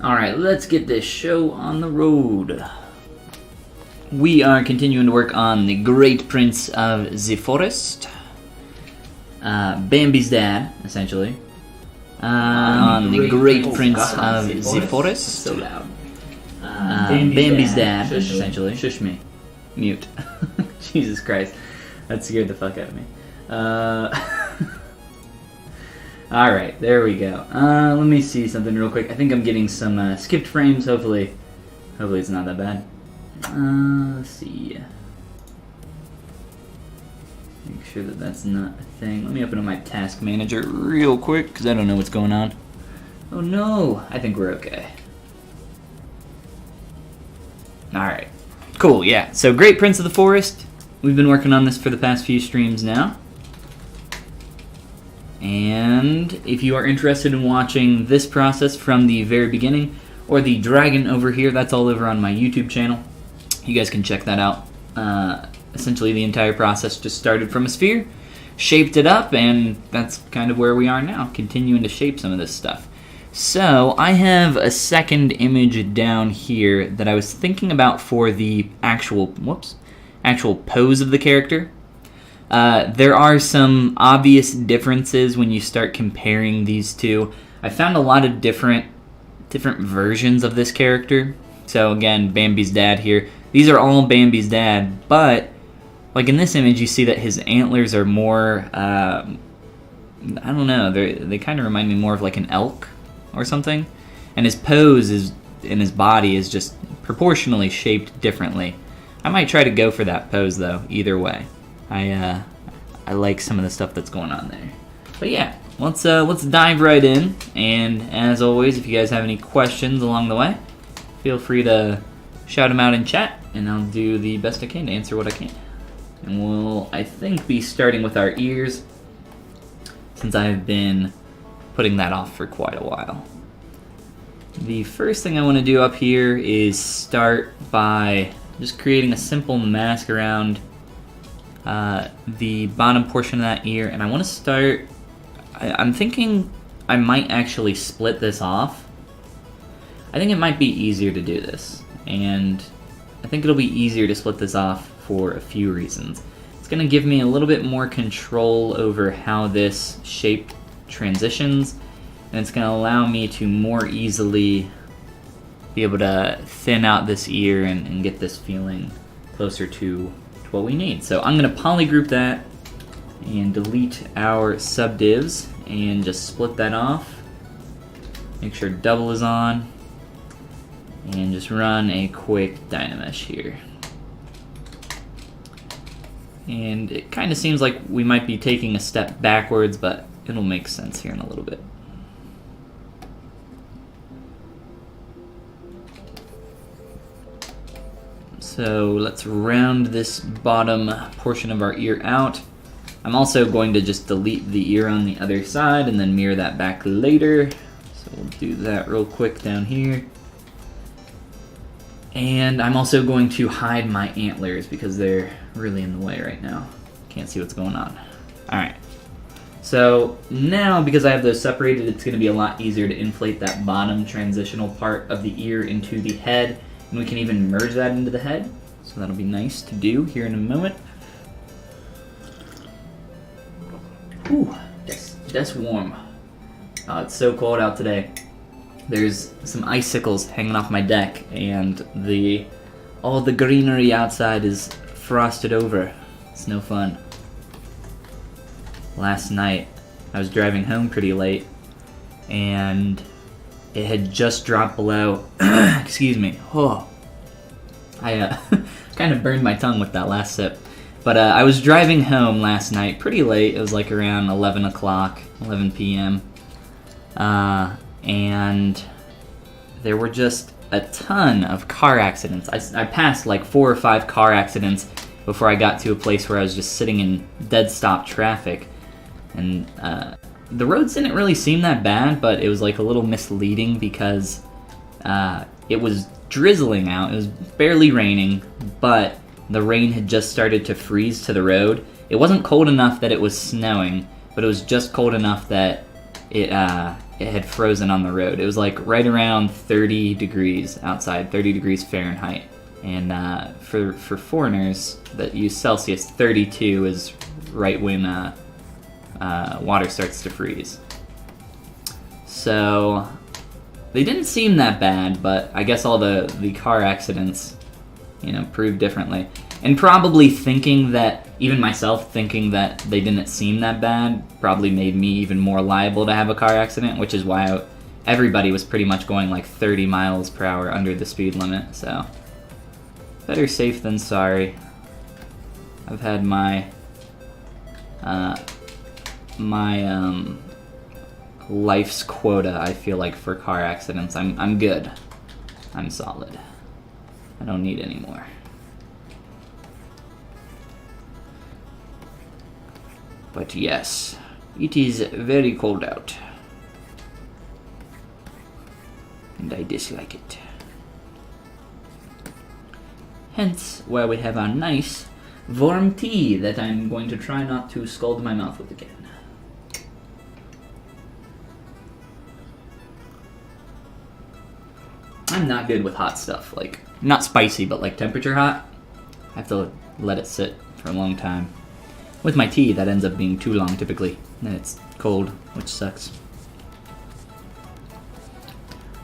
Alright, let's get this show on the road. We are continuing to work on the Great Prince of the Forest. Bambi's dad, essentially. On the Great Prince of the Forest. So loud. Bambi's dad, essentially. Shush me. Mute. Jesus Christ. That scared the fuck out of me. Alright, there we go. Let me see something real quick. I think I'm getting some skipped frames, hopefully it's not that bad. Let's see. Make sure that that's not a thing. Let me open up my task manager real quick, because I don't know what's going on. Oh no! I think we're okay. Alright. Cool, yeah. So, Great Prince of the Forest. We've been working on this for the past few streams now. And if you are interested in watching this process from the very beginning, or the dragon over here, that's all over on my YouTube channel. You guys can check that out. Essentially, the entire process just started from a sphere, shaped it up, and that's kind of where we are now, continuing to shape some of this stuff. So, I have a second image down here that I was thinking about for the actual pose of the character. There are some obvious differences when you start comparing these two. I found a lot of different versions of this character. So again, Bambi's dad here. These are all Bambi's dad, but like in this image, you see that his antlers are more, I don't know, they kind of remind me more of like an elk or something. And his pose in his body is just proportionally shaped differently. I might try to go for that pose though, either way. I like some of the stuff that's going on there. But yeah, let's dive right in. And as always, if you guys have any questions along the way, feel free to shout them out in chat, and I'll do the best I can to answer what I can. And we'll, I think, be starting with our ears, since I've been putting that off for quite a while. The first thing I want to do up here is start by just creating a simple mask around the bottom portion of that ear, and I want to start, I'm thinking I might actually split this off. I think it might be easier to do this, and I think it'll be easier to split this off for a few reasons. It's going to give me a little bit more control over how this shape transitions, and it's going to allow me to more easily be able to thin out this ear and get this feeling closer to what we need. So I'm going to polygroup that and delete our subdivs and just split that off. Make sure double is on, and just run a quick Dynamesh here. And it kind of seems like we might be taking a step backwards, but it'll make sense here in a little bit. So let's round this bottom portion of our ear out. I'm also going to just delete the ear on the other side and then mirror that back later. So we'll do that real quick down here. And I'm also going to hide my antlers because they're really in the way right now. Can't see what's going on. Alright. So now, because I have those separated, it's going to be a lot easier to inflate that bottom transitional part of the ear into the head. And we can even merge that into the head. So that'll be nice to do here in a moment. Ooh, that's warm. Oh, it's so cold out today. There's some icicles hanging off my deck, and all the greenery outside is frosted over. It's no fun. Last night, I was driving home pretty late, and it had just dropped below. Excuse me. Oh, I kind of burned my tongue with that last sip. But I was driving home last night pretty late. It was like around 11 o'clock, 11 p.m. And there were just a ton of car accidents. I passed like 4 or 5 car accidents before I got to a place where I was just sitting in dead stop traffic. And the roads didn't really seem that bad, but it was like a little misleading because it was drizzling out. It was barely raining, but the rain had just started to freeze to the road. It wasn't cold enough that it was snowing, but it was just cold enough that it had frozen on the road. It was like right around 30 degrees outside, 30 degrees Fahrenheit. And for foreigners that use Celsius, 32 is right when water starts to freeze. So they didn't seem that bad, but I guess all the car accidents, you know, proved differently. And probably thinking that, even myself thinking that they didn't seem that bad, probably made me even more liable to have a car accident, which is why everybody was pretty much going like 30 miles per hour under the speed limit, so better safe than sorry. I've had my life's quota, I feel like, for car accidents. I'm good. I'm solid. I don't need any more. But yes, it is very cold out. And I dislike it. Hence why we have our nice warm tea that I'm going to try not to scald my mouth with again. I'm not good with hot stuff, like, not spicy, but like temperature hot. I have to let it sit for a long time. With my tea, that ends up being too long typically, and it's cold, which sucks.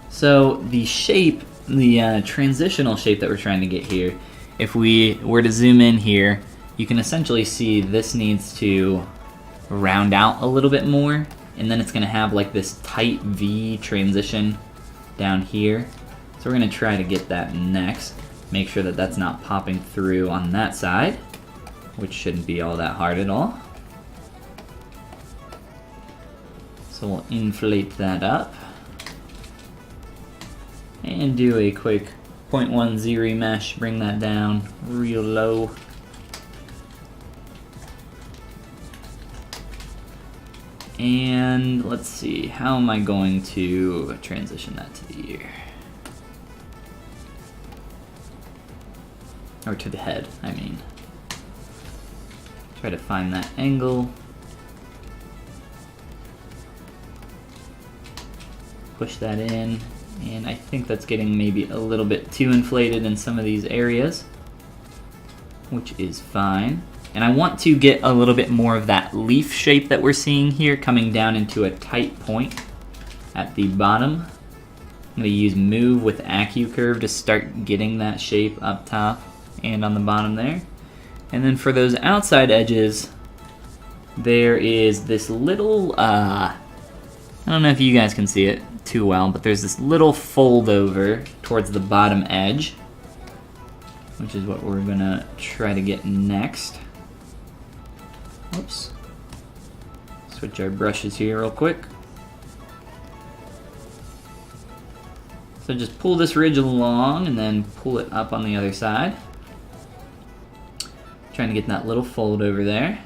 So the shape, the transitional shape that we're trying to get here, if we were to zoom in here, you can essentially see this needs to round out a little bit more, and then it's going to have like this tight V transition down here. So we're going to try to get that next. Make sure that that's not popping through on that side, which shouldn't be all that hard at all. So we'll inflate that up and do a quick 0.1 Z remesh, bring that down real low. And let's see, how am I going to transition that to the ear? Or to the head, I mean. Try to find that angle. Push that in, and I think that's getting maybe a little bit too inflated in some of these areas, which is fine. And I want to get a little bit more of that leaf shape that we're seeing here coming down into a tight point at the bottom. I'm going to use Move with AccuCurve to start getting that shape up top and on the bottom there. And then for those outside edges, there is this little, I don't know if you guys can see it too well, but there's this little fold over towards the bottom edge, which is what we're gonna try to get next. Whoops. Switch our brushes here real quick. So just pull this ridge along and then pull it up on the other side. Trying to get that little fold over there.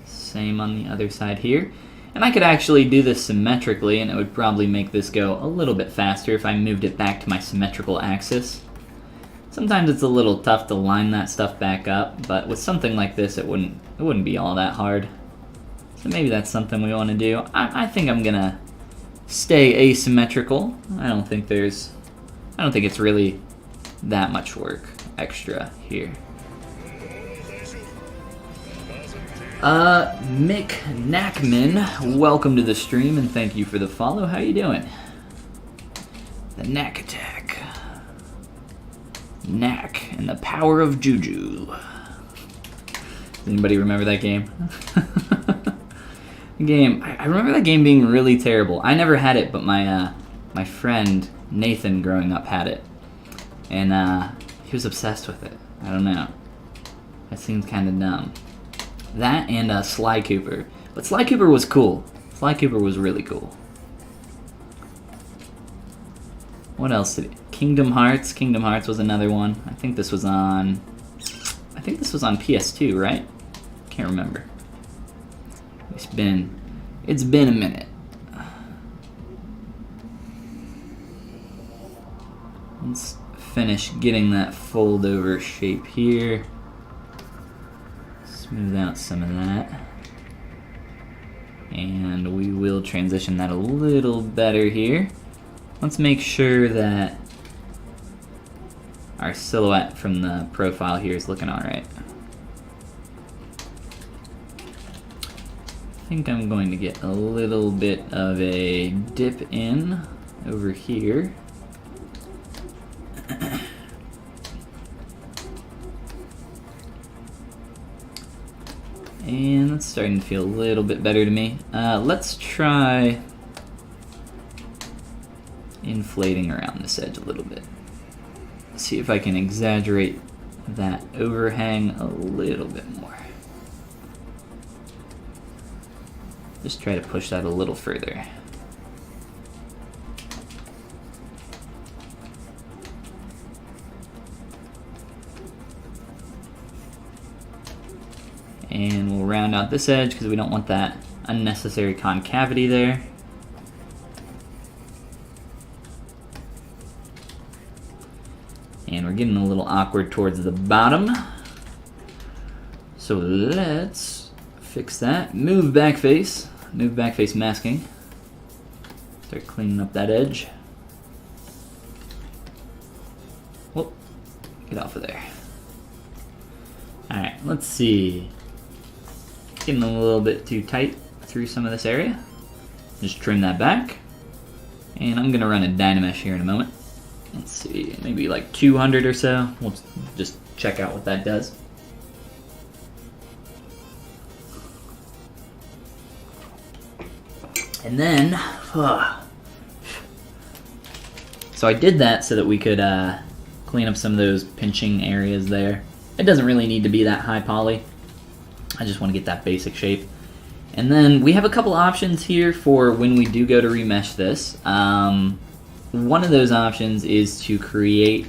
Same on the other side here. And I could actually do this symmetrically, and it would probably make this go a little bit faster if I moved it back to my symmetrical axis. Sometimes it's a little tough to line that stuff back up, but with something like this, it wouldn't be all that hard. So maybe that's something we want to do. I think I'm gonna stay asymmetrical. I don't think it's really that much work extra here. Mick Knackman, welcome to the stream and thank you for the follow. How you doing? The Knack Attack. Knack and the power of Juju. Does anybody remember that game? I remember that game being really terrible. I never had it, but my friend Nathan growing up had it. And he was obsessed with it. I don't know. That seems kind of dumb. That and Sly Cooper. But Sly Cooper was cool. Sly Cooper was really cool. What else did it? Kingdom Hearts. Kingdom Hearts was another one. I think this was on PS2, right? Can't remember. It's been a minute. Let's finish getting that fold over shape here. Smooth out some of that. And we will transition that a little better here. Let's make sure that our silhouette from the profile here is looking alright. I think I'm going to get a little bit of a dip in over here. And that's starting to feel a little bit better to me. Let's try inflating around this edge a little bit. See if I can exaggerate that overhang a little bit more. Just try to push that a little further. And we'll round out this edge because we don't want that unnecessary concavity there. And we're getting a little awkward towards the bottom. So let's fix that. Move back face masking. Start cleaning up that edge. Whoop, get off of there. Alright, let's see. Getting a little bit too tight through some of this area. Just trim that back. And I'm gonna run a Dynamesh here in a moment. Let's see, maybe like 200 or so. We'll just check out what that does. And then, so I did that so that we could clean up some of those pinching areas there. It doesn't really need to be that high poly. I just want to get that basic shape. And then we have a couple options here for when we do go to remesh this. One of those options is to create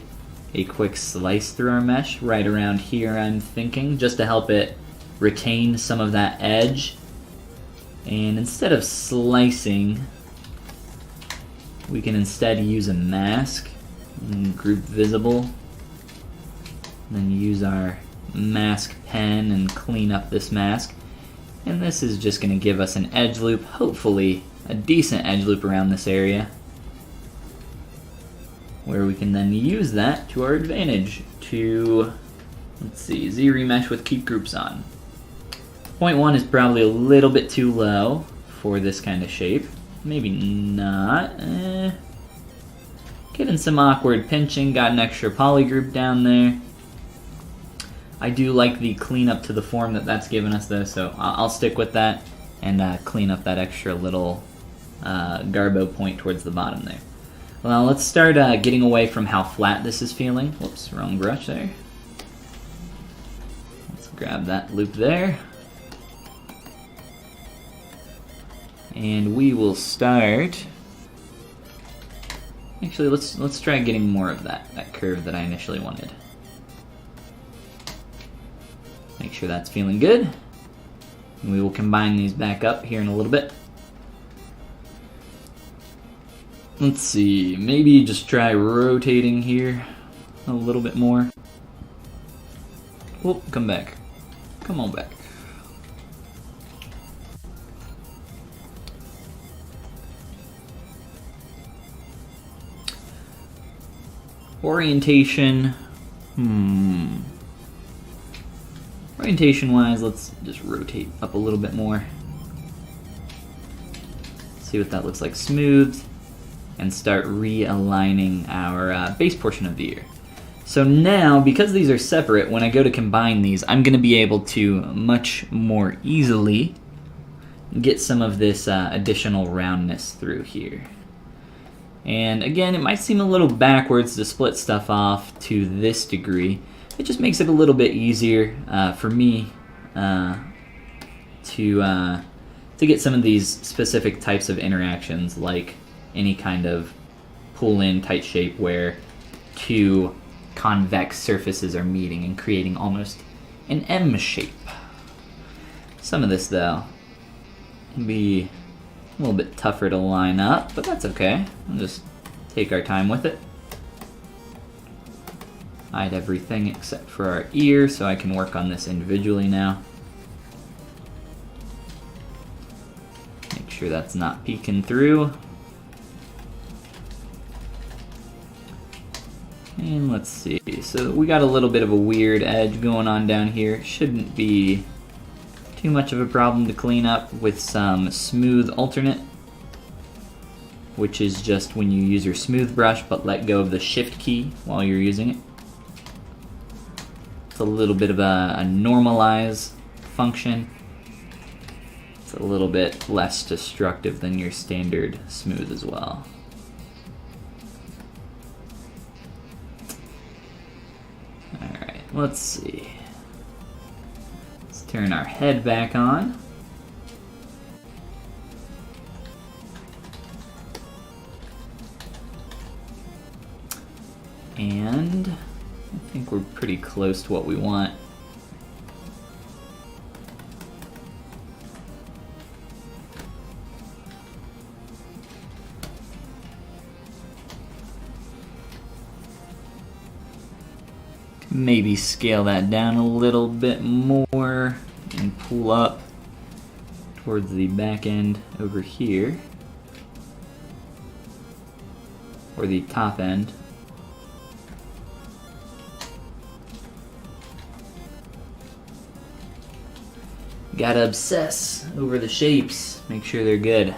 a quick slice through our mesh right around here, I'm thinking, just to help it retain some of that edge. And instead of slicing, we can instead use a mask, group visible, then use our mask pen and clean up this mask. And this is just going to give us an edge loop, hopefully a decent edge loop around this area, where we can then use that to our advantage to, let's see, Z-remesh with keep groups on. 0.1 is probably a little bit too low for this kind of shape. Maybe not. Getting some awkward pinching, got an extra poly group down there. I do like the cleanup to the form that that's given us though, so I'll stick with that and clean up that extra little garbo point towards the bottom there. Well, now let's start getting away from how flat this is feeling. Whoops, wrong brush there. Let's grab that loop there. And we will start. Actually, let's try getting more of that curve that I initially wanted. Make sure that's feeling good. And we will combine these back up here in a little bit. Let's see, maybe just try rotating here a little bit more. Whoop, come back. Come on back. Orientation. Orientation wise, let's just rotate up a little bit more. See what that looks like smooth. And start realigning our base portion of the ear. So now, because these are separate, when I go to combine these, I'm going to be able to much more easily get some of this additional roundness through here. And again, it might seem a little backwards to split stuff off to this degree. It just makes it a little bit easier for me to get some of these specific types of interactions, like any kind of pull-in tight shape where two convex surfaces are meeting and creating almost an M shape. Some of this, though, can be a little bit tougher to line up, but that's okay. We'll just take our time with it. Hide everything except for our ear, so I can work on this individually now. Make sure that's not peeking through. And let's see, so we got a little bit of a weird edge going on down here. Shouldn't be too much of a problem to clean up with some smooth alternate, which is just when you use your smooth brush but let go of the shift key while you're using it. It's a little bit of a normalize function. It's a little bit less destructive than your standard smooth as well. Alright, let's see. Let's turn our head back on. And I think we're pretty close to what we want. Maybe scale that down a little bit more and pull up towards the back end over here, or the top end. Gotta obsess over the shapes, make sure they're good.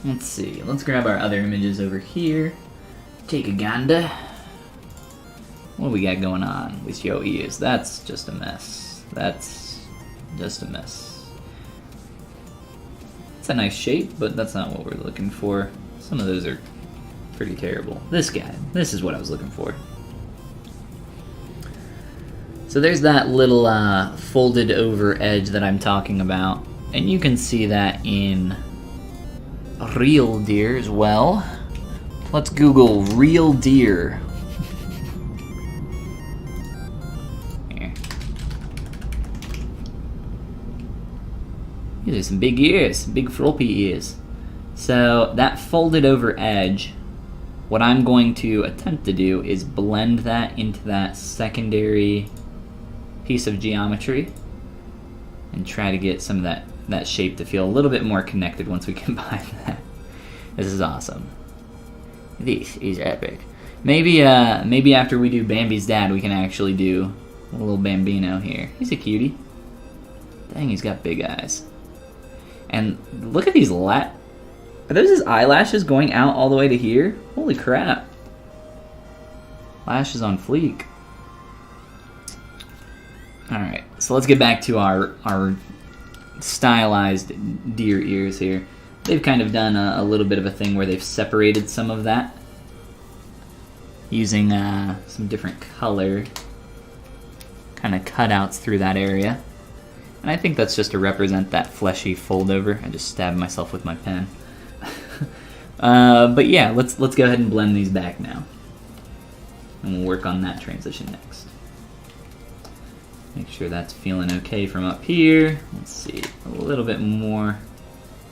Let's see, let's grab our other images over here. Take a gander. What do we got going on with your ears? That's just a mess. That's just a mess. It's a nice shape, but that's not what we're looking for. Some of those are pretty terrible. This guy, this is what I was looking for. So there's that little folded over edge that I'm talking about, and you can see that in real deer as well. Let's Google real deer. Here. These are some big ears, big floppy ears. So that folded over edge, what I'm going to attempt to do is blend that into that secondary piece of geometry and try to get some of that shape to feel a little bit more connected once we combine that. This is awesome. This is epic. Maybe after we do Bambi's dad, we can actually do a little Bambino here. He's a cutie. Dang, he's got big eyes. And look at these are those his eyelashes going out all the way to here? Holy crap. Lashes on fleek. Alright, so let's get back to our stylized deer ears here. They've kind of done a little bit of a thing where they've separated some of that using some different color kind of cutouts through that area. And I think that's just to represent that fleshy fold over. I just stabbed myself with my pen. But yeah, let's go ahead and blend these back now. And we'll work on that transition next. Make sure that's feeling okay from up here. Let's see, a little bit more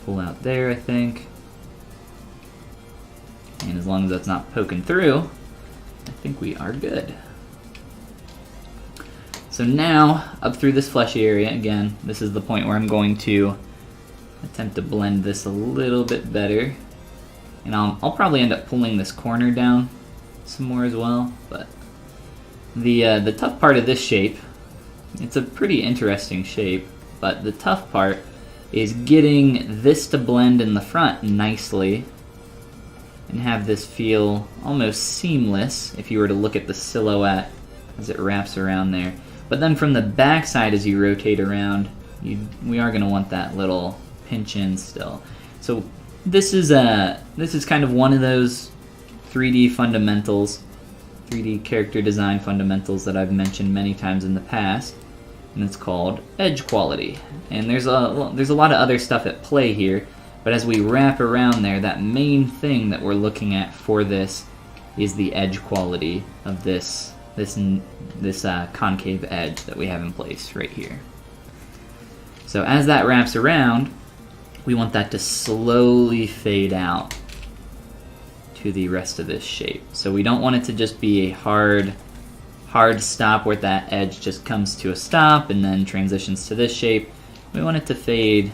pull out there, I think. And as long as that's not poking through, I think we are good. So now, up through this fleshy area, again, this is the point where I'm going to attempt to blend this a little bit better. And I'll probably end up pulling this corner down some more as well, but the tough part of this shape, it's a pretty interesting shape, but the tough part is getting this to blend in the front nicely and have this feel almost seamless if you were to look at the silhouette as it wraps around there. But then from the back side as you rotate around, we are going to want that little pinch in still. So this is kind of one of those 3D fundamentals, 3D character design fundamentals that I've mentioned many times in the past, and it's called edge quality. And there's a lot of other stuff at play here, but as we wrap around there, that main thing that we're looking at for this is the edge quality of this concave edge that we have in place right here. So as that wraps around, we want that to slowly fade out to the rest of this shape. So we don't want it to just be a hard hard stop where that edge just comes to a stop and then transitions to this shape. We want it to fade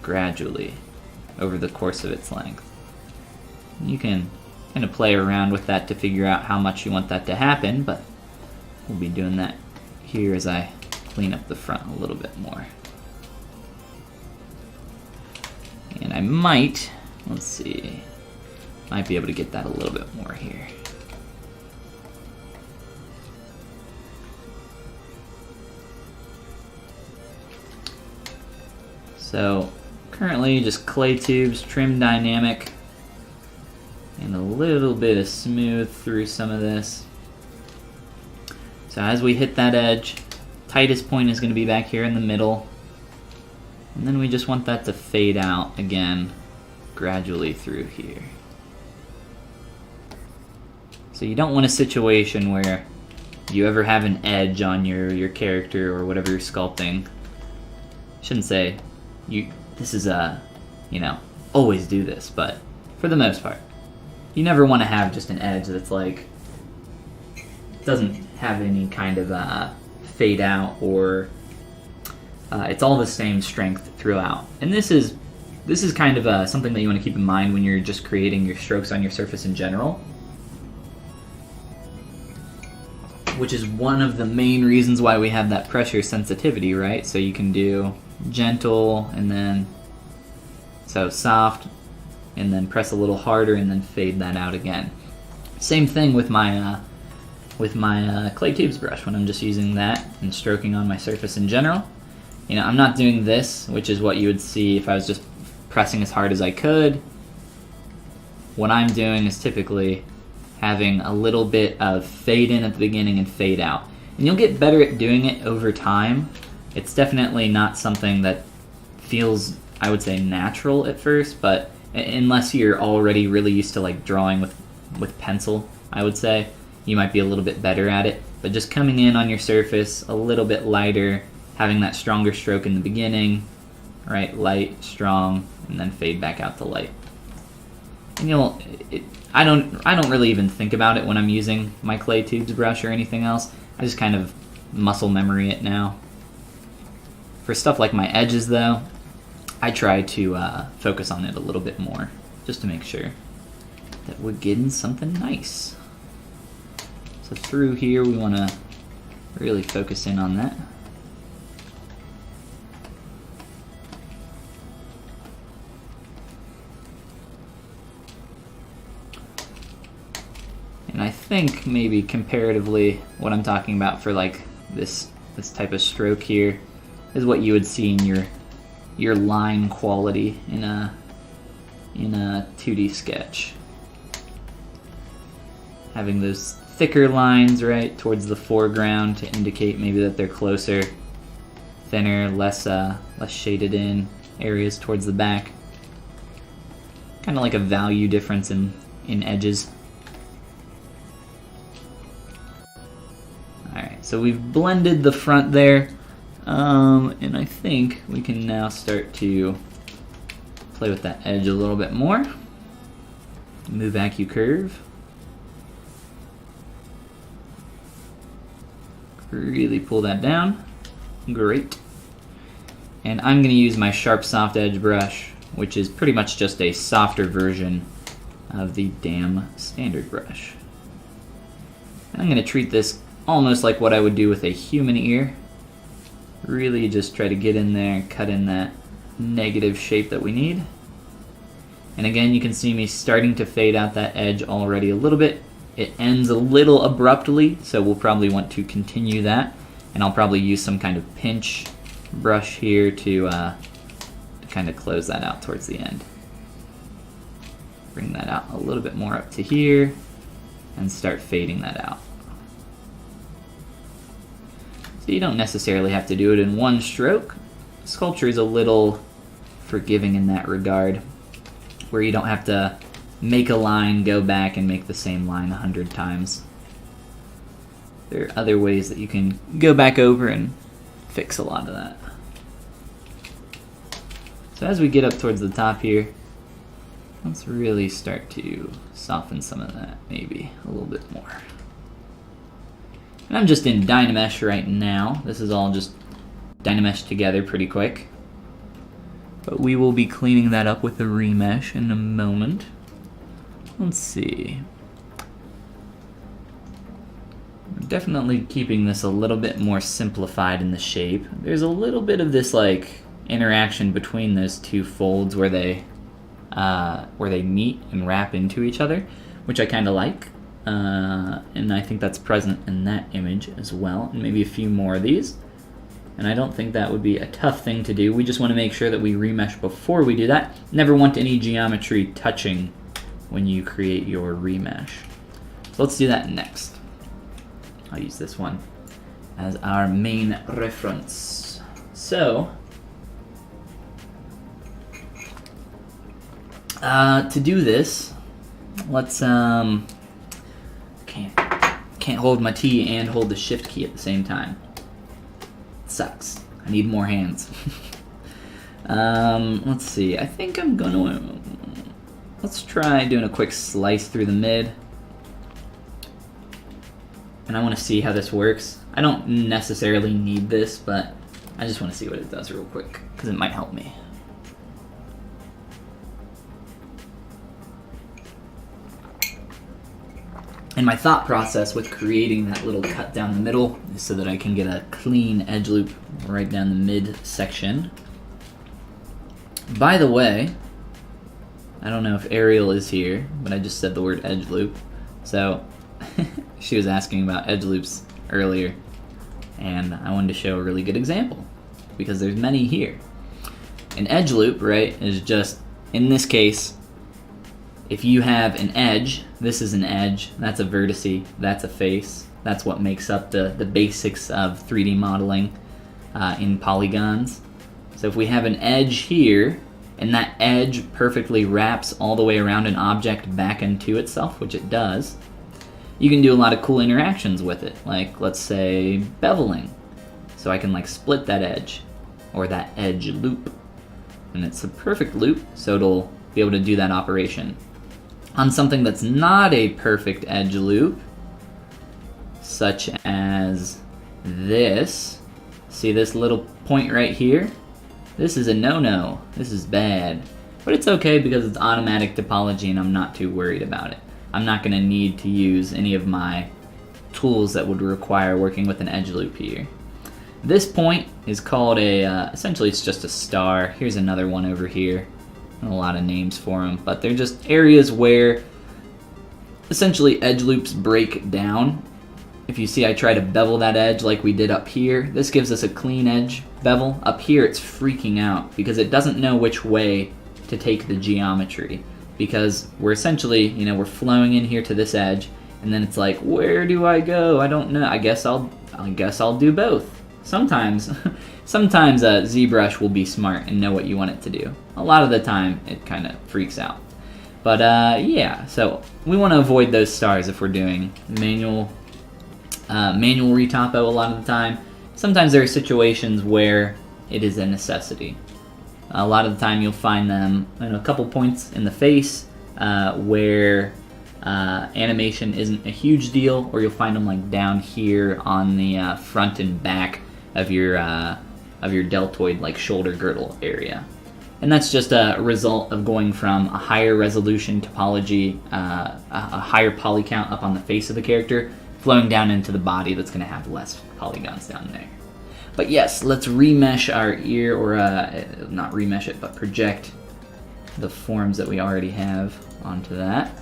gradually over the course of its length. You can kind of play around with that to figure out how much you want that to happen, but we'll be doing that here as I clean up the front a little bit more. And I might, let's see, might be able to get that a little bit more here. So currently just clay tubes, trim dynamic, and a little bit of smooth through some of this. So as we hit that edge, tightest point is going to be back here in the middle. And then we just want that to fade out again gradually through here. So you don't want a situation where you ever have an edge on your character or whatever you're sculpting. I shouldn't say this is always do this, but for the most part, you never want to have just an edge that's like doesn't have any kind of fade out, or it's all the same strength throughout. And this is kind of something that you want to keep in mind when you're just creating your strokes on your surface in general, which is one of the main reasons why we have that pressure sensitivity, right? So you can do gentle and then so soft and then press a little harder and then fade that out again. Same thing with my clay tubes brush when I'm just using that and stroking on my surface in general. You know, I'm not doing this, which is what you would see if I was just pressing as hard as I could. What I'm doing is typically having a little bit of fade in at the beginning and fade out. And you'll get better at doing it over time. It's definitely not something that feels, I would say, natural at first, but unless you're already really used to like drawing with pencil, I would say, you might be a little bit better at it. But just coming in on your surface a little bit lighter, having that stronger stroke in the beginning, right? Light, strong, and then fade back out to light. And I don't really even think about it when I'm using my clay tubes brush or anything else. I just kind of muscle memory it now. For stuff like my edges though, I try to focus on it a little bit more, just to make sure that we're getting something nice. So through here we want to really focus in on that. And I think maybe comparatively what I'm talking about for like this type of stroke here is what you would see in your line quality in a 2D sketch. Having those thicker lines right towards the foreground to indicate maybe that they're closer, thinner, less shaded in areas towards the back. Kind of like a value difference in edges. Alright, so we've blended the front there, and I think we can now start to play with that edge a little bit more. Move AccuCurve. Really pull that down. Great. And I'm going to use my Sharp Soft Edge brush, which is pretty much just a softer version of the damn standard brush. And I'm going to treat this almost like what I would do with a human ear. Really just try to get in there and cut in that negative shape that we need. And again, you can see me starting to fade out that edge already a little bit. It ends a little abruptly, so we'll probably want to continue that. And I'll probably use some kind of pinch brush here to kind of close that out towards the end. Bring that out a little bit more up to here and start fading that out. So you don't necessarily have to do it in one stroke. Sculpture is a little forgiving in that regard, where you don't have to make a line, go back, and make the same line 100 times. There are other ways that you can go back over and fix a lot of that. So as we get up towards the top here, let's really start to soften some of that, maybe a little bit more. And I'm just in Dynamesh right now. This is all just Dynamesh together pretty quick. But we will be cleaning that up with a remesh in a moment. Let's see. Definitely keeping this a little bit more simplified in the shape. There's a little bit of this like interaction between those two folds where they meet and wrap into each other, which I kind of like. And I think that's present in that image as well, and maybe a few more of these. And I don't think that would be a tough thing to do. We just want to make sure that we remesh before we do that. Never want any geometry touching when you create your remesh. So let's do that next. I'll use this one as our main reference. So, to do this, let's can't hold my T and hold the Shift key at the same time. It sucks. I need more hands. Let's see. I think I'm gonna let's try doing a quick slice through the mid. And I want to see how this works. I don't necessarily need this, but I just want to see what it does real quick, because it might help me. And my thought process with creating that little cut down the middle is so that I can get a clean edge loop right down the mid section. By the way, I don't know if Ariel is here, but I just said the word edge loop. So she was asking about edge loops earlier, and I wanted to show a really good example because there's many here. An edge loop, right, is just, in this case, if you have an edge, this is an edge, that's a vertice, that's a face, that's what makes up the basics of 3D modeling in polygons. So if we have an edge here, and that edge perfectly wraps all the way around an object back into itself, which it does, you can do a lot of cool interactions with it, like let's say beveling. So I can like split that edge, or that edge loop, and it's a perfect loop, so it'll be able to do that operation. On something that's not a perfect edge loop, such as this, see this little point right here? This is a no-no, this is bad. But it's okay because it's automatic topology and I'm not too worried about it. I'm not gonna need to use any of my tools that would require working with an edge loop here. This point is called essentially it's just a star. Here's another one over here. A lot of names for them, but they're just areas where essentially edge loops break down. If you see I try to bevel that edge like we did up here, this gives us a clean edge bevel. Up here it's freaking out because it doesn't know which way to take the geometry, because we're essentially, we're flowing in here to this edge, and then it's like, where do I go? I don't know. I guess I'll do both. Sometimes ZBrush will be smart and know what you want it to do. A lot of the time, it kind of freaks out. But yeah, so we want to avoid those stars if we're doing manual retopo a lot of the time. Sometimes there are situations where it is a necessity. A lot of the time you'll find them in a couple points in the face where animation isn't a huge deal, or you'll find them like down here on the front and back of your deltoid, like shoulder girdle area. And that's just a result of going from a higher resolution topology, a higher poly count up on the face of the character, flowing down into the body that's going to have less polygons down there. But yes, let's remesh our ear, or not remesh it, but project the forms that we already have onto that.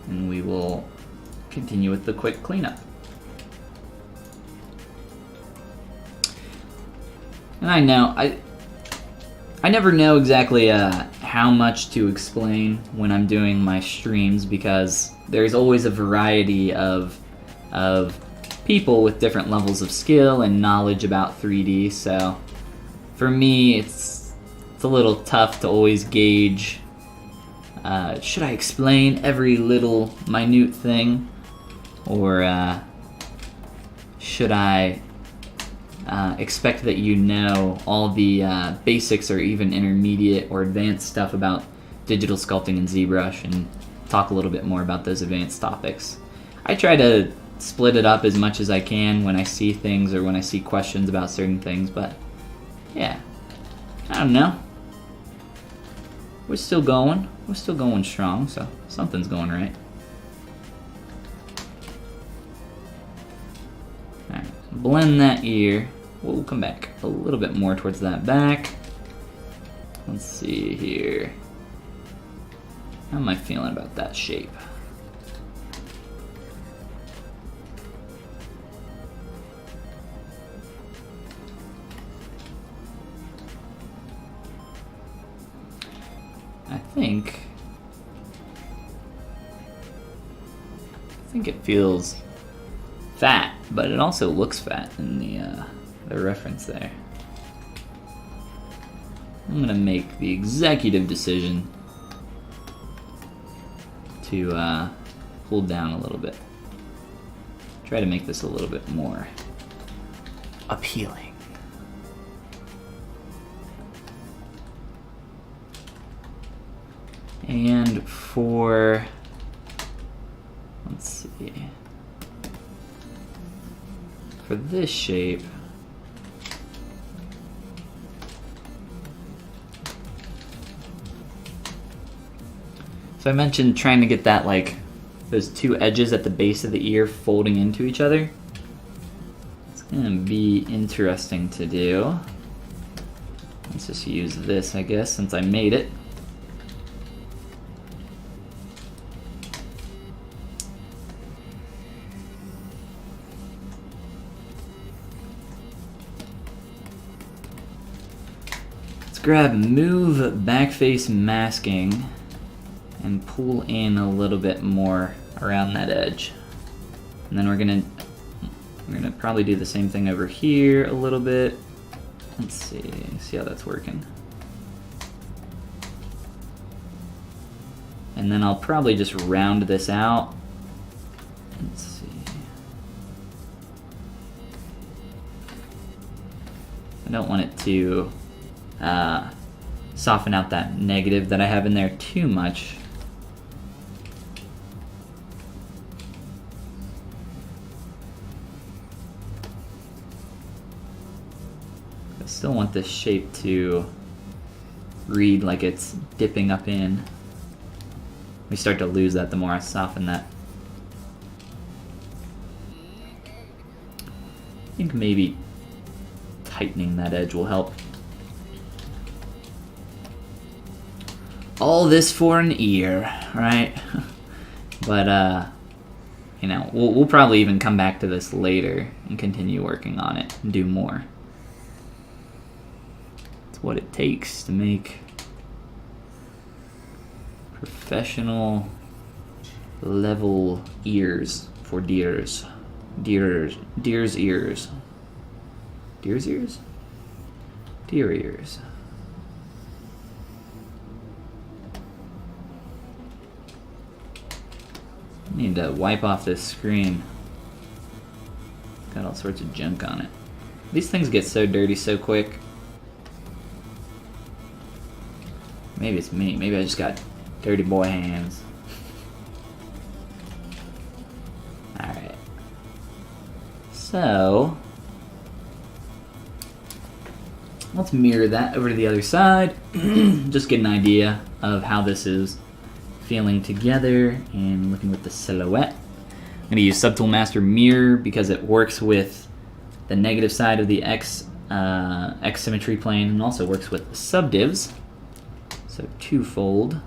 And we will continue with the quick cleanup. And I know, I never know exactly how much to explain when I'm doing my streams, because there's always a variety of people with different levels of skill and knowledge about 3D, so for me it's a little tough to always gauge, should I explain every little minute thing, or should I expect that you know all the basics or even intermediate or advanced stuff about digital sculpting and ZBrush, and talk a little bit more about those advanced topics. I try to split it up as much as I can when I see things or when I see questions about certain things, but yeah, I don't know. We're still going strong, so something's going right. Alright, blend that ear. We'll come back a little bit more towards that back. Let's see here. How am I feeling about that shape? I think it feels fat, but it also looks fat in the reference there. I'm gonna make the executive decision to pull down a little bit. Try to make this a little bit more appealing. And for, let's see, for this shape, so I mentioned trying to get that, like, those two edges at the base of the ear folding into each other. It's gonna be interesting to do. Let's just use this, I guess, since I made it. Grab move backface masking and pull in a little bit more around that edge. And then we're gonna probably do the same thing over here a little bit. Let's see how that's working. And then I'll probably just round this out. Let's see. I don't want it to soften out that negative that I have in there too much. I still want this shape to read like it's dipping up in. We start to lose that the more I soften that. I think maybe tightening that edge will help. All this for an ear, right? But you know, we'll probably even come back to this later and continue working on it and do more. It's what it takes to make professional level ears for deers. Deer's ears. Deer's ears? Deer ears. I need to wipe off this screen. Got all sorts of junk on it. These things get so dirty so quick. Maybe it's me. Maybe I just got dirty boy hands. Alright. So, let's mirror that over to the other side. Just get an idea of how this is feeling together and looking with the silhouette. I'm going to use Subtool Master Mirror because it works with the negative side of the X symmetry plane and also works with the subdivs. So twofold.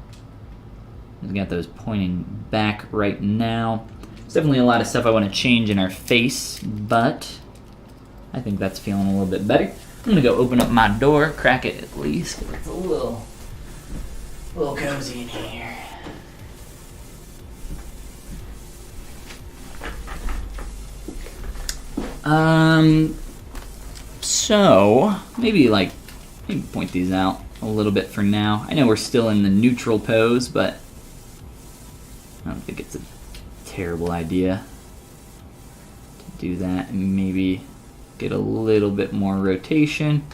We've got those pointing back right now. There's definitely a lot of stuff I want to change in our face, but I think that's feeling a little bit better. I'm going to go open up my door, crack it at least, because it's a little cozy in here. So maybe point these out a little bit for now. I know we're still in the neutral pose, but I don't think it's a terrible idea to do that and maybe get a little bit more rotation.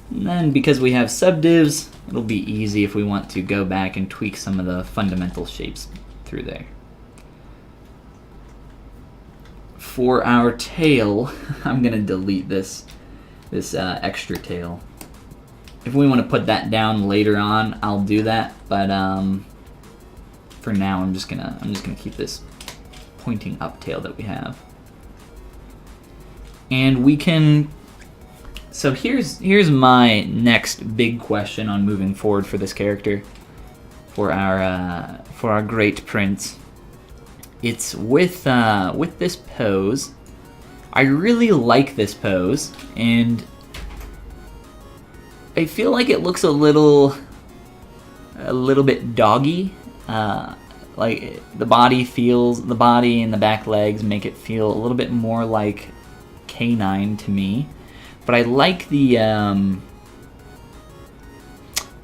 And then because we have subdivs, it'll be easy if we want to go back and tweak some of the fundamental shapes through there. for our tail, I'm gonna delete this extra tail. If we want to put that down later on, I'll do that. But for now, I'm just gonna keep this pointing up tail that we have. And we can. So here's my next big question on moving forward for this character, for our great prince. It's with this pose. I really like this pose, and I feel like it looks a little bit doggy. Like the body and the back legs make it feel a little bit more like canine to me. But I like the I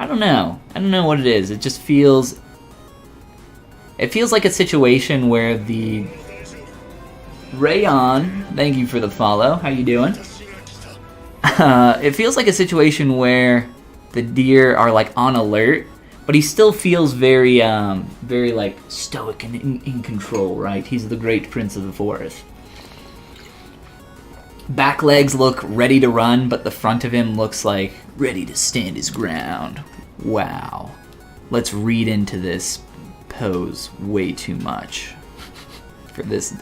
don't know what it is. It just feels like a situation where the Rayon, thank you for the follow. How you doing? It feels like a situation where the deer are like on alert, but he still feels very like stoic and in control, right? He's the great prince of the forest. Back legs look ready to run, but the front of him looks like ready to stand his ground. Wow. Let's read into this pose way too much for this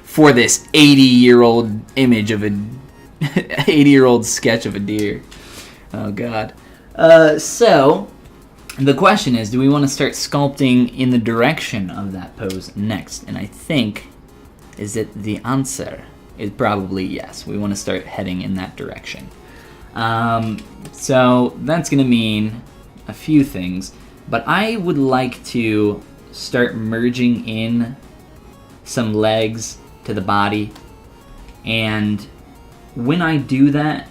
80-year-old image of a 80-year-old sketch of a deer. Oh god. So the question is, do we want to start sculpting in the direction of that pose next? And I think the answer is probably yes. We want to start heading in that direction. So that's going to mean a few things, but I would like to start merging in some legs to the body, and when I do that,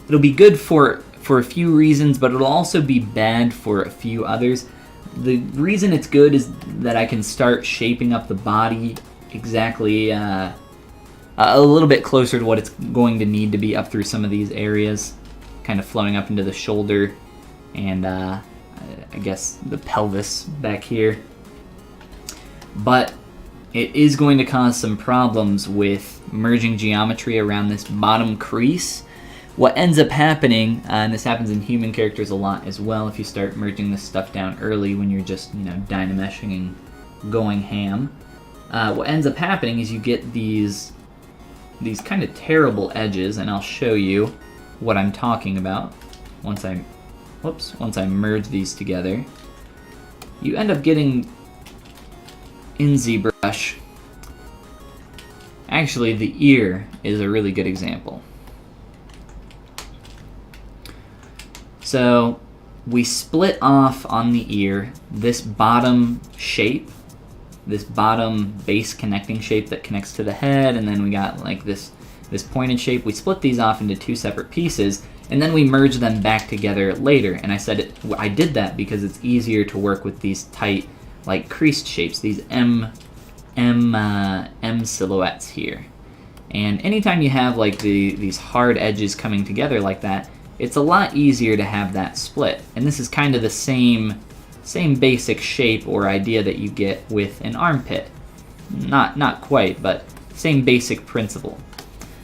it'll be good for a few reasons, but it'll also be bad for a few others. The reason it's good is that I can start shaping up the body exactly a little bit closer to what it's going to need to be up through some of these areas, kind of flowing up into the shoulder and I guess the pelvis back here. But it is going to cause some problems with merging geometry around this bottom crease. What ends up happening, and this happens in human characters a lot as well, if you start merging this stuff down early when you're just, dynameshing and going ham, what ends up happening is you get these kind of terrible edges, and I'll show you what I'm talking about once I merge these together. You end up getting in ZBrush. Actually, the ear is a really good example. So we split off on the ear this bottom shape, this bottom base connecting shape that connects to the head, and then we got like this pointed shape. We split these off into two separate pieces, and then we merge them back together later. And I did that because it's easier to work with these tight, like creased shapes, these M silhouettes here. And anytime you have like these hard edges coming together like that, it's a lot easier to have that split. And this is kind of the same basic shape or idea that you get with an armpit. Not quite, but same basic principle.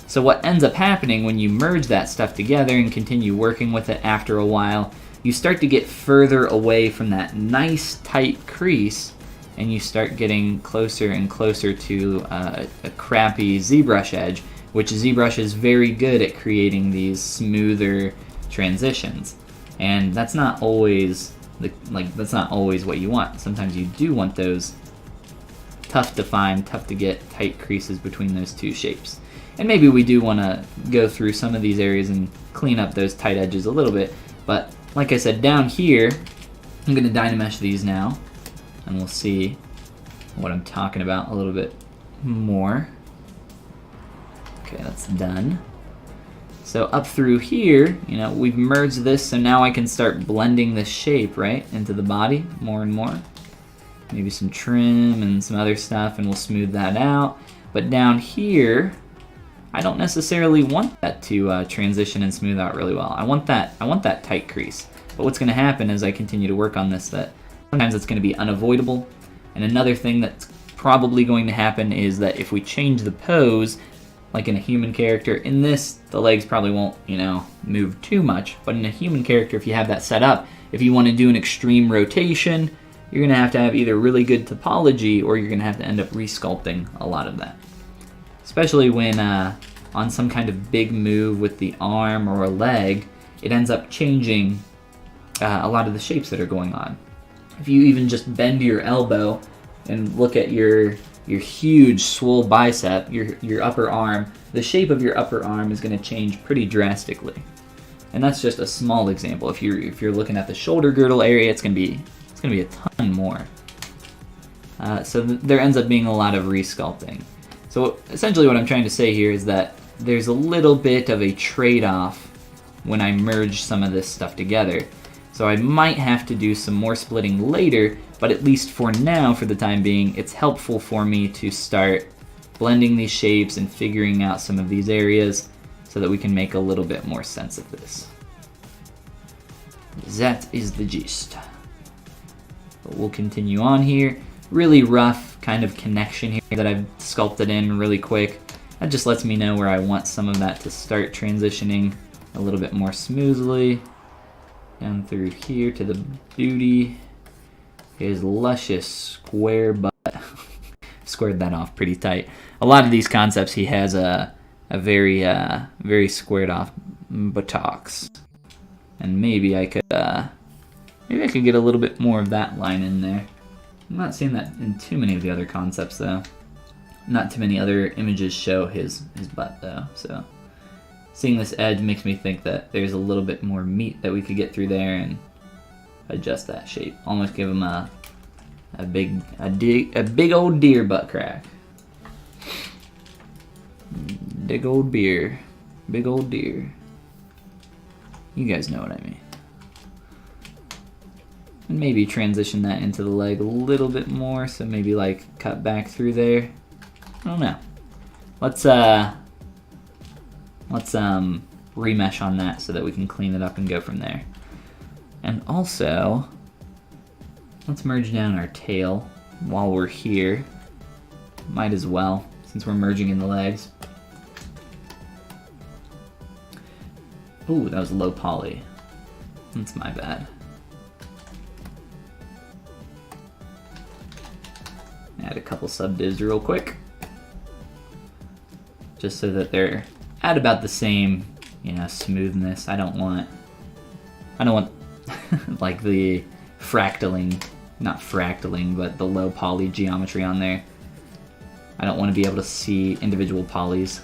So what ends up happening when you merge that stuff together and continue working with it after a while, you start to get further away from that nice tight crease, and you start getting closer and closer to a crappy ZBrush edge, which ZBrush is very good at creating these smoother transitions. And that's not always what you want. Sometimes you do want those tough to find, tough to get tight creases between those two shapes. And maybe we do want to go through some of these areas and clean up those tight edges a little bit. But like I said, down here, I'm going to Dynamesh these now, and we'll see what I'm talking about a little bit more. Okay, that's done. So up through here, we've merged this, so now I can start blending this shape, right, into the body more and more. Maybe some trim and some other stuff, and we'll smooth that out. But down here, I don't necessarily want that to transition and smooth out really well. I want that tight crease. But what's going to happen as I continue to work on this, that sometimes it's going to be unavoidable. And another thing that's probably going to happen is that if we change the pose, like in a human character, in this, the legs probably won't, move too much. But in a human character, if you have that set up, if you want to do an extreme rotation, you're going to have either really good topology or you're going to have to end up resculpting a lot of that. Especially when on some kind of big move with the arm or a leg, it ends up changing a lot of the shapes that are going on. If you even just bend your elbow and look at your huge swole bicep, your upper arm, the shape of your upper arm is going to change pretty drastically. And that's just a small example. If you're looking at the shoulder girdle area, it's going to be a ton more. So there ends up being a lot of resculpting. So essentially what I'm trying to say here is that there's a little bit of a trade-off when I merge some of this stuff together. So I might have to do some more splitting later, but at least for now, for the time being, it's helpful for me to start blending these shapes and figuring out some of these areas so that we can make a little bit more sense of this. That is the gist. But we'll continue on here. Really rough kind of connection here that I've sculpted in really quick. That just lets me know where I want some of that to start transitioning a little bit more smoothly. Down through here to the booty. His luscious square butt. Squared that off pretty tight. A lot of these concepts he has a very squared off buttocks. And maybe I could get a little bit more of that line in there. I'm not seeing that in too many of the other concepts though. Not too many other images show his butt though, so seeing this edge makes me think that there's a little bit more meat that we could get through there and adjust that shape. Almost give him a big old deer butt crack. Big old beer. Big old deer. You guys know what I mean. And maybe transition that into the leg a little bit more, so maybe like cut back through there. I don't know. Let's remesh on that so that we can clean it up and go from there. And also, let's merge down our tail while we're here. Might as well, since we're merging in the legs. Ooh, that was low poly. That's my bad. Add a couple subdivs real quick. Just so that they're at about the same, smoothness. I don't want like the fractaling, not fractaling, but the low poly geometry on there. I don't want to be able to see individual polys.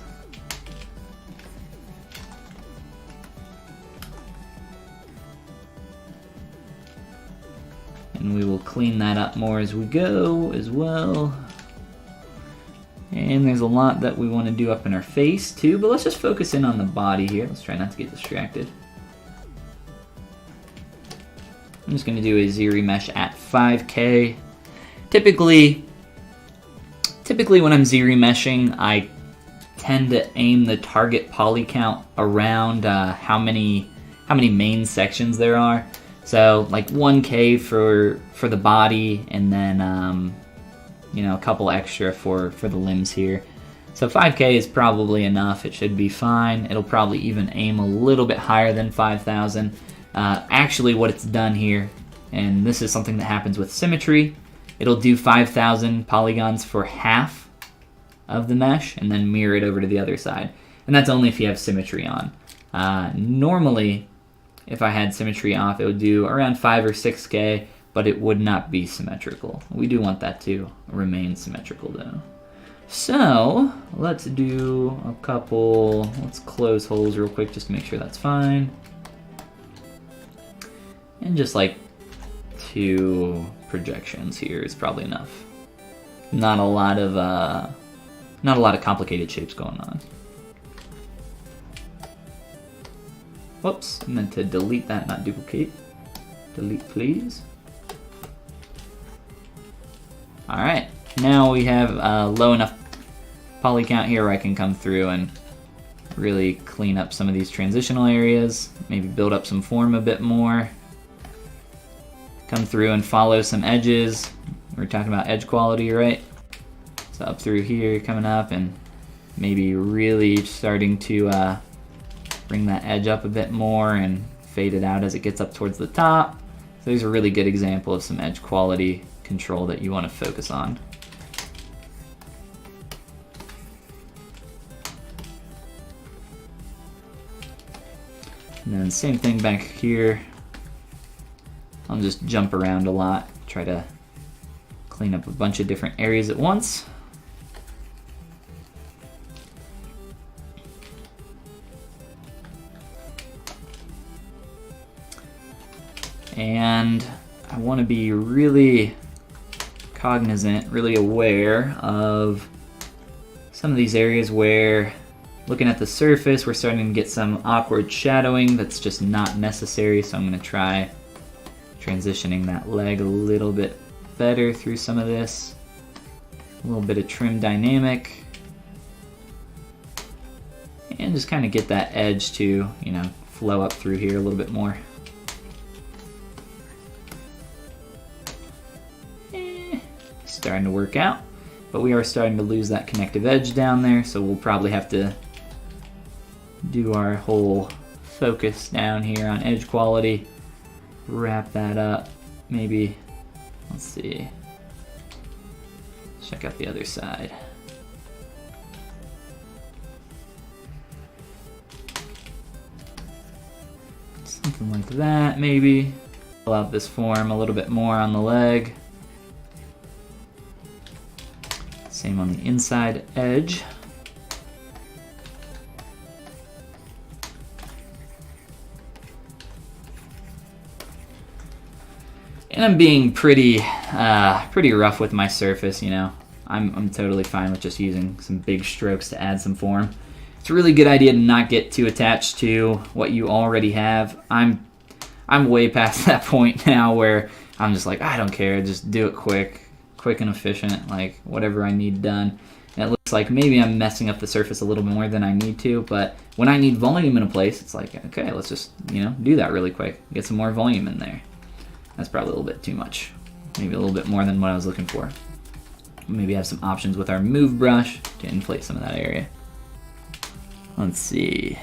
And we will clean that up more as we go as well. And there's a lot that we want to do up in our face too, but let's just focus in on the body here. Let's try not to get distracted. I'm just going to do a ZBrush at 5K. Typically when I'm ZBrushing, I tend to aim the target poly count around how many main sections there are. So like 1K for the body, and then a couple extra for the limbs here. So 5K is probably enough. It should be fine. It'll probably even aim a little bit higher than 5,000. Actually, what it's done here, and this is something that happens with symmetry, it'll do 5,000 polygons for half of the mesh and then mirror it over to the other side. And that's only if you have symmetry on. Normally, if I had symmetry off, it would do around 5 or 6K, but it would not be symmetrical. We do want that to remain symmetrical though. So let's do let's close holes real quick just to make sure that's fine. And just like 2 projections here is probably enough. Not a lot of complicated shapes going on. Whoops, I meant to delete that, not duplicate. Delete, please. Alright, now we have low enough poly count here where I can come through and really clean up some of these transitional areas, maybe build up some form a bit more. Come through and follow some edges. We're talking about edge quality, right? So up through here, coming up, and maybe really starting to bring that edge up a bit more and fade it out as it gets up towards the top. So there's a really good example of some edge quality control that you want to focus on. And then same thing back here. I'll just jump around a lot, try to clean up a bunch of different areas at once. And I want to be really cognizant, really aware of some of these areas where, looking at the surface, we're starting to get some awkward shadowing that's just not necessary. So I'm going to try transitioning that leg a little bit better through some of this. A little bit of trim dynamic. And just kind of get that edge to, you know, flow up through here a little bit more. Starting to work out, but we are starting to lose that connective edge down there, so we'll probably have to do our whole focus down here on edge quality, wrap that up, maybe, let's see, check out the other side. Something like that, maybe. Fill out this form a little bit more on the leg. Same on the inside edge. And I'm being pretty rough with my surface, you know. I'm totally fine with just using some big strokes to add some form. It's a really good idea to not get too attached to what you already have. I'm way past that point now where I'm just like, I don't care, just do it quick and efficient, like whatever I need done. And it looks like maybe I'm messing up the surface a little bit more than I need to, but when I need volume in a place, it's like, okay, let's just, you know, do that really quick. Get some more volume in there. That's probably a little bit too much. Maybe a little bit more than what I was looking for. Maybe have some options with our move brush to inflate some of that area. Let's see.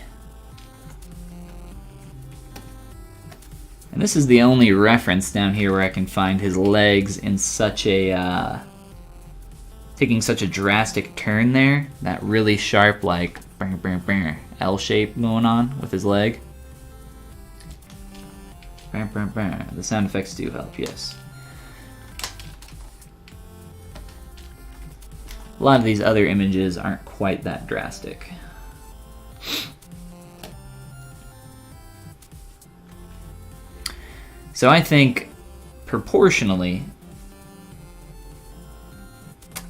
And this is the only reference down here where I can find his legs in such a, taking such a drastic turn there. That really sharp, like, L shape going on with his leg. The sound effects do help, yes. A lot of these other images aren't quite that drastic. So I think proportionally,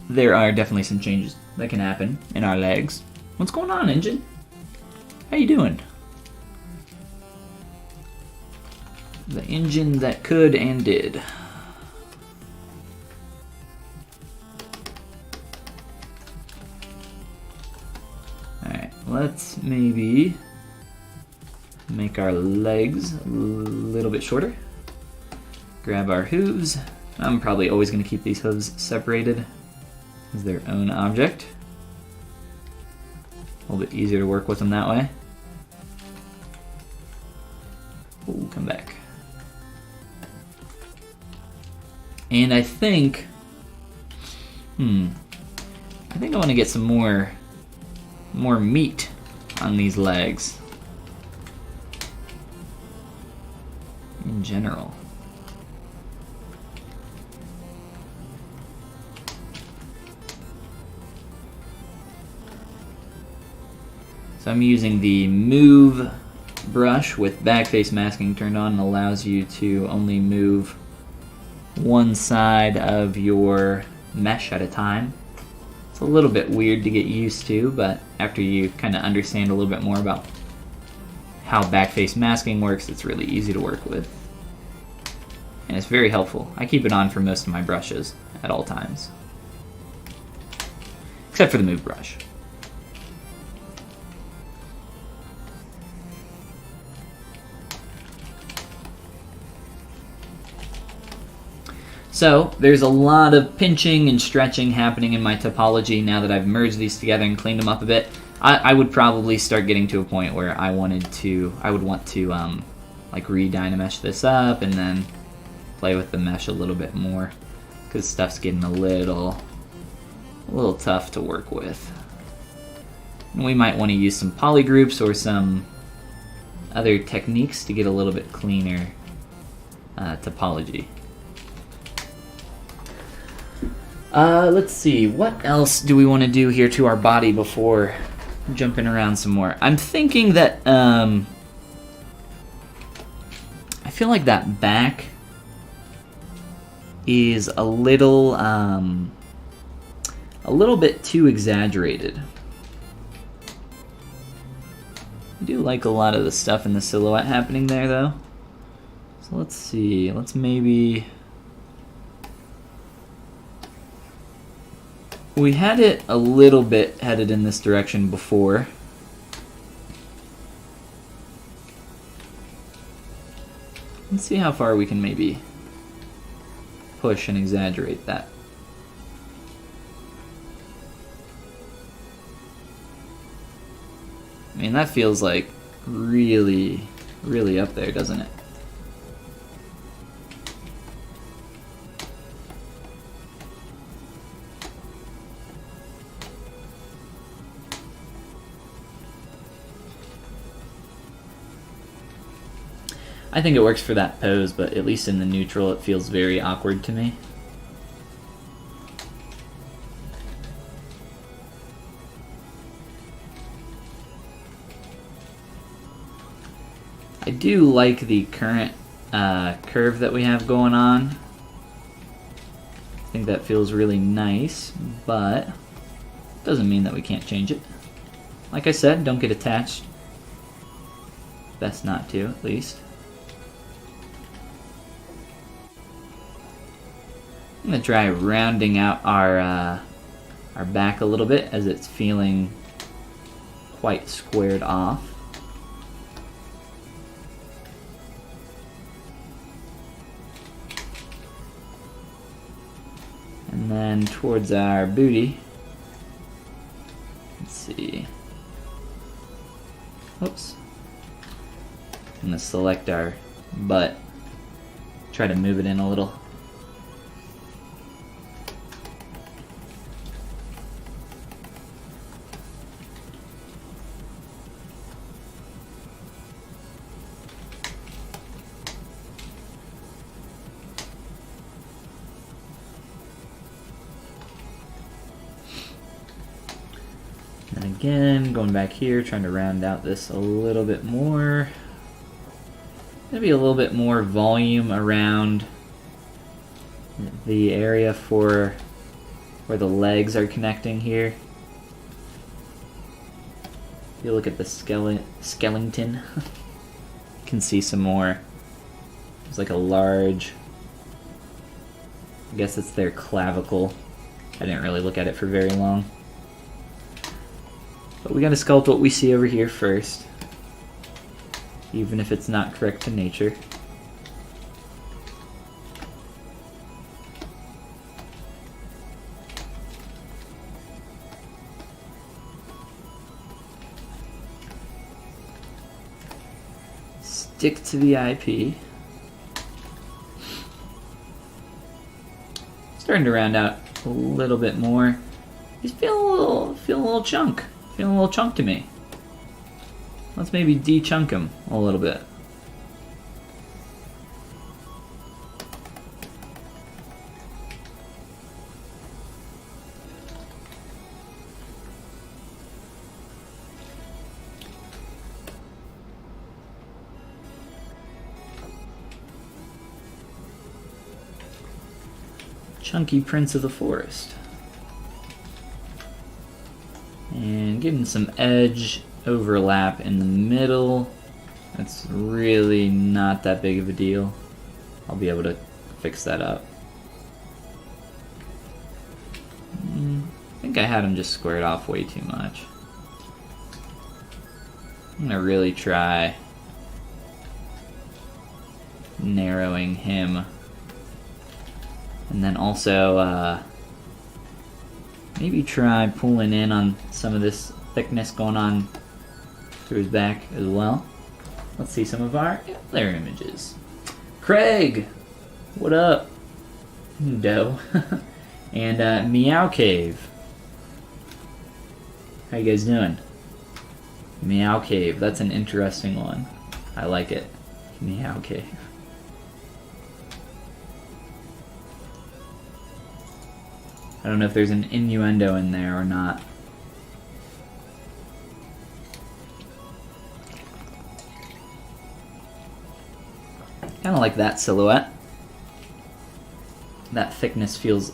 there are definitely some changes that can happen in our legs. What's going on, engine? How you doing? The engine that could and did. Alright, let's maybe make our legs a little bit shorter. Grab our hooves. I'm probably always going to keep these hooves separated as their own object. A little bit easier to work with them that way. Ooh, come back. And I think, I want to get some more meat on these legs in general. So I'm using the move brush with backface masking turned on, and allows you to only move one side of your mesh at a time. It's a little bit weird to get used to, but after you kind of understand a little bit more about how backface masking works, it's really easy to work with. And it's very helpful. I keep it on for most of my brushes at all times. Except for the move brush. So there's a lot of pinching and stretching happening in my topology now that I've merged these together and cleaned them up a bit. I would probably start getting to a point where I would want to like re-dynamesh this up and then play with the mesh a little bit more, because stuff's getting a little tough to work with. And we might want to use some polygroups or some other techniques to get a little bit cleaner topology. Let's see, what else do we want to do here to our body before jumping around some more? I'm thinking that I feel like that back is a little bit too exaggerated. I do like a lot of the stuff in the silhouette happening there, though. So let's see, let's maybe... We had it a little bit headed in this direction before. Let's see how far we can maybe push and exaggerate that. I mean, that feels like really, really up there, doesn't it? I think it works for that pose, but at least in the neutral it feels very awkward to me. I do like the current curve that we have going on. I think that feels really nice, but doesn't mean that we can't change it. Like I said, don't get attached. Best not to, at least. I'm going to try rounding out our back a little bit, as it's feeling quite squared off. And then towards our booty, let's see. Oops. I'm going to select our butt, try to move it in a little. And again, going back here, trying to round out this a little bit more. Maybe a little bit more volume around the area for where the legs are connecting here. If you look at the skeleton, you can see some more. There's like a large, I guess it's their clavicle. I didn't really look at it for very long. But we gotta sculpt what we see over here first, even if it's not correct to nature. Stick to the IP. Starting to round out a little bit more. Just feel a little chunk. Feeling a little chunk to me. Let's maybe de-chunk him a little bit. Chunky Prince of the Forest. And getting some edge overlap in the middle. That's really not that big of a deal. I'll be able to fix that up. I think I had him just squared off way too much. I'm gonna really try narrowing him And then also maybe try pulling in on some of this thickness going on through his back as well. Let's see some of our other images. Craig, what up? Doe. And Meow Cave. How you guys doing? Meow Cave, that's an interesting one. I like it. Meow Cave. I don't know if there's an innuendo in there or not. Kind of like that silhouette. That thickness feels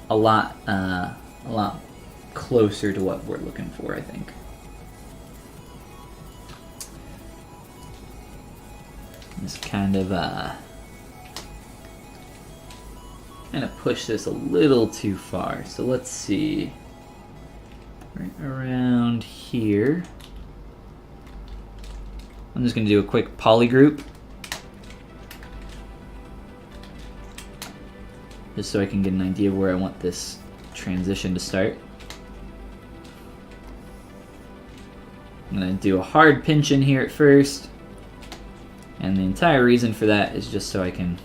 a lot closer to what we're looking for, I think. Just kind of push this a little too far. So let's see. Right around here. I'm just going to do a quick poly group. Just so I can get an idea of where I want this transition to start. I'm going to do a hard pinch in here at first. And the entire reason for that is just so I can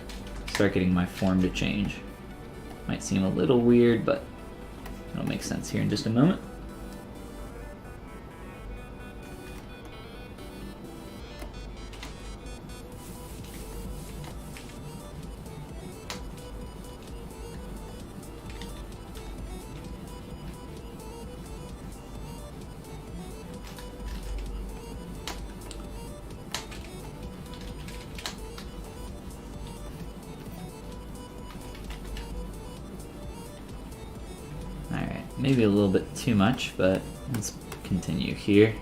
start getting my form to change. Might seem a little weird, but it'll make sense here in just a moment. Maybe a little bit too much, but let's continue here.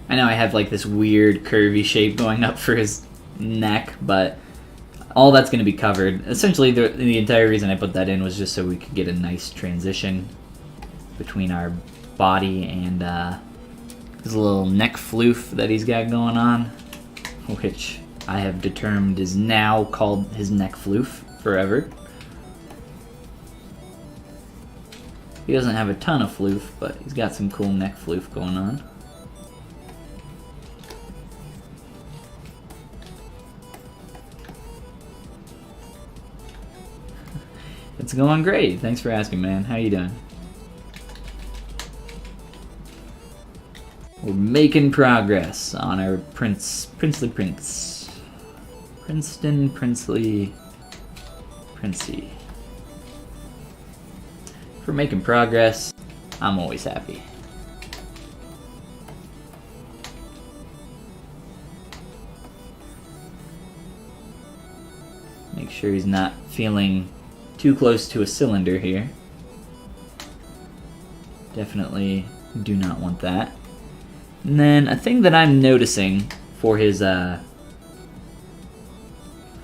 I know I have like this weird curvy shape going up for his neck, but all that's going to be covered. Essentially, the entire reason I put that in was just so we could get a nice transition between our body and his little neck floof that he's got going on, which I have determined is now called his neck floof forever. He doesn't have a ton of floof, but he's got some cool neck floof going on. It's going great. Thanks for asking, man. How you doing? We're making progress on our princely prince. Princeton, princely, princey. If we're making progress, I'm always happy. Make sure he's not feeling too close to a cylinder here. Definitely do not want that. And then a thing that I'm noticing for his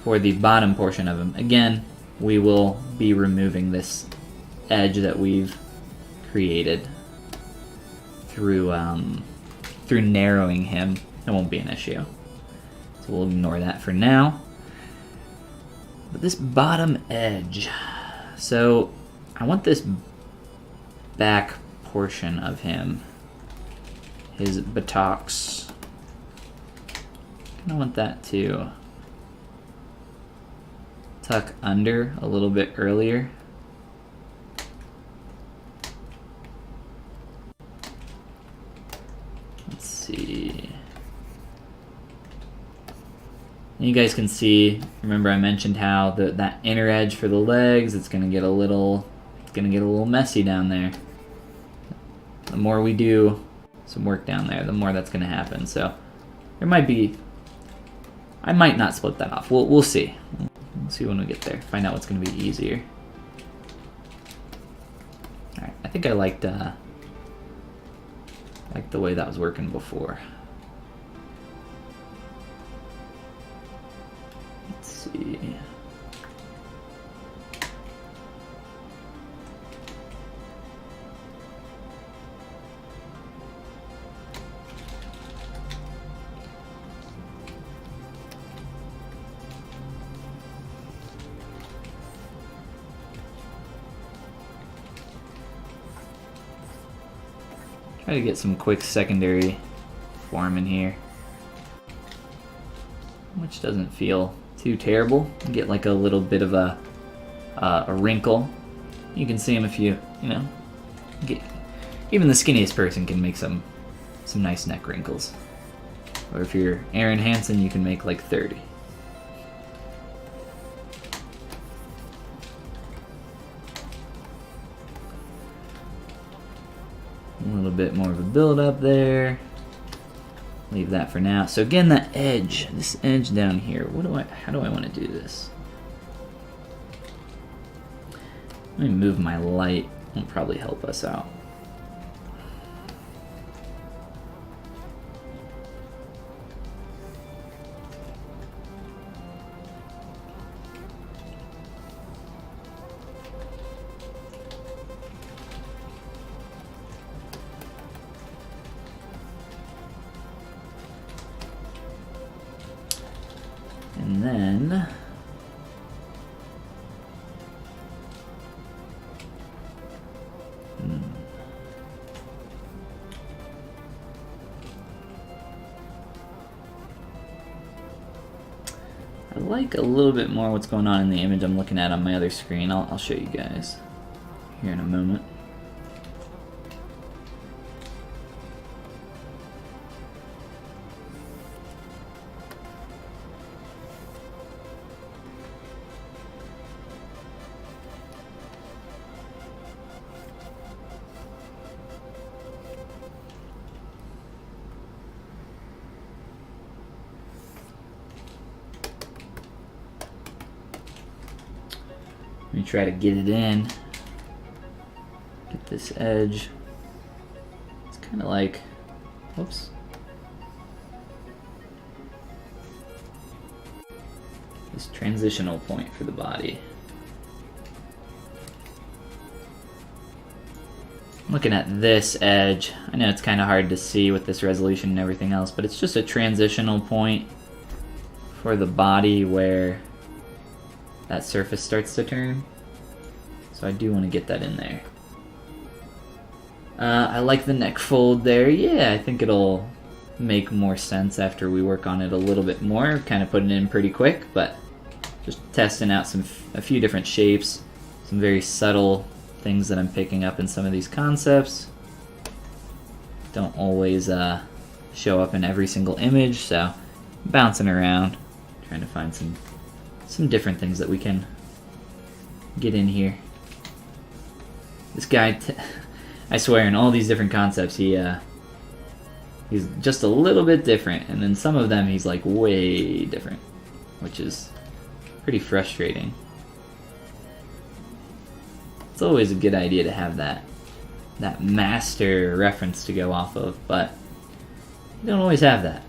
for the bottom portion of him, again, we will be removing this edge that we've created through through narrowing him. It won't be an issue, so we'll ignore that for now. But this bottom edge, so I want this back portion of him, his buttocks, I want that to tuck under a little bit earlier. Let's see. You guys can see, remember I mentioned how that inner edge for the legs, it's gonna get a little messy down there. The more we do some work down there, the more that's gonna happen. So there might be, I might not split that off. We'll see. We'll see when we get there. Find out what's gonna be easier. All right, I think I liked the way that was working before. Let's see. Try to get some quick secondary form in here, which doesn't feel too terrible. You get like a little bit of a wrinkle. You can see them if you know, even the skinniest person can make some nice neck wrinkles. Or if you're Aaron Hansen, you can make like 30. A little bit more of a build up there. Leave that for now. So again, that edge, this edge down here, how do I want to do this? Let me move my light. It'll probably help us out. And then I like a little bit more what's going on in the image I'm looking at on my other screen. I'll show you guys here in a moment. Let me try to get it in. Get this edge. It's kind of like, whoops. This transitional point for the body. Looking at this edge, I know it's kind of hard to see with this resolution and everything else, but it's just a transitional point for the body where that surface starts to turn. So I do want to get that in there. I like the neck fold there. Yeah, I think it'll make more sense after we work on it a little bit more. Kind of putting it in pretty quick, but just testing out a few different shapes, some very subtle things that I'm picking up in some of these concepts. Don't always show up in every single image, so bouncing around, trying to find some different things that we can get in here. This guy, I swear, in all these different concepts, he's just a little bit different, and then some of them he's like way different, which is pretty frustrating. It's always a good idea to have that master reference to go off of, but you don't always have that.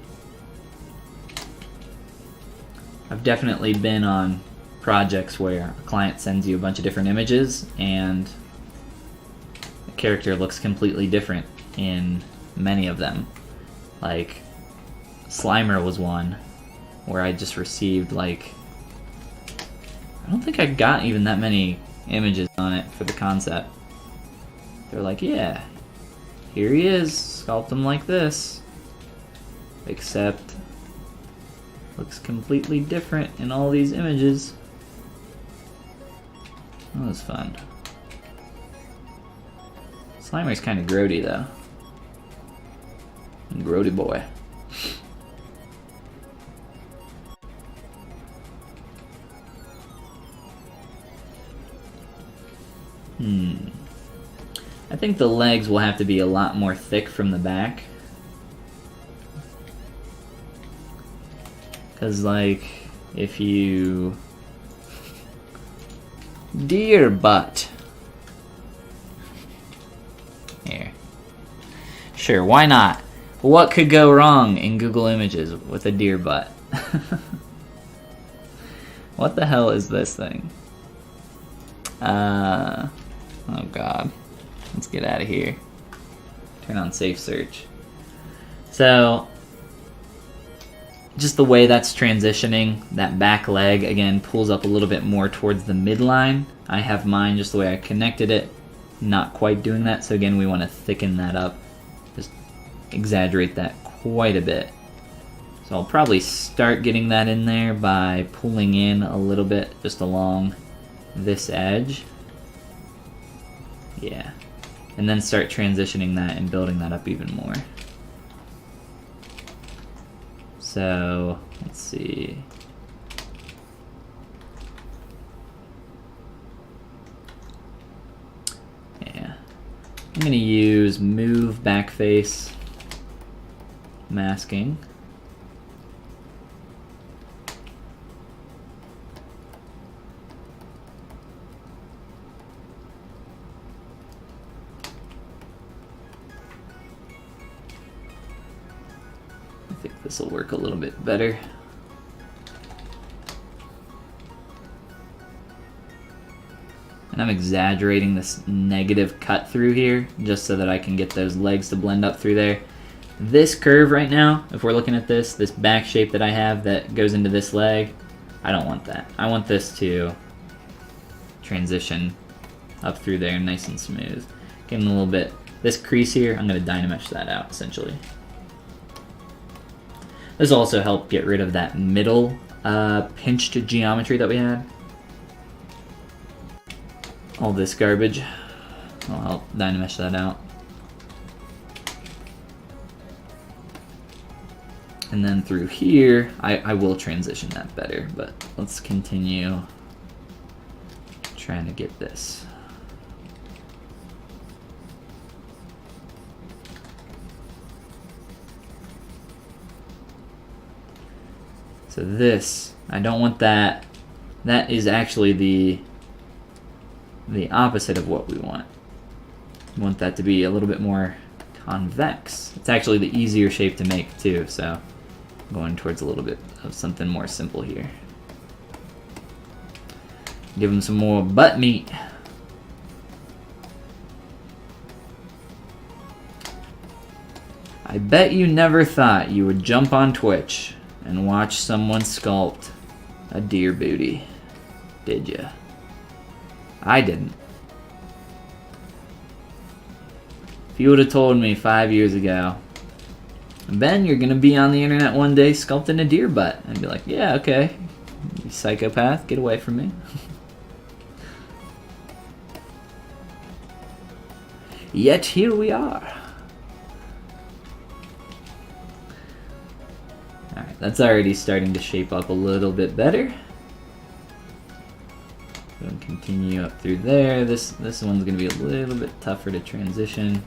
I've definitely been on projects where a client sends you a bunch of different images and the character looks completely different in many of them. Like Slimer was one where I just received like, I don't think I got even that many images on it for the concept. They're like, yeah, here he is, sculpt him like this, except looks completely different in all these images. That was fun. Slimer's kind of grody though. Grody boy. I think the legs will have to be a lot more thick from the back. Cause like, if you... Deer butt. Here. Sure, why not? What could go wrong in Google Images with a deer butt? What the hell is this thing? Oh god. Let's get out of here. Turn on safe search. So, just the way that's transitioning, that back leg, again, pulls up a little bit more towards the midline. I have mine just the way I connected it, not quite doing that, so again, we want to thicken that up exaggerate that quite a bit. So I'll probably start getting that in there by pulling in a little bit just along this edge. Yeah. And then start transitioning that and building that up even more. So, let's see. Yeah. I'm going to use move backface masking. I think this will work a little bit better. And I'm exaggerating this negative cut through here just so that I can get those legs to blend up through there. This curve right now, if we're looking at this back shape that I have that goes into this leg, I don't want that. I want this to transition up through there nice and smooth. Getting a little bit, this crease here, I'm going to Dynamesh that out essentially. This will also help get rid of that middle pinched geometry that we had. All this garbage. I'll help Dynamesh that out. And then through here, I will transition that better, but let's continue trying to get this. So this, I don't want that. That is actually the opposite of what we want. We want that to be a little bit more convex. It's actually the easier shape to make too, so I'm going towards a little bit of something more simple here. Give them some more butt meat. I bet you never thought you would jump on Twitch and watch someone sculpt a deer booty, did ya? I didn't. If you would have told me 5 years ago, Ben, you're gonna be on the internet one day sculpting a deer butt, I'd be like, yeah, okay, you psychopath, get away from me. Yet here we are. Alright, that's already starting to shape up a little bit better. And continue up through there. This one's gonna be a little bit tougher to transition.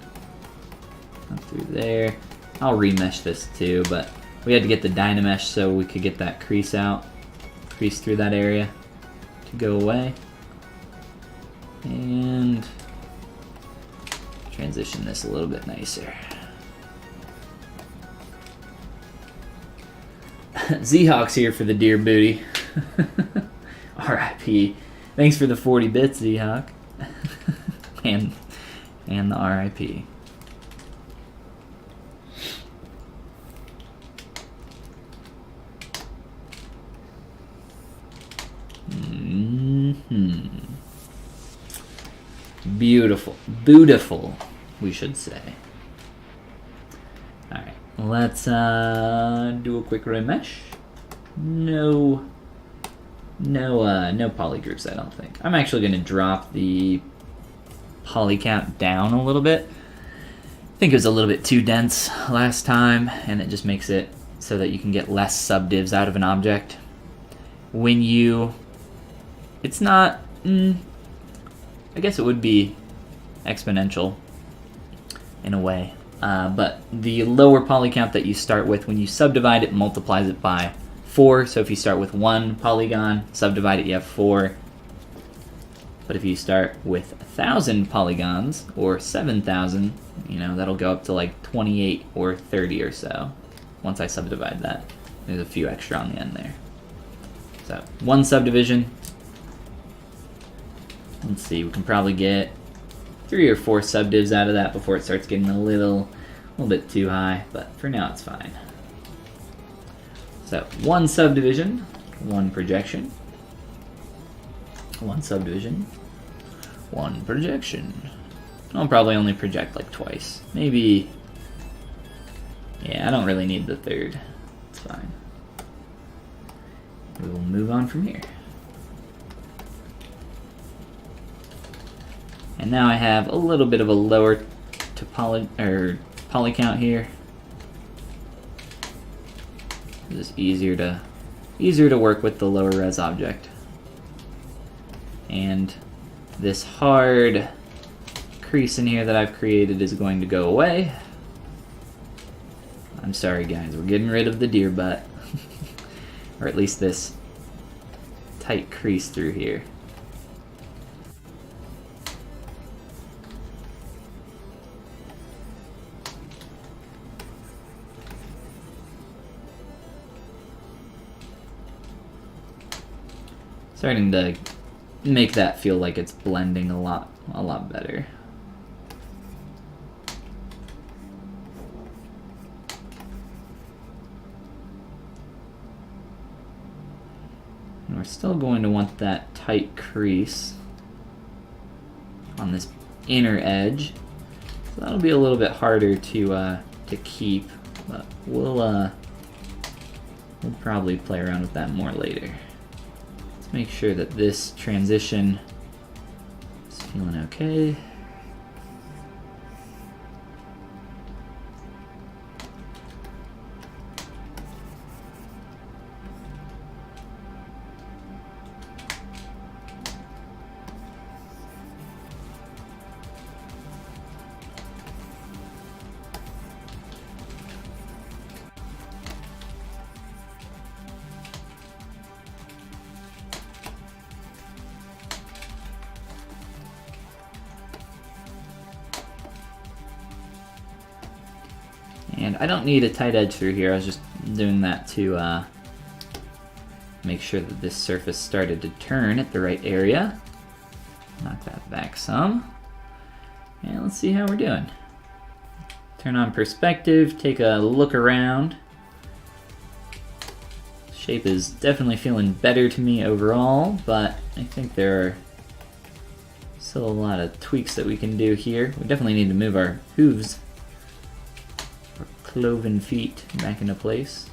Up through there. I'll remesh this too, but we had to get the Dynamesh so we could get that crease out. Crease through that area to go away. And transition this a little bit nicer. Z-Hawk's here for the deer booty. R.I.P. Thanks for the 40 bits, Z-Hawk. and the R.I.P. Beautiful. Beautiful, we should say. Alright, let's do a quick remesh. No poly groups, I don't think. I'm actually going to drop the poly count down a little bit. I think it was a little bit too dense last time, and it just makes it so that you can get less subdivs out of an object. When you... It's not... I guess it would be exponential in a way. But the lower poly count that you start with, when you subdivide it, multiplies it by 4. So if you start with 1 polygon, subdivide it, you have 4. But if you start with 1,000 polygons, or 7,000, you know, that'll go up to like 28 or 30 or so. Once I subdivide that, there's a few extra on the end there. So 1 subdivision. Let's see, we can probably get 3 or 4 subdivs out of that before it starts getting a little bit too high, but for now it's fine. So 1 subdivision, 1 projection, 1 subdivision, 1 projection. I'll probably only project like twice, maybe Yeah, I don't really need the third. It's fine. We will move on from here. And now I have a little bit of a lower poly count here. It's just easier to work with the lower res object. And this hard crease in here that I've created is going to go away. I'm sorry guys, we're getting rid of the deer butt. Or at least this tight crease through here. Starting to make that feel like it's blending a lot better. And we're still going to want that tight crease on this inner edge. So that'll be a little bit harder to keep, but we'll probably play around with that more later. Make sure that this transition is feeling okay. And I don't need a tight edge through here, I was just doing that to make sure that this surface started to turn at the right area. Knock that back some. And let's see how we're doing. Turn on perspective, take a look around. Shape is definitely feeling better to me overall, but I think there are still a lot of tweaks that we can do here. We definitely need to move our hooves, cloven feet, back into place.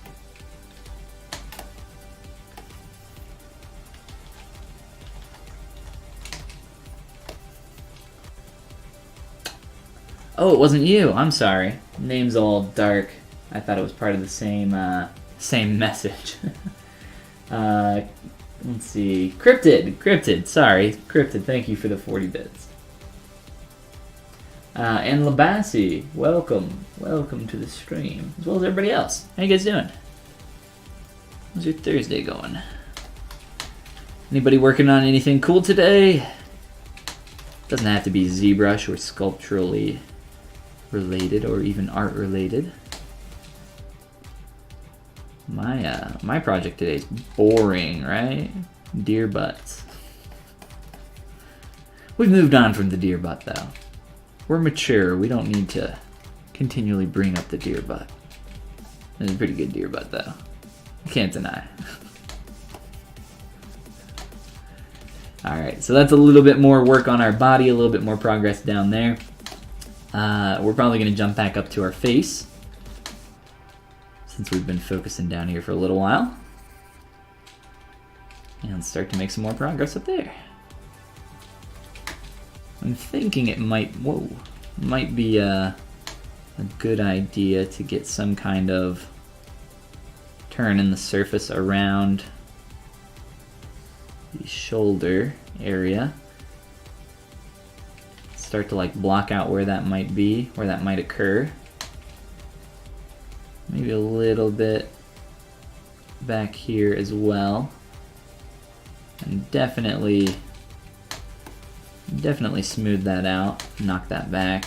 Oh, it wasn't you. I'm sorry. Name's all dark. I thought it was part of the same message. Let's see. Cryptid. Sorry, Cryptid. Thank you for the 40 bits. And Labassi, welcome to the stream, as well as everybody else. How you guys doing? How's your Thursday going? Anybody working on anything cool today? Doesn't have to be ZBrush or sculpturally related or even art related. My project today is boring, right? Deer butts. We've moved on from the deer butt though. We're mature, we don't need to continually bring up the deer butt. It's a pretty good deer butt though. I can't deny. Alright, so that's a little bit more work on our body, a little bit more progress down there. We're probably going to jump back up to our face, since we've been focusing down here for a little while. And start to make some more progress up there. I'm thinking it might be a good idea to get some kind of turn in the surface around the shoulder area. Start to like block out where that might be, where that might occur. Maybe a little bit back here as well. And definitely smooth that out, knock that back.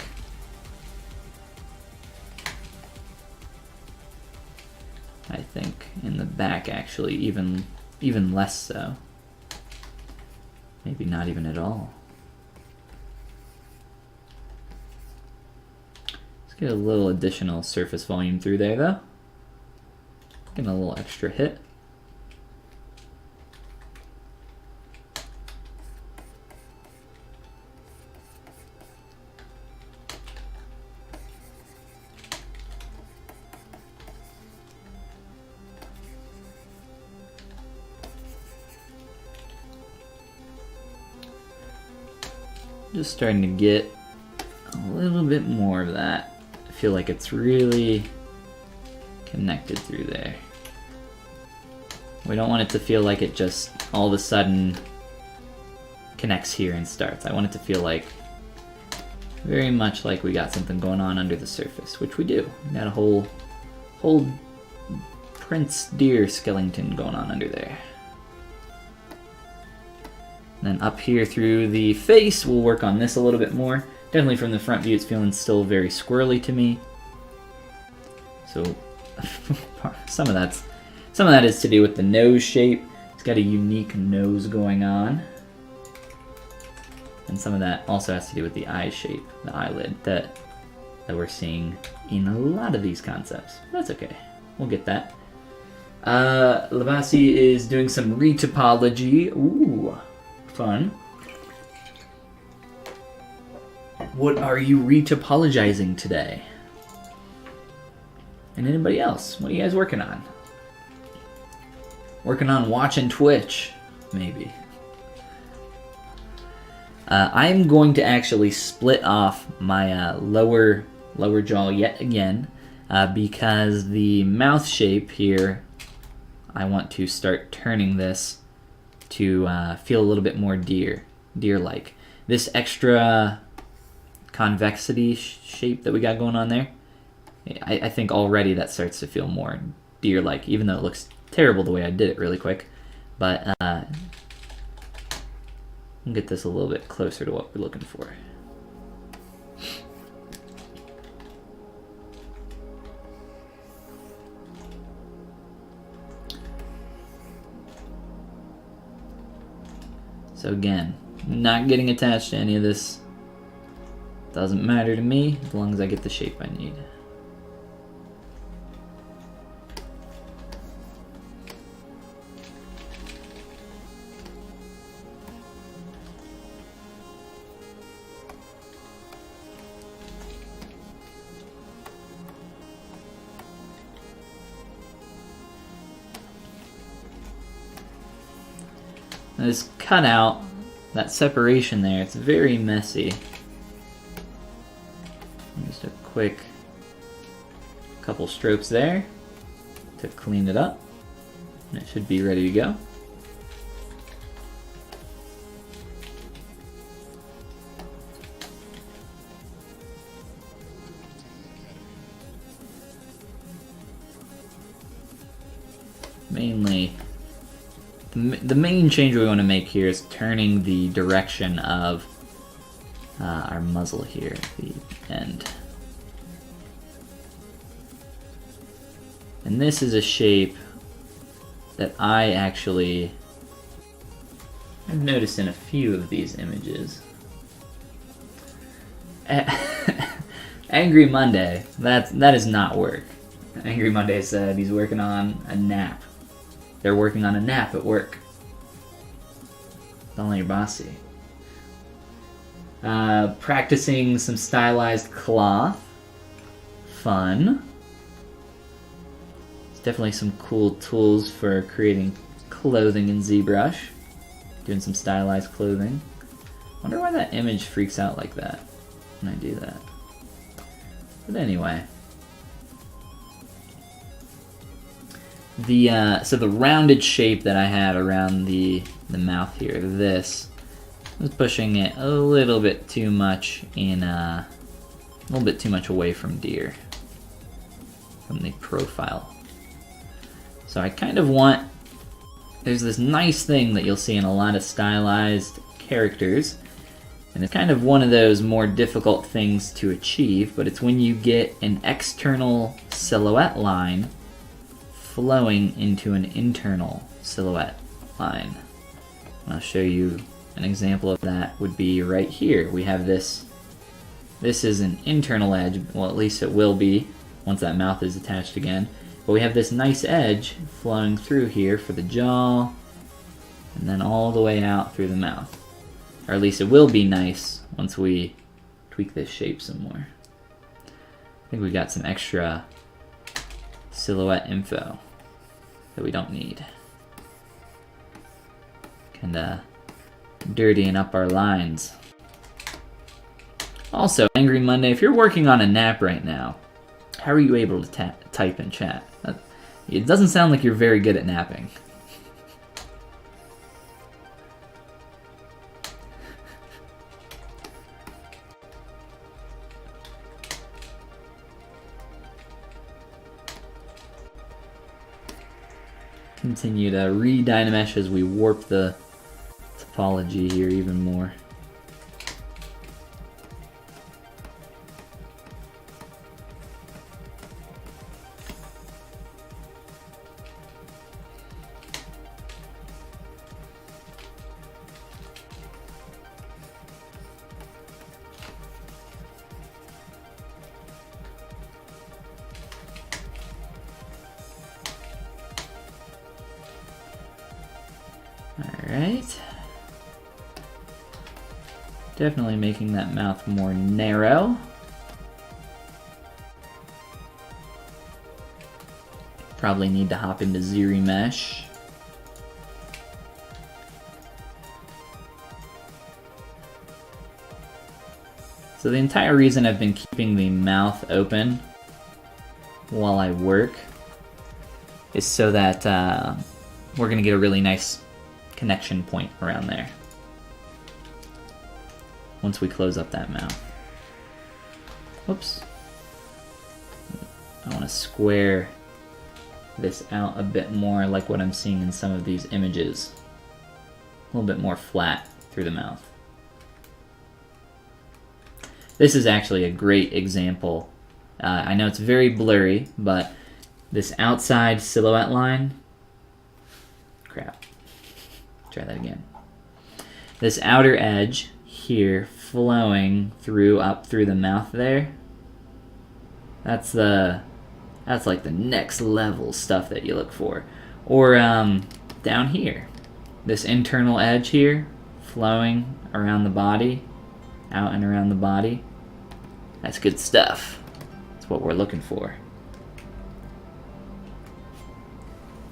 I think in the back actually even less so. Maybe not even at all. Let's get a little additional surface volume through there though. Getting a little extra hit. Just starting to get a little bit more of that. I feel like it's really connected through there. We don't want it to feel like it just all of a sudden connects here and starts. I want it to feel like very much like we got something going on under the surface, which we do. We got a whole Prince deer skeleton going on under there. And then up here through the face, we'll work on this a little bit more. Definitely from the front view, it's feeling still very squirrely to me. So some of that is to do with the nose shape. It's got a unique nose going on. And some of that also has to do with the eye shape, the eyelid that we're seeing in a lot of these concepts. That's okay. We'll get that. Labasi is doing some retopology. Ooh, fun. What are you retopologizing today? And anybody else? What are you guys working on? Working on watching Twitch, maybe. I'm going to actually split off my lower jaw yet again because the mouth shape here, I want to start turning this to feel a little bit more deer-like. This extra convexity shape that we got going on there, I think already that starts to feel more deer-like, even though it looks terrible the way I did it really quick. But we'll get this a little bit closer to what we're looking for. So again, not getting attached to any of this. Doesn't matter to me as long as I get the shape I need. Now this cutout, that separation there, it's very messy. Just a quick couple strokes there to clean it up. And it should be ready to go. Mainly, the main change we want to make here is turning the direction of our muzzle here at the end. And this is a shape that I've noticed in a few of these images. Angry Monday, that does not work. Angry Monday said he's working on a nap. They're working on a nap at work. Don't let your boss see. Practicing some stylized cloth. Fun. There's definitely some cool tools for creating clothing in ZBrush. Doing some stylized clothing. Wonder why that image freaks out like that when I do that. But anyway. So the rounded shape that I have around the mouth here, this is pushing it a little bit too much a little bit too much away from deer, from the profile. So I kind of want, there's this nice thing that you'll see in a lot of stylized characters, and it's kind of one of those more difficult things to achieve, but it's when you get an external silhouette line flowing into an internal silhouette line. I'll show you an example of that would be right here. We have this is an internal edge, well at least it will be once that mouth is attached again, but we have this nice edge flowing through here for the jaw and then all the way out through the mouth. Or at least it will be nice once we tweak this shape some more. I think we got some extra silhouette info that we don't need. Kinda dirtying up our lines. Also, Angry Monday, if you're working on a nap right now, how are you able to type in chat? It doesn't sound like you're very good at napping. Continue to re-Dynamesh as we warp the topology here even more. Alright. Definitely making that mouth more narrow. Probably need to hop into ZBrush. So the entire reason I've been keeping the mouth open while I work is so that we're going to get a really nice connection point around there once we close up that mouth. Oops. I want to square this out a bit more like what I'm seeing in some of these images. A little bit more flat through the mouth. This is actually a great example. I know it's very blurry, but this outside silhouette line, crap, try that again. This outer edge here flowing up through the mouth there, that's like the next level stuff that you look for. Or down here, this internal edge here flowing around the body, out and around the body. That's good stuff. That's what we're looking for.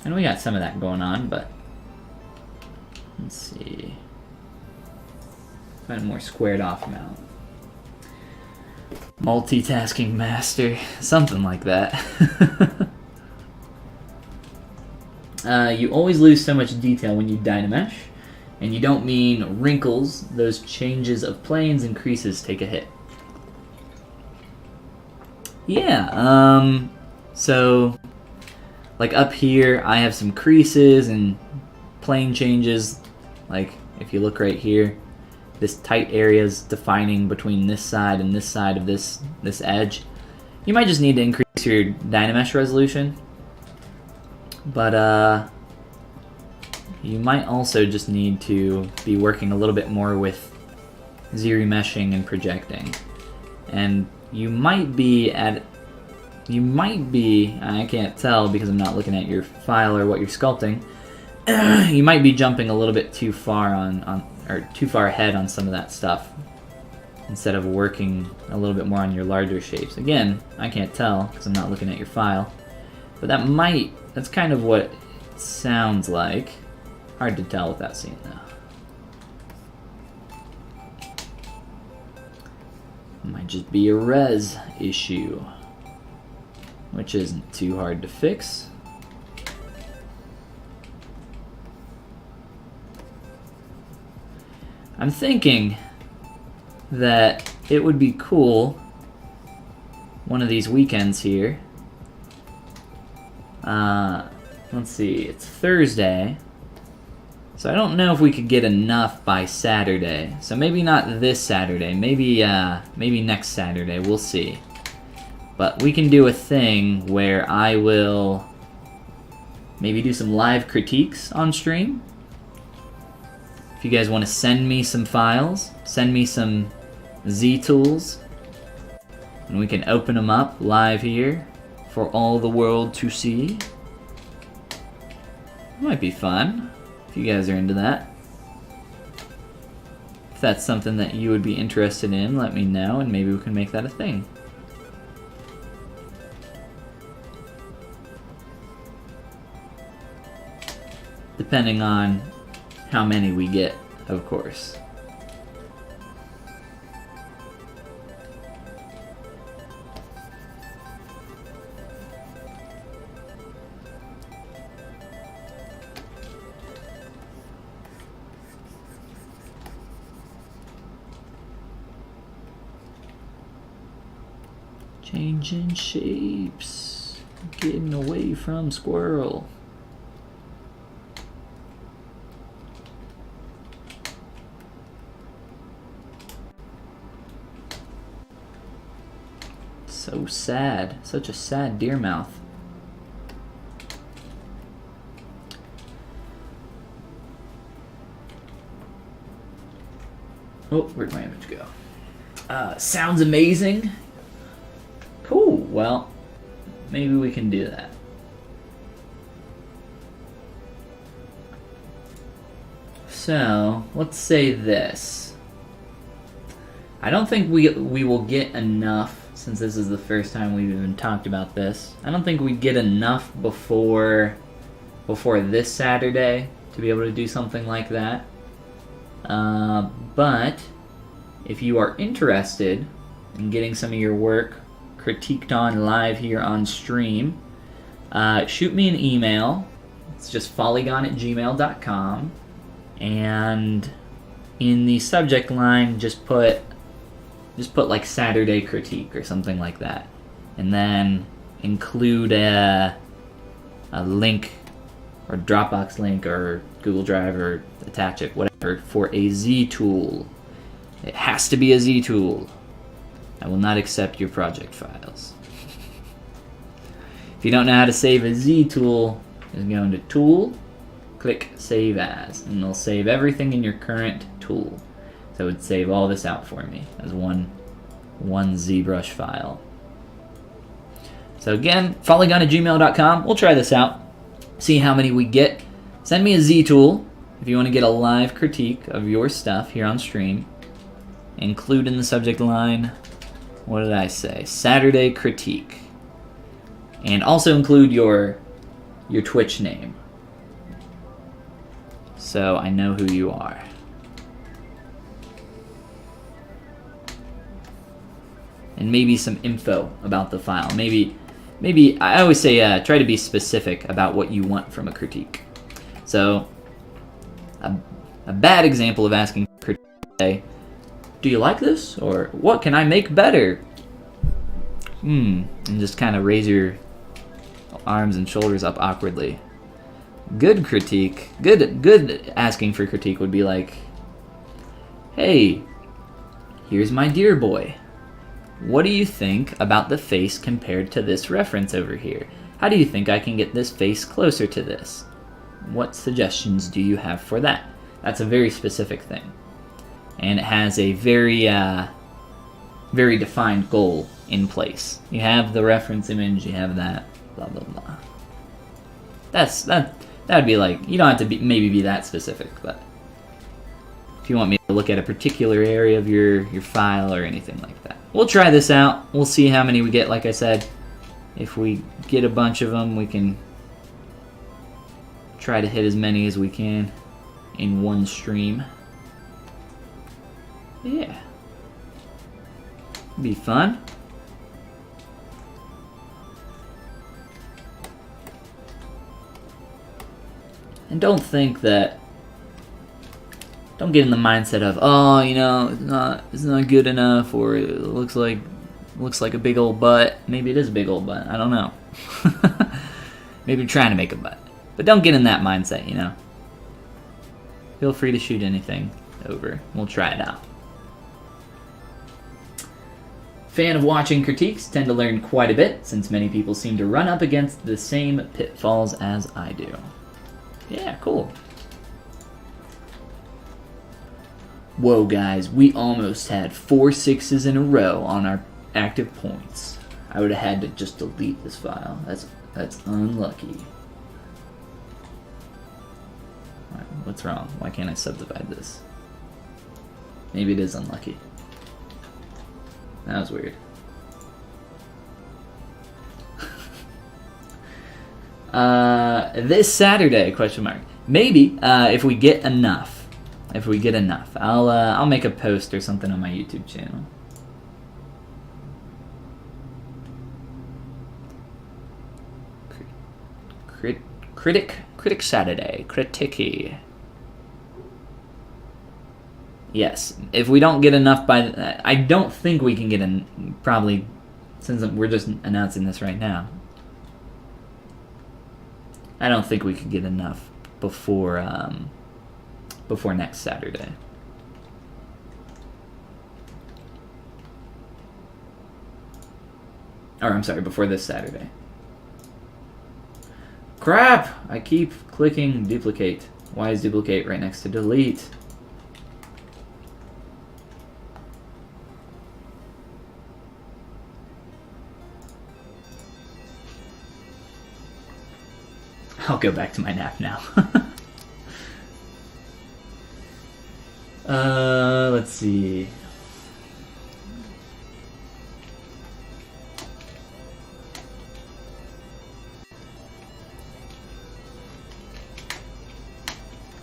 And we got some of that going on, but let's see. Find a more squared off mouth. Multitasking master, something like that. You always lose so much detail when you Dynamesh, and you don't mean wrinkles. Those changes of planes and creases take a hit. Yeah, so like up here I have some creases and plane changes. Like if you look right here, this tight area is defining between this side and this side of this edge. You might just need to increase your Dynamesh resolution, but you might also just need to be working a little bit more with ZBrushing and projecting. And you might be, I can't tell because I'm not looking at your file or what you're sculpting, you might be jumping a little bit too far or too far ahead on some of that stuff instead of working a little bit more on your larger shapes. Again, I can't tell because I'm not looking at your file, but that's kind of what it sounds like. Hard to tell without seeing though. Might just be a res issue, which isn't too hard to fix. I'm thinking that it would be cool one of these weekends here. Let's see, it's Thursday. So I don't know if we could get enough by Saturday. So maybe not this Saturday, maybe next Saturday, we'll see. But we can do a thing where I will maybe do some live critiques on stream. If you guys want to send me some files, send me some Z tools, and we can open them up live here for all the world to see. It might be fun if you guys are into that. If that's something that you would be interested in, let me know and maybe we can make that a thing. Depending on how many we get, of course. Changing shapes. Getting away from squirrel. So sad. Such a sad deer mouth. Oh, where'd my image go? Sounds amazing. Cool. Well, maybe we can do that. So, let's say this. I don't think we will get enough, since this is the first time we've even talked about this. I don't think we'd get enough before this Saturday to be able to do something like that. But if you are interested in getting some of your work critiqued on live here on stream, shoot me an email. It's just follygon@gmail.com, and in the subject line just put like Saturday critique or something like that, and then include a link or Dropbox link or Google Drive, or attach it, whatever, for a Z tool. It has to be a Z tool. I will not accept your project files. If you don't know how to save a Z tool, just go into Tool, click Save As, and it'll save everything in your current tool. So it would save all this out for me as one ZBrush file. So again, follygon@gmail.com. We'll try this out, see how many we get. Send me a Z tool if you want to get a live critique of your stuff here on stream. Include in the subject line, what did I say? Saturday critique. And also include your Twitch name, so I know who you are. And maybe some info about the file. Maybe I always say try to be specific about what you want from a critique. So a bad example of asking for critique is say, do you like this? Or what can I make better? And just kind of raise your arms and shoulders up awkwardly. Good critique, good asking for critique would be like, hey, here's my deer boy. What do you think about the face compared to this reference over here? How do you think I can get this face closer to this? What suggestions do you have for that? That's a very specific thing. And it has a very defined goal in place. You have the reference image, you have that, blah, blah, blah. That would be like, you don't have to maybe be that specific, but if you want me to look at a particular area of your file or anything like that. We'll try this out. We'll see how many we get. Like I said, if we get a bunch of them, we can try to hit as many as we can in one stream. Yeah. Be fun. And don't get in the mindset of, oh, you know, it's not good enough, or it looks like a big old butt. Maybe it is a big old butt. I don't know. Maybe you're trying to make a butt. But don't get in that mindset, you know. Feel free to shoot anything over. We'll try it out. Fan of watching critiques, tend to learn quite a bit, since many people seem to run up against the same pitfalls as I do. Yeah, cool. Whoa, guys, we almost had 4 6s in a row on our active points. I would have had to just delete this file. That's unlucky. What's wrong? Why can't I subdivide this? Maybe it is unlucky. That was weird. This Saturday, question mark. Maybe, if we get enough. If we get enough. I'll make a post or something on my YouTube channel. Critic Saturday. Critique. Yes. If we don't get enough by... I don't think we can get probably since we're just announcing this right now, I don't think we could get enough before before next Saturday. Or I'm sorry, before this Saturday. Crap! I keep clicking duplicate. Why is duplicate right next to delete? I'll go back to my nap now. Let's see.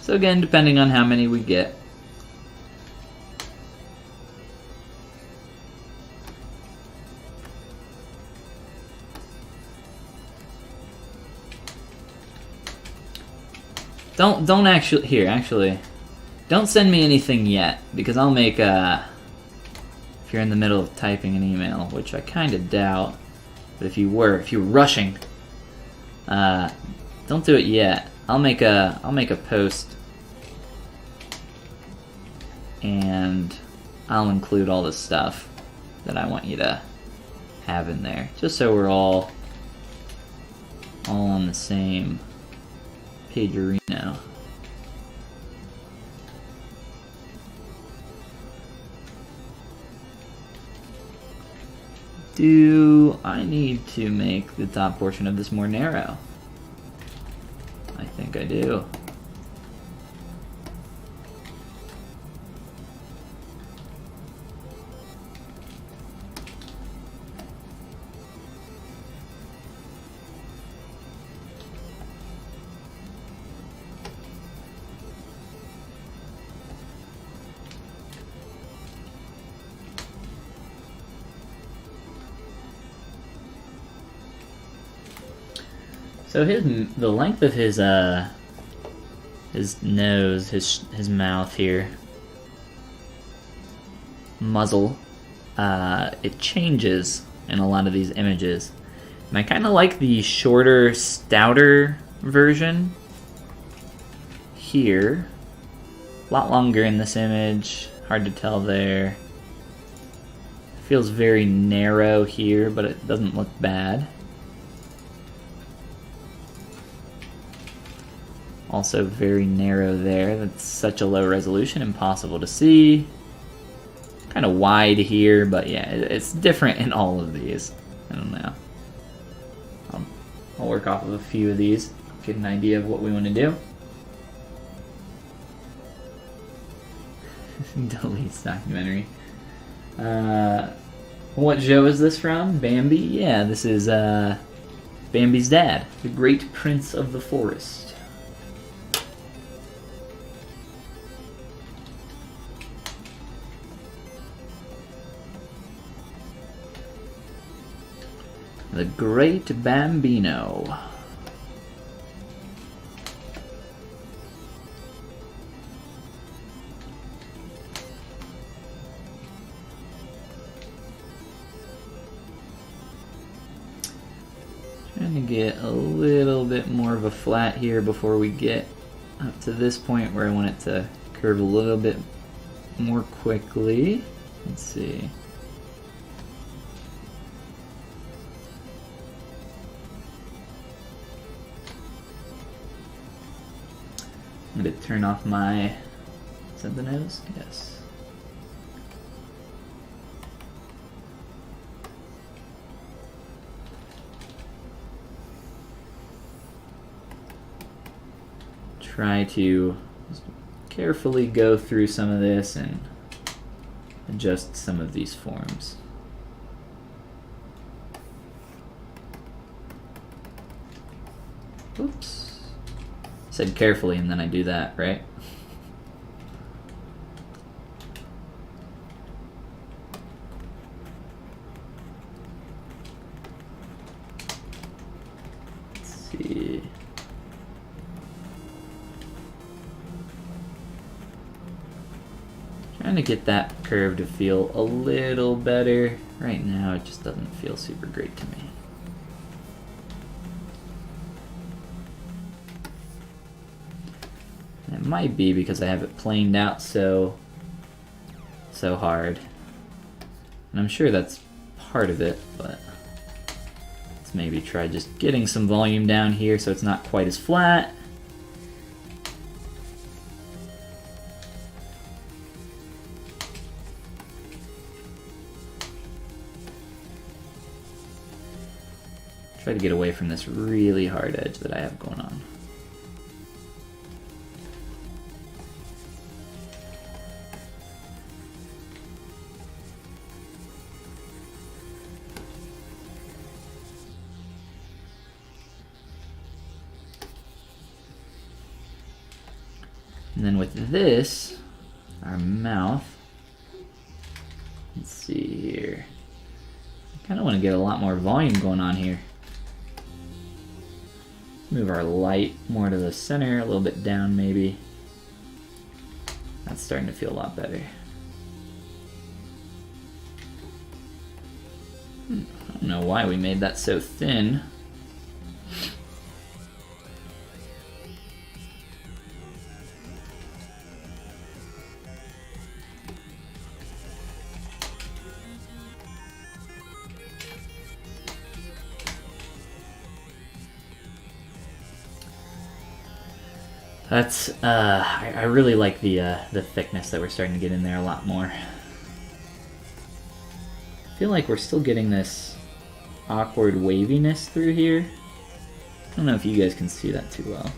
So again, depending on how many we get. Don't actually, don't send me anything yet, because I'll make if you're in the middle of typing an email, which I kind of doubt, but if you're rushing, don't do it yet. I'll make a post, and I'll include all the stuff that I want you to have in there, just so we're all on the same pagerino. Do I need to make the top portion of this more narrow? I think I do. So the length of his nose, his mouth here, muzzle, it changes in a lot of these images, and I kind of like the shorter, stouter version here. A lot longer in this image, hard to tell there. Feels very narrow here, but it doesn't look bad. Also very narrow there. That's such a low resolution, impossible to see. Kind of wide here, but yeah, it's different in all of these. I don't know. I'll work off of a few of these, get an idea of what we want to do. Deletes documentary. What show is this from? Bambi? Yeah, this is Bambi's dad, the great prince of the forest. The Great Bambino. Trying to get a little bit more of a flat here before we get up to this point where I want it to curve a little bit more quickly. Let's see. I'm going to turn off my, is that the nose? Yes. Try to carefully go through some of this and adjust some of these forms. Oops. Said carefully and then I do that, right? Let's see. Trying trying to get that curve to feel a little better. Right now it just doesn't feel super great to me. It might be because I have it planed out so hard. And I'm sure that's part of it, but let's maybe try just getting some volume down here so it's not quite as flat. Try to get away from this really hard edge that I have going on. And then with this, our mouth, let's see here. I kind of want to get a lot more volume going on here. Move our light more to the center, a little bit down maybe. That's starting to feel a lot better. I don't know why we made that so thin. That's, I really like the thickness that we're starting to get in there a lot more. I feel like we're still getting this awkward waviness through here. I don't know if you guys can see that too well.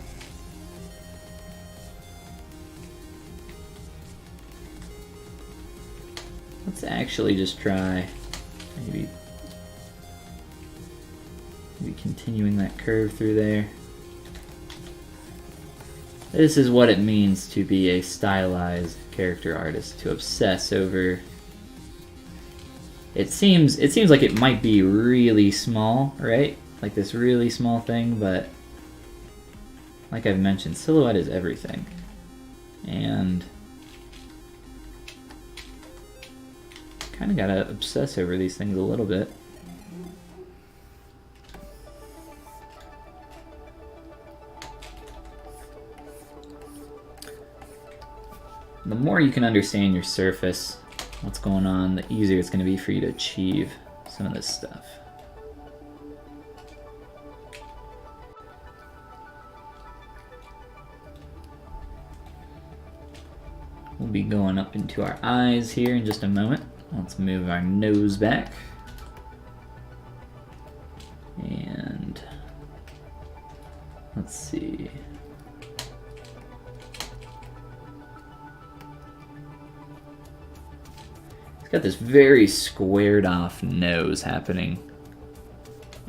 Let's actually just try maybe continuing that curve through there. This is what it means to be a stylized character artist, to obsess over. It seems like it might be really small, right? Like this really small thing, but like I've mentioned, silhouette is everything. And kind of gotta obsess over these things a little bit. The more you can understand your surface, what's going on, the easier it's going to be for you to achieve some of this stuff. We'll be going up into our eyes here in just a moment. Let's move our nose back. And let's see. It's got this very squared off nose happening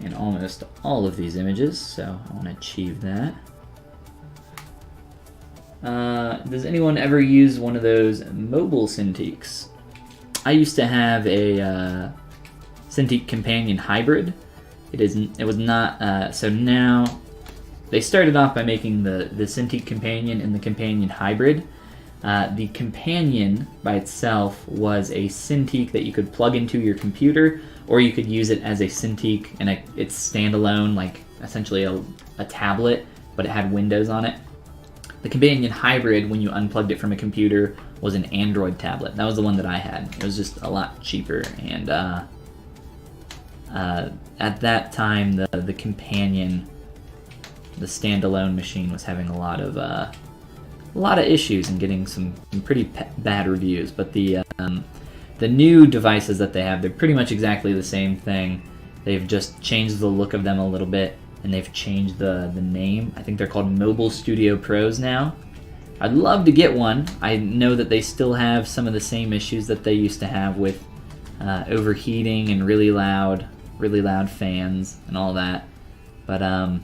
in almost all of these images, so I want to achieve that. Does anyone ever use one of those mobile Cintiqs? I used to have a Cintiq Companion Hybrid. It was not, so now they started off by making the Cintiq Companion and the Companion Hybrid. The Companion by itself was a Cintiq that you could plug into your computer, or you could use it as a Cintiq and it's standalone, like essentially a tablet, but it had Windows on it. The Companion Hybrid, when you unplugged it from a computer, was an Android tablet. That was the one that I had. It was just a lot cheaper, and at that time, the Companion, the standalone machine, was having a lot of issues and getting some pretty bad reviews. But the new devices that they have, they're pretty much exactly the same thing. They've just changed the look of them a little bit, and they've changed the name. I think they're called Mobile Studio Pros now. I'd love to get one. I know that they still have some of the same issues that they used to have with overheating and really loud fans and all that. But I'm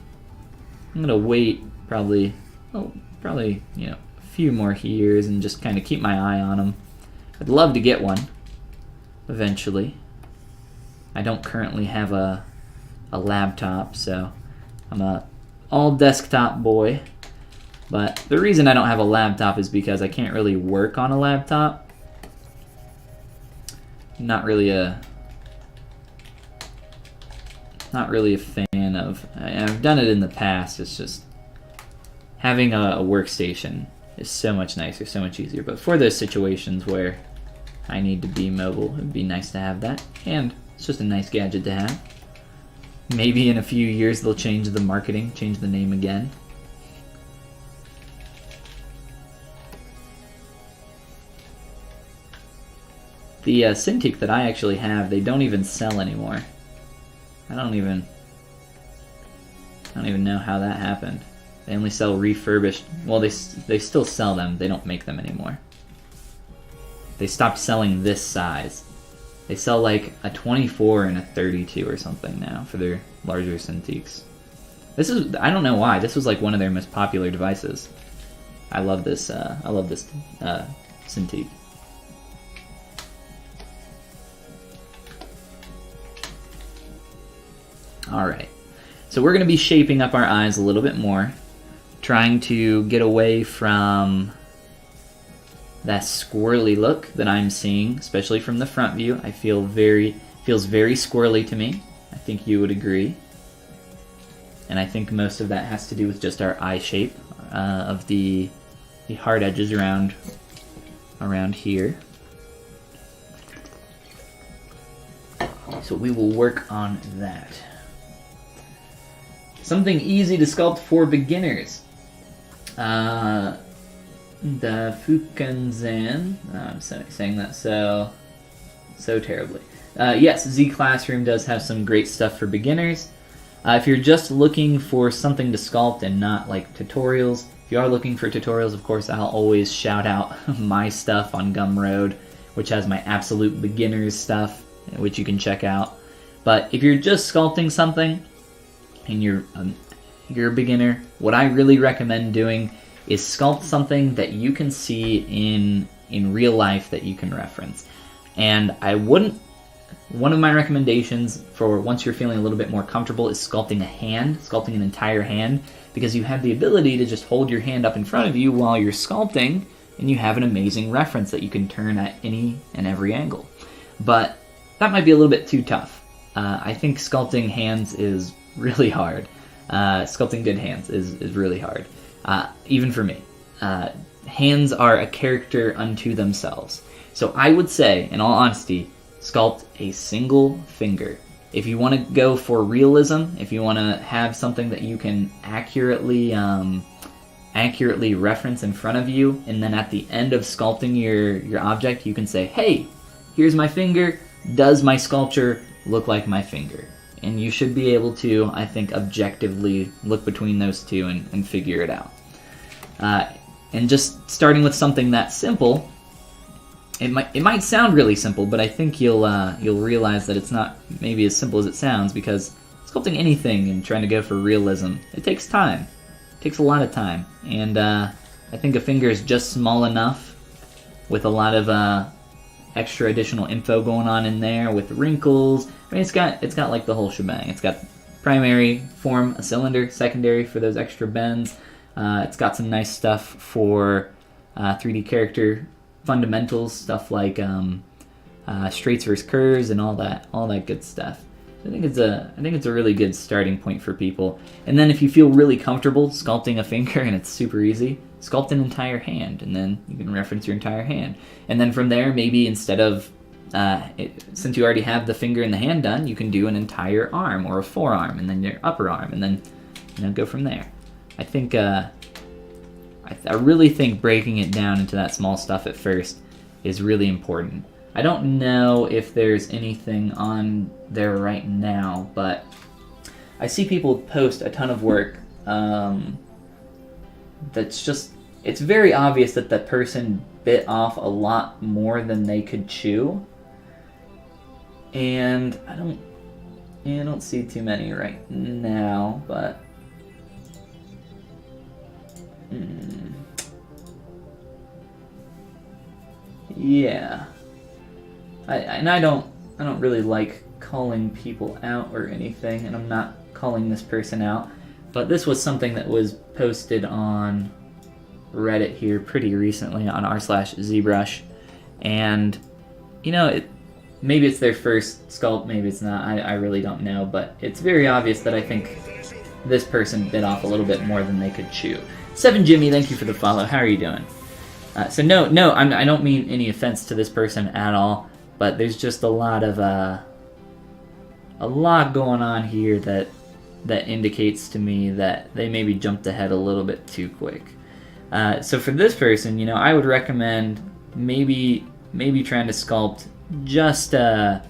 gonna wait probably a few more years and just kind of keep my eye on them. I'd love to get one eventually. I don't currently have a laptop, so I'm a all desktop boy. But the reason I don't have a laptop is because I can't really work on a laptop. not really a fan of. I've done it in the past. It's just having a workstation is so much nicer, so much easier. But for those situations where I need to be mobile, it would be nice to have that. And it's just a nice gadget to have. Maybe in a few years they'll change the marketing, change the name again. The Cintiq that I actually have, they don't even sell anymore. I don't even know how that happened. They only sell refurbished. Well, they still sell them. They don't make them anymore. They stopped selling this size. They sell like a 24 and a 32 or something now for their larger Cintiqs. This is, I don't know why. This was like one of their most popular devices. I love this. Cintiq. Alright, so we're going to be shaping up our eyes a little bit more, trying to get away from that squirrely look that I'm seeing, especially from the front view. I feels very squirrely to me. I think you would agree. And I think most of that has to do with just our eye shape of the hard edges around here. So we will work on that. Something easy to sculpt for beginners. The Fukanzan. I'm saying that so terribly. Yes, Z Classroom does have some great stuff for beginners. If you're just looking for something to sculpt and not like tutorials, if you are looking for tutorials, of course, I'll always shout out my stuff on Gumroad, which has my absolute beginners stuff, which you can check out. But if you're just sculpting something and you're a beginner, what I really recommend doing is sculpt something that you can see in real life that you can reference. And one of my recommendations for once you're feeling a little bit more comfortable is sculpting a hand, sculpting an entire hand, because you have the ability to just hold your hand up in front of you while you're sculpting, and you have an amazing reference that you can turn at any and every angle. But that might be a little bit too tough. I think sculpting hands is really hard. Sculpting good hands is really hard, even for me. Hands are a character unto themselves. So I would say, in all honesty, sculpt a single finger. If you want to go for realism, if you want to have something that you can accurately reference in front of you, and then at the end of sculpting your object, you can say, hey, here's my finger. Does my sculpture look like my finger? And you should be able to, I think, objectively look between those two and figure it out. And just starting with something that simple, it might sound really simple, but I think you'll realize that it's not maybe as simple as it sounds, because sculpting anything and trying to go for realism, it takes time. It takes a lot of time. And I think a finger is just small enough with a lot of extra additional info going on in there with wrinkles. I mean, it's got like the whole shebang. It's got primary form, a cylinder, secondary for those extra bends. It's got some nice stuff for 3D character fundamentals, stuff like straights versus curves and all that good stuff. I think it's a really good starting point for people. And then if you feel really comfortable sculpting a finger and it's super easy, sculpt an entire hand, and then you can reference your entire hand. And then from there, maybe instead of since you already have the finger and the hand done, you can do an entire arm or a forearm, and then your upper arm, and then go from there. I think I really think breaking it down into that small stuff at first is really important. I don't know if there's anything on there right now, but I see people post a ton of work that's just, it's very obvious that that person bit off a lot more than they could chew. And I don't see too many right now, but yeah. I don't really like calling people out or anything, and I'm not calling this person out, but this was something that was posted on Reddit here pretty recently on r/ZBrush, and you know, maybe it's their first sculpt, maybe it's not, I really don't know, but it's very obvious that I think this person bit off a little bit more than they could chew. 7 Jimmy, thank you for the follow. How are you doing? So no, I don't mean any offense to this person at all, but there's just a lot going on here that indicates to me that they maybe jumped ahead a little bit too quick. So for this person, you know, I would recommend maybe trying to sculpt just a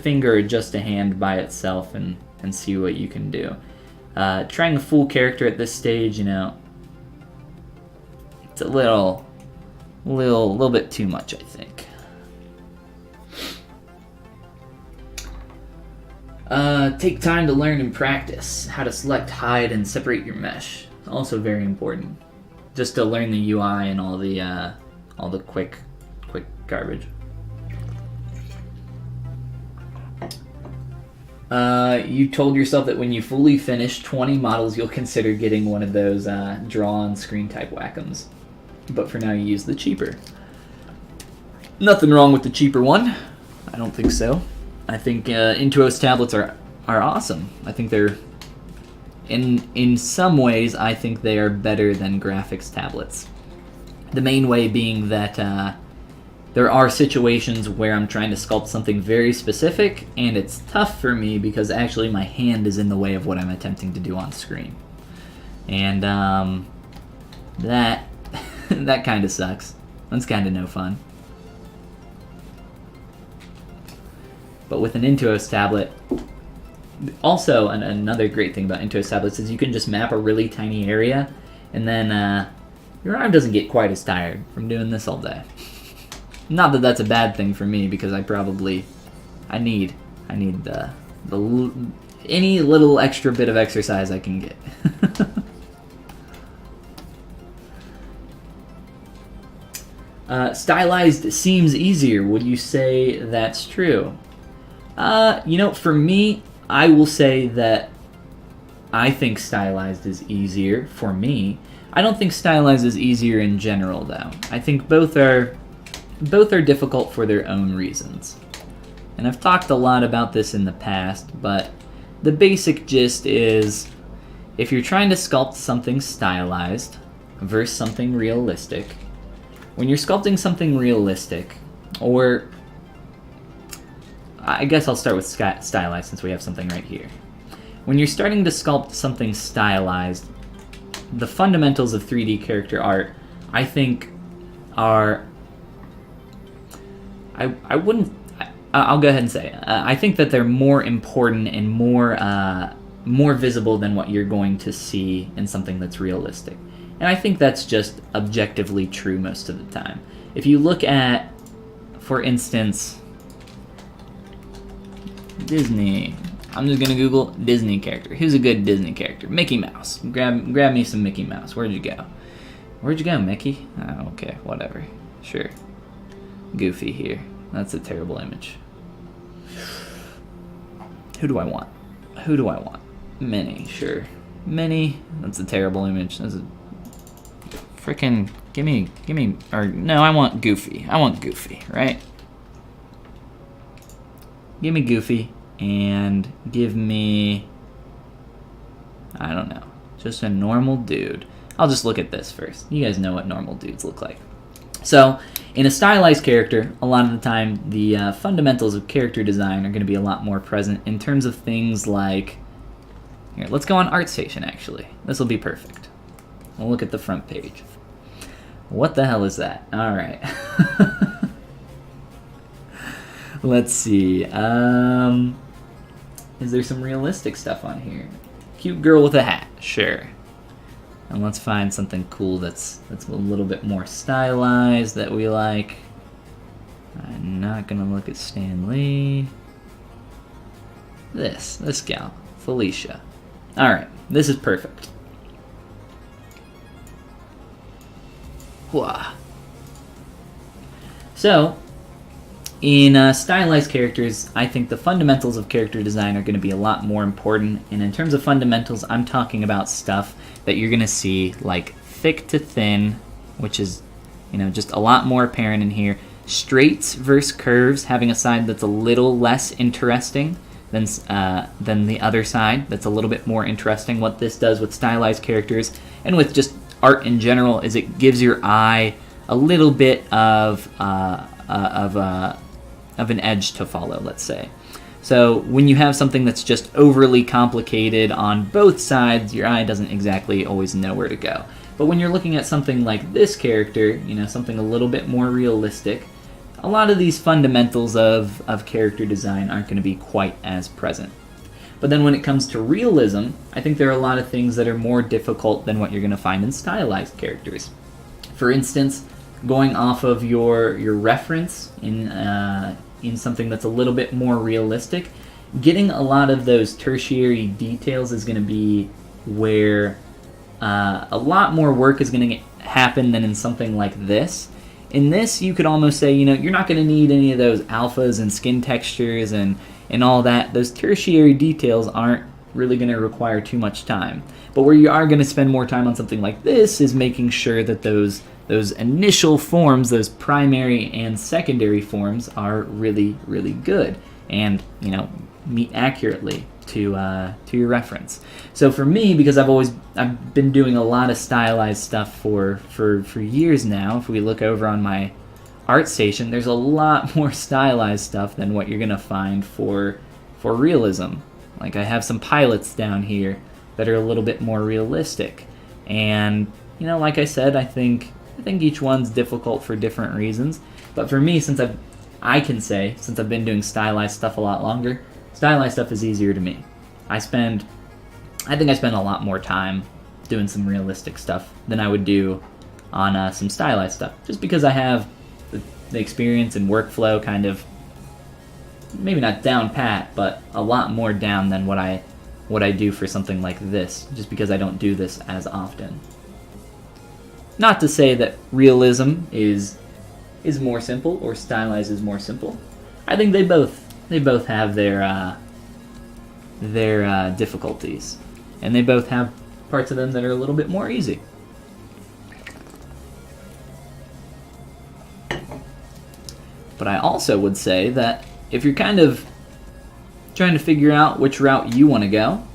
finger or just a hand by itself and see what you can do. Trying a full character at this stage, you know, it's a little bit too much, I think. Take time to learn and practice how to select, hide, and separate your mesh. It's also very important, just to learn the UI and all the quick garbage. You told yourself that when you fully finish 20 models, you'll consider getting one of those draw-on-screen type Wacom's. But for now, you use the cheaper. Nothing wrong with the cheaper one. I don't think so. I think Intuos tablets are awesome. I think they're, in some ways, I think they are better than graphics tablets. The main way being that there are situations where I'm trying to sculpt something very specific, and it's tough for me because actually my hand is in the way of what I'm attempting to do on screen. And that that kind of sucks. That's kind of no fun. But with an Intuos tablet, also another great thing about Intuos tablets is you can just map a really tiny area, and then your arm doesn't get quite as tired from doing this all day. Not that that's a bad thing for me, because I need any little extra bit of exercise I can get. Stylized seems easier. Would you say that's true? You know, for me, I will say that I think stylized is easier for me. I don't think stylized is easier in general, though. I think both are difficult for their own reasons. And I've talked a lot about this in the past, but the basic gist is if you're trying to sculpt something stylized versus something realistic, when you're sculpting something realistic, or I guess I'll start with stylized since we have something right here. When you're starting to sculpt something stylized, the fundamentals of 3D character art, I think, are... I'll go ahead and say, I think that they're more important and more visible than what you're going to see in something that's realistic. And I think that's just objectively true most of the time. If you look at, for instance, Disney. I'm just gonna Google Disney character. Who's a good Disney character? Mickey Mouse. Grab me some Mickey Mouse. Where'd you go? Where'd you go, Mickey? Oh, okay, whatever. Sure. Goofy here. That's a terrible image. Who do I want? Who do I want? Minnie, sure. Minnie. That's a terrible image. That's a freaking give me, or no, I want Goofy. I want Goofy, right? Give me Goofy, and give me, I don't know, just a normal dude. I'll just look at this first. You guys know what normal dudes look like. So, in a stylized character, a lot of the time, the fundamentals of character design are going to be a lot more present in terms of things like, here, let's go on ArtStation, actually. This will be perfect. We'll look at the front page. What the hell is that? All right. Let's see. Is there some realistic stuff on here? Cute girl with a hat. Sure. And let's find something cool that's a little bit more stylized that we like. I'm not gonna look at Stan Lee. This gal, Felicia. All right, this is perfect. Whoa. So, in stylized characters, I think the fundamentals of character design are going to be a lot more important. And in terms of fundamentals, I'm talking about stuff that you're going to see like thick to thin, which is, you know, just a lot more apparent in here. straights versus curves, having a side that's a little less interesting than the other side, that's a little bit more interesting. What this does with stylized characters and with just art in general is it gives your eye a little bit of an edge to follow, let's say. So when you have something that's just overly complicated on both sides, your eye doesn't exactly always know where to go. But when you're looking at something like this character, something a little bit more realistic, a lot of these fundamentals of character design aren't going to be quite as present. But then when it comes to realism, I think there are a lot of things that are more difficult than what you're going to find in stylized characters. For instance, going off of your reference in something that's a little bit more realistic, getting a lot of those tertiary details is going to be where a lot more work is going to happen than in something like this. In this, you could almost say, you're not going to need any of those alphas and skin textures and all that. Those tertiary details aren't really going to require too much time. But where you are going to spend more time on something like this is making sure that those initial forms, those primary and secondary forms, are really, really good and meet accurately to your reference. So for me, because I've been doing a lot of stylized stuff for years now, if we look over on my art station, there's a lot more stylized stuff than what you're gonna find for realism. Like I have some pilots down here that are a little bit more realistic, and like I said, I think each one's difficult for different reasons. But for me, since I've been doing stylized stuff a lot longer, stylized stuff is easier to me. I think I spend a lot more time doing some realistic stuff than I would do on some stylized stuff, just because I have the experience and workflow kind of, maybe not down pat, but a lot more down than what I do for something like this, just because I don't do this as often. Not to say that realism is more simple or stylized is more simple. I think they both have their difficulties, and they both have parts of them that are a little bit more easy. But I also would say that if you're kind of trying to figure out which route you want to go,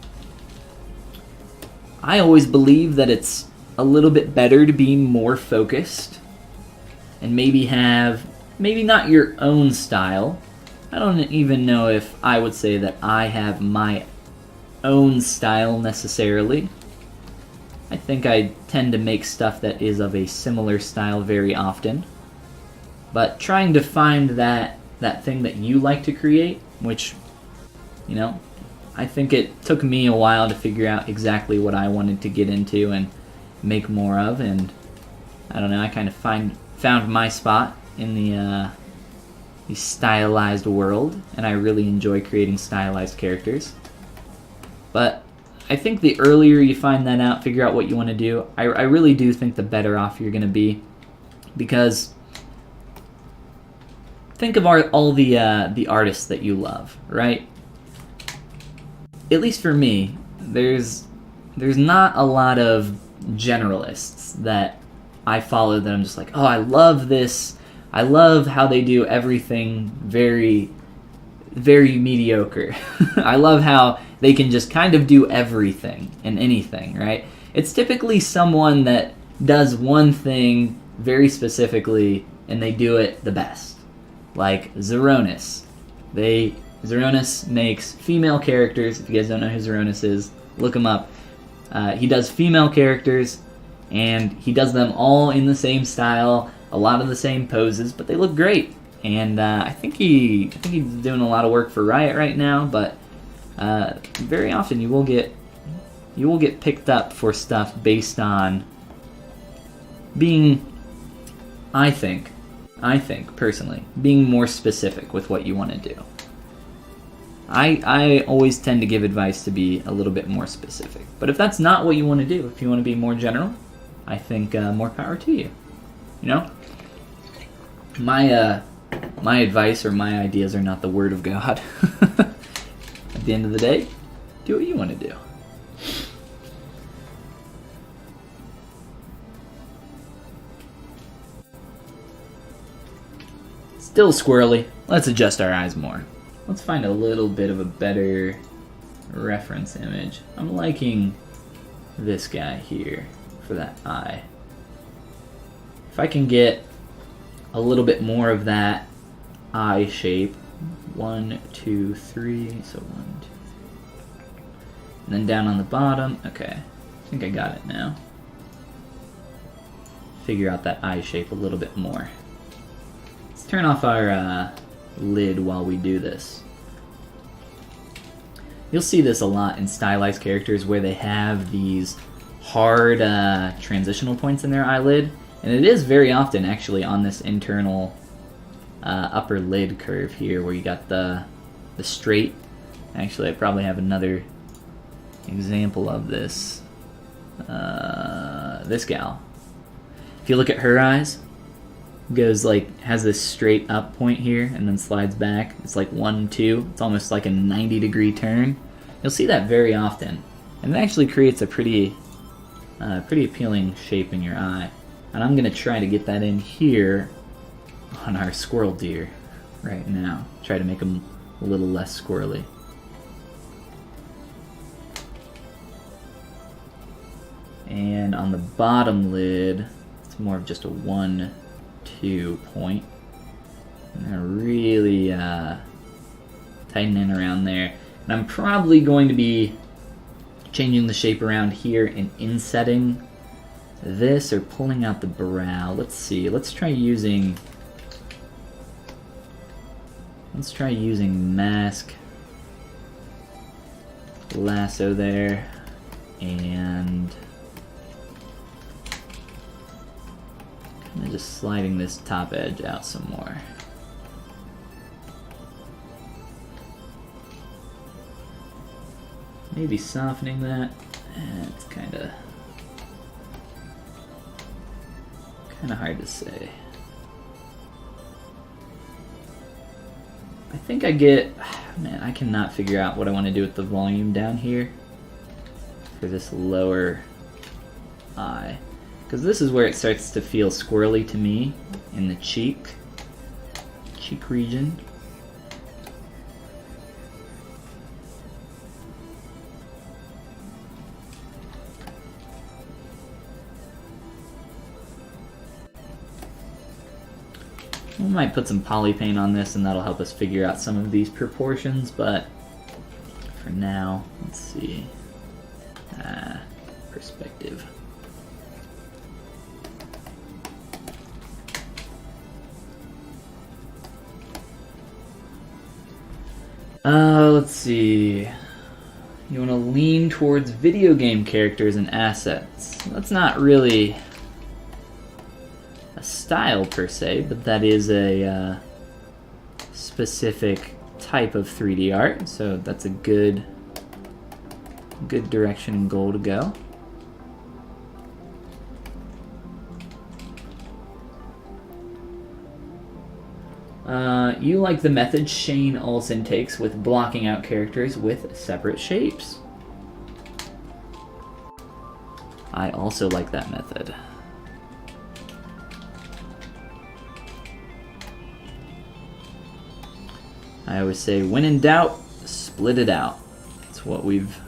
I always believe that it's a little bit better to be more focused and maybe not your own style. I don't even know if I would say that I have my own style necessarily. I think I tend to make stuff that is of a similar style very often. But trying to find that thing that you like to create, which, I think it took me a while to figure out exactly what I wanted to get into and make more of, and I don't know, I kind of found my spot in the stylized world, and I really enjoy creating stylized characters. But I think the earlier you find that out, figure out what you want to do, I really do think the better off you're going to be, because think of all the artists that you love, right? At least for me, there's not a lot of generalists that I follow that I'm just like, oh, I love this. I love how they do everything very, very mediocre. I love how they can just kind of do everything and anything, right? It's typically someone that does one thing very specifically and they do it the best. Like Zeronis. Zeronis makes female characters. If you guys don't know who Zeronis is, look him up. He does female characters, and he does them all in the same style, a lot of the same poses, but they look great. And I think he's doing a lot of work for Riot right now, but very often you will get picked up for stuff based on being, I think personally, being more specific with what you want to do. I always tend to give advice to be a little bit more specific. But if that's not what you want to do, if you want to be more general, I think more power to you. My advice or my ideas are not the word of God. At the end of the day, do what you want to do. Still squirrely. Let's adjust our eyes more. Let's find a little bit of a better reference image. I'm liking this guy here for that eye. If I can get a little bit more of that eye shape, 1, 2, 3, so 1, 2, and then down on the bottom, okay, I think I got it now. Figure out that eye shape a little bit more. Let's turn off our lid while we do this. You'll see this a lot in stylized characters where they have these hard transitional points in their eyelid, and it is very often actually on this internal upper lid curve here where you got the straight. Actually, I probably have another example of this. This gal. If you look at her eyes, goes like, has this straight up point here and then slides back. It's like 1, 2. It's almost like a 90-degree turn. You'll see that very often, and it actually creates a pretty appealing shape in your eye. And I'm gonna try to get that in here on our squirrel deer right now. Try to make them a little less squirrely. And on the bottom lid, it's more of just a 1, 2 point. And then really tighten in around there. And I'm probably going to be changing the shape around here and insetting this or pulling out the brow. Let's see. Let's try using mask, lasso there, and kind of just sliding this top edge out some more. Maybe softening that. It's kind of hard to say. I think I get, man, I cannot figure out what I want to do with the volume down here for this lower eye, because this is where it starts to feel squirrely to me, in the cheek region. We might put some poly paint on this and that'll help us figure out some of these proportions, but for now, let's see. Perspective. Let's see. You want to lean towards video game characters and assets. That's not really a style per se, but that is a specific type of 3D art, so that's a good direction and goal to go. You like the method Shane Olsen takes with blocking out characters with separate shapes. I also like that method. I always say, when in doubt, split it out. That's what we've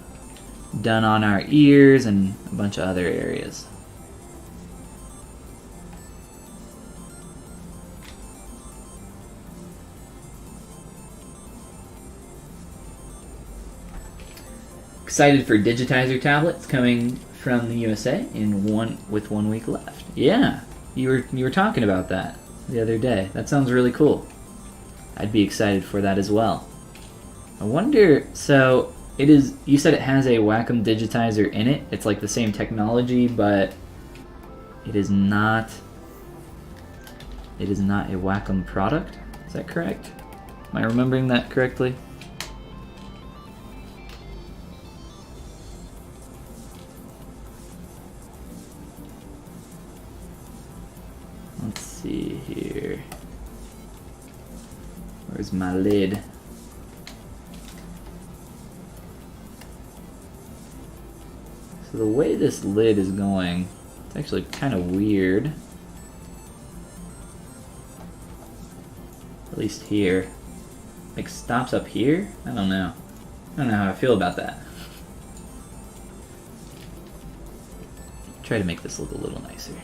done on our ears and a bunch of other areas. Excited for Digitizer tablets coming from the USA with 1 week left. Yeah, you were talking about that the other day. That sounds really cool. I'd be excited for that as well. I wonder, so it is, you said it has a Wacom digitizer in it. It's like the same technology, but it is not a Wacom product. Is that correct? Am I remembering that correctly? Let's see here. Where's my lid? So the way this lid is going, it's actually kind of weird. At least here. Like stops up here? I don't know. I don't know how I feel about that. Try to make this look a little nicer.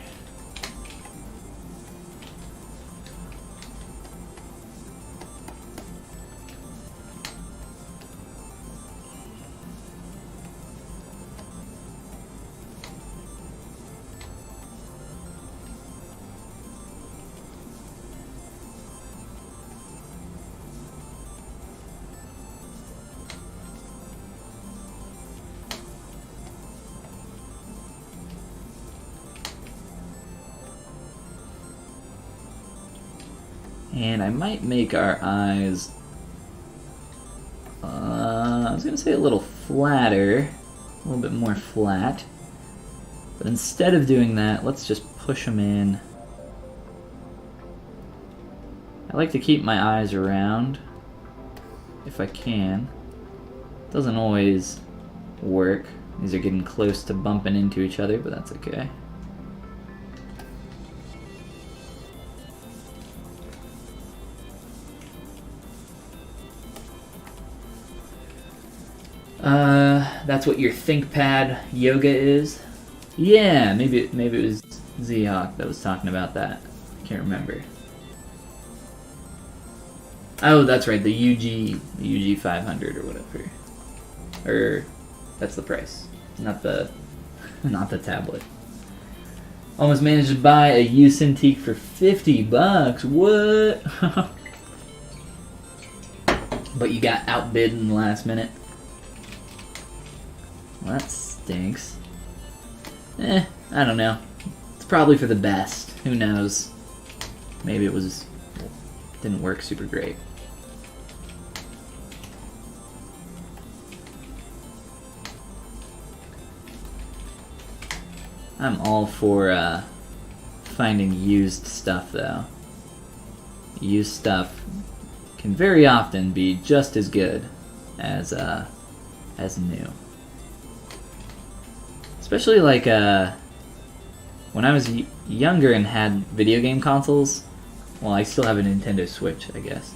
And I might make our eyes, I was going to say a little flatter, a little bit more flat. But instead of doing that, let's just push them in. I like to keep my eyes around, if I can. Doesn't always work. These are getting close to bumping into each other, but that's okay. That's what your ThinkPad yoga is? Yeah, maybe it was Z-Hawk that was talking about that. I can't remember. Oh, that's right, the UG 500 or whatever. Or that's the price, not the tablet. Almost managed to buy a U-Cintiq for $50. What? But you got outbid in the last minute. Well, that stinks. I don't know. It's probably for the best. Who knows? Maybe it didn't work super great. I'm all for finding used stuff, though. Used stuff can very often be just as good as new. Especially like when I was younger and had video game consoles. Well, I still have a Nintendo Switch, I guess.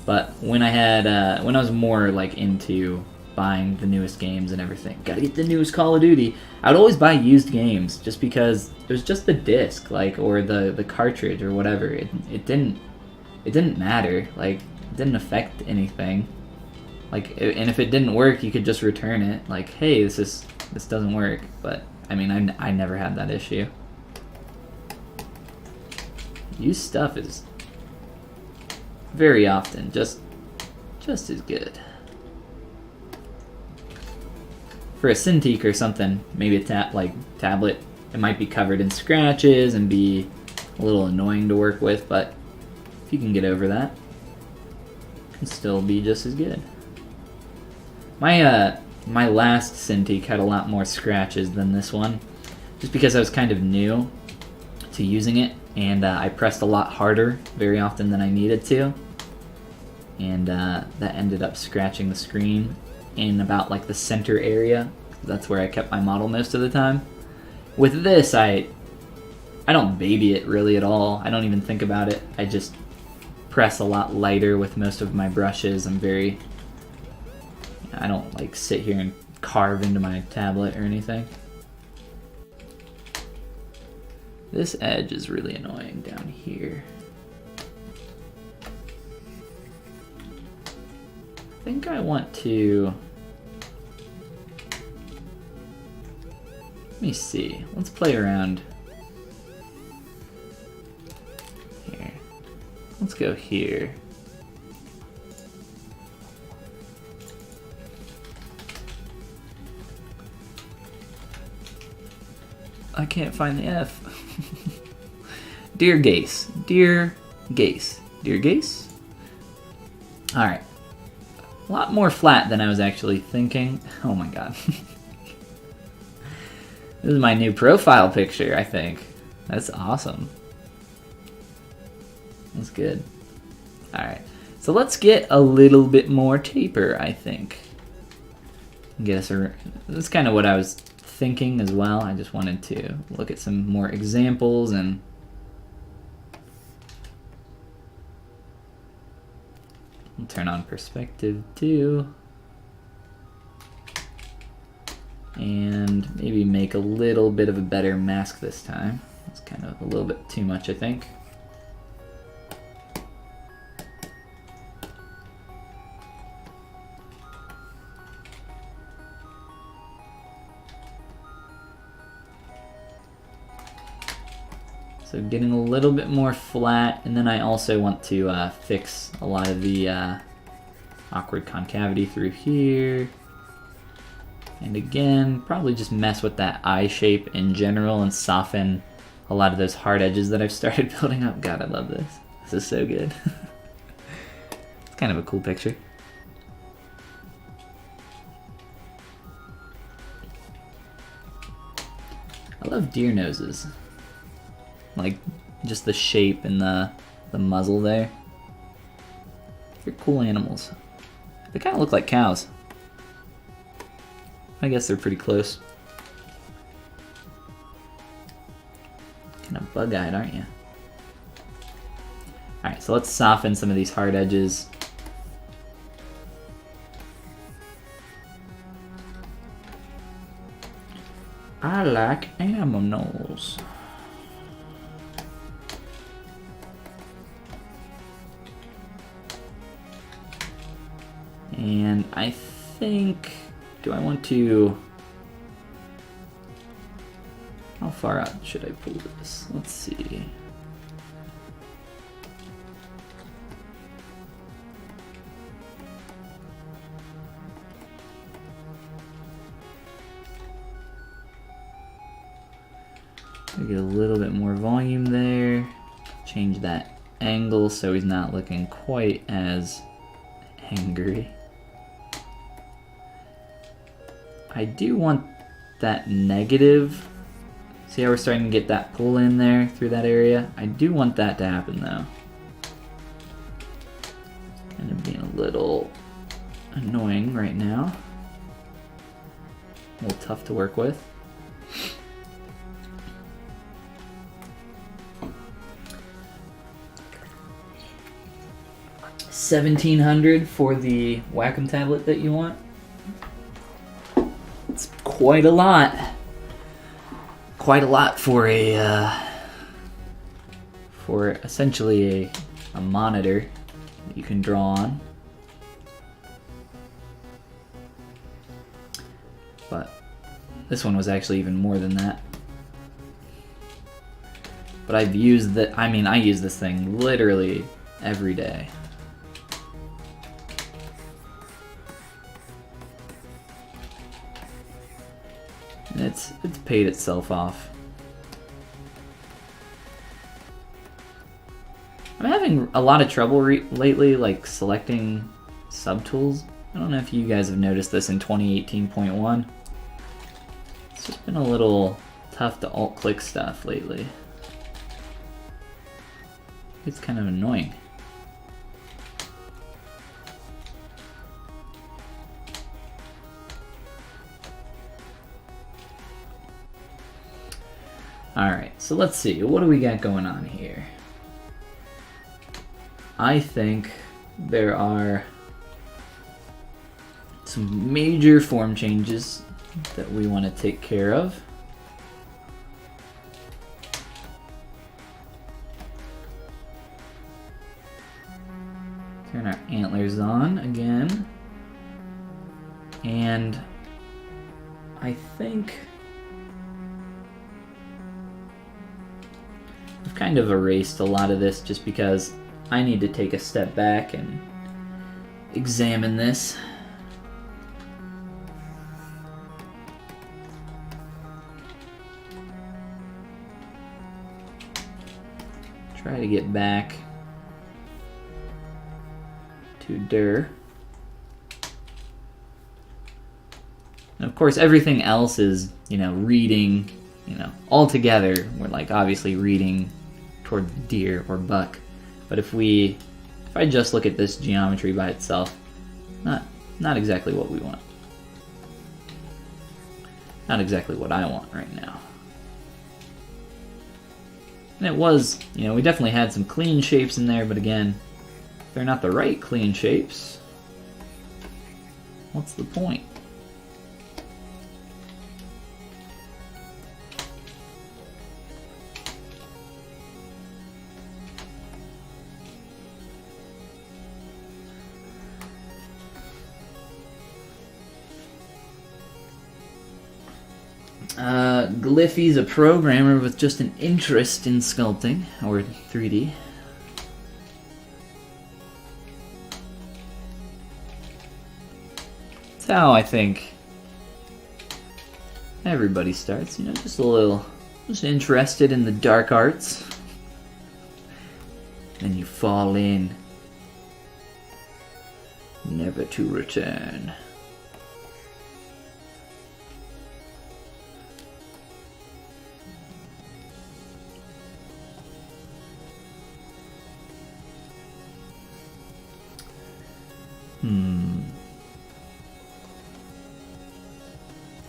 But when I was more like into buying the newest games and everything, gotta get the newest Call of Duty, I would always buy used games just because it was just the disc, like, or the cartridge or whatever. It didn't matter. Like, it didn't affect anything. Like, and if it didn't work, you could just return it. Like, hey, this doesn't work. But I mean, I never had that issue. Used stuff is very often just as good. For a Cintiq or something, maybe a tablet, it might be covered in scratches and be a little annoying to work with, but if you can get over that, it can still be just as good. My last Cintiq had a lot more scratches than this one, just because I was kind of new to using it, and I pressed a lot harder very often than I needed to, and that ended up scratching the screen in about like the center area. That's where I kept my model most of the time. With this, I don't baby it really at all. I don't even think about it. I just press a lot lighter with most of my brushes. I don't like sit here and carve into my tablet or anything. This edge is really annoying down here. I think I want to... Let me see. Let's play around here. Let's go here. I can't find the F. Dear Gase. Dear Gase. Dear Gase? Alright. A lot more flat than I was actually thinking. Oh my god. This is my new profile picture, I think. That's awesome. That's good. Alright. So let's get a little bit more taper, I think. Get us a... That's kind of what I was thinking as well. I just wanted to look at some more examples and turn on perspective too. And maybe make a little bit of a better mask this time. It's kind of a little bit too much, I think. So getting a little bit more flat, and then I also want to fix a lot of the awkward concavity through here. And again, probably just mess with that eye shape in general and soften a lot of those hard edges that I've started building up. God, I love this. This is so good. It's kind of a cool picture. I love deer noses. Like, just the shape and the muzzle there. They're cool animals. They kind of look like cows. I guess they're pretty close. Kind of bug-eyed, aren't you? Alright, so let's soften some of these hard edges. I like animals. And I think, do I want to, how far out should I pull this? Let's see. Get a little bit more volume there. Change that angle so he's not looking quite as angry. I do want that negative. See how we're starting to get that pull in there through that area? I do want that to happen though. Kind of being a little annoying right now. A little tough to work with. $1,700 for the Wacom tablet that you want. It's quite a lot. Quite a lot for a for essentially a monitor that you can draw on. But this one was actually even more than that. But I've used that. I mean, I use this thing literally every day. It's paid itself off. I'm having a lot of trouble lately, like selecting subtools. I don't know if you guys have noticed this in 2018.1. It's just been a little tough to alt-click stuff lately. It's kind of annoying. Alright, so let's see. What do we got going on here? I think there are some major form changes that we want to take care of. Turn our antlers on again. And I think I've kind of erased a lot of this just because I need to take a step back and examine this. Try to get back to dir. And of course everything else is, reading, all together. We're like obviously reading toward deer or buck. But if I just look at this geometry by itself, not exactly what we want. Not exactly what I want right now. And it was, we definitely had some clean shapes in there, but again, If they're not the right clean shapes, what's the point? Glyphy's a programmer with just an interest in sculpting, or 3D. That's how I think everybody starts, you know, just interested in the dark arts. Then you fall in, never to return.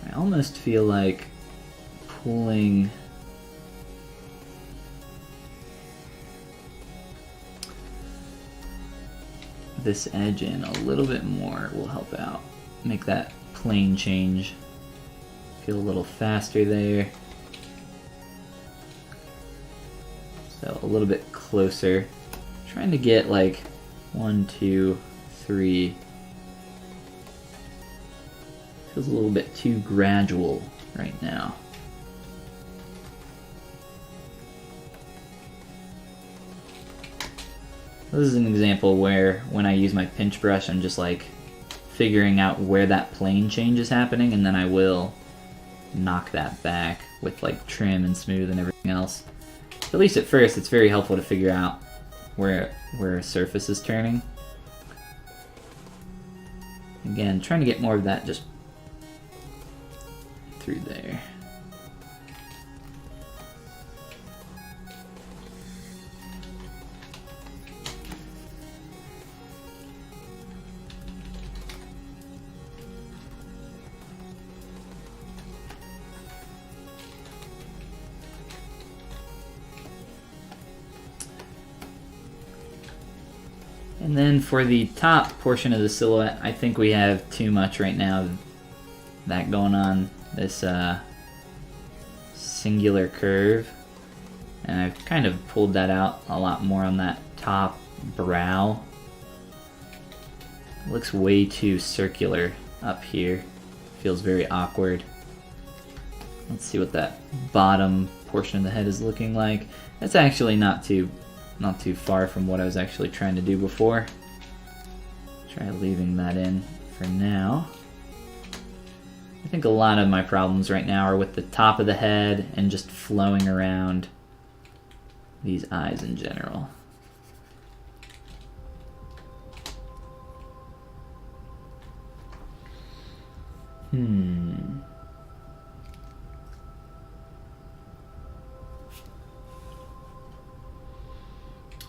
I almost feel like pulling this edge in a little bit more will help out. Make that plane change feel a little faster there. So a little bit closer. Trying to get like 1, 2, 3. Feels a little bit too gradual right now. This is an example where when I use my pinch brush, I'm just like figuring out where that plane change is happening, and then I will knock that back with like trim and smooth and everything else. At least at first, it's very helpful to figure out where a surface is turning. Again, trying to get more of that just through there. And then for the top portion of the silhouette, I think we have too much right now, that going on, this singular curve. And I've kind of pulled that out a lot more on that top brow. It looks way too circular up here. Feels very awkward. Let's see what that bottom portion of the head is looking like. That's actually not too far from what I was actually trying to do before. Try leaving that in for now. I think a lot of my problems right now are with the top of the head and just flowing around these eyes in general. I'm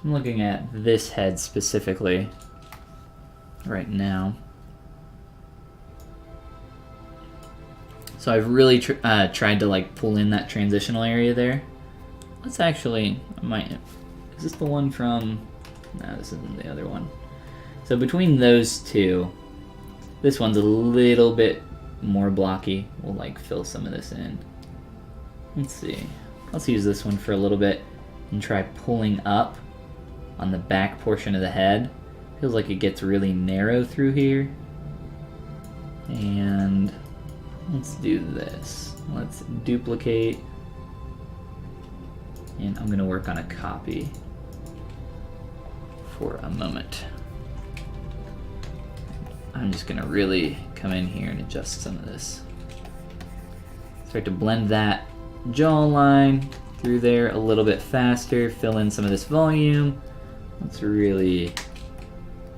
looking at this head specifically right now. So I've really tried to like pull in that transitional area there. Let's actually, is this the one from, no, this isn't the other one. So between those two, this one's a little bit more blocky. We'll like fill some of this in. Let's see. Let's use this one for a little bit and try pulling up on the back portion of the head. Feels like it gets really narrow through here. And let's do this. Let's duplicate. And I'm gonna work on a copy for a moment. I'm just gonna really come in here and adjust some of this. Start to blend that jawline through there a little bit faster, fill in some of this volume. Let's really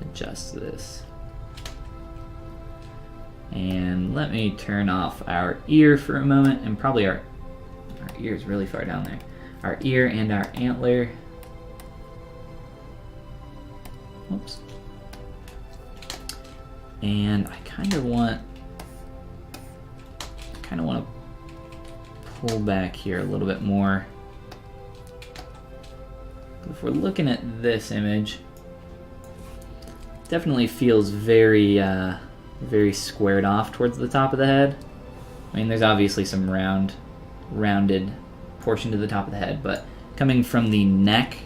adjust this. And let me turn off our ear for a moment, and probably our ear is really far down there. Our ear and our antler. Whoops. And I kind of want to pull back here a little bit more. If we're looking at this image, Definitely feels very, very squared off towards the top of the head. I mean, there's obviously some rounded portion to the top of the head, but coming from the neck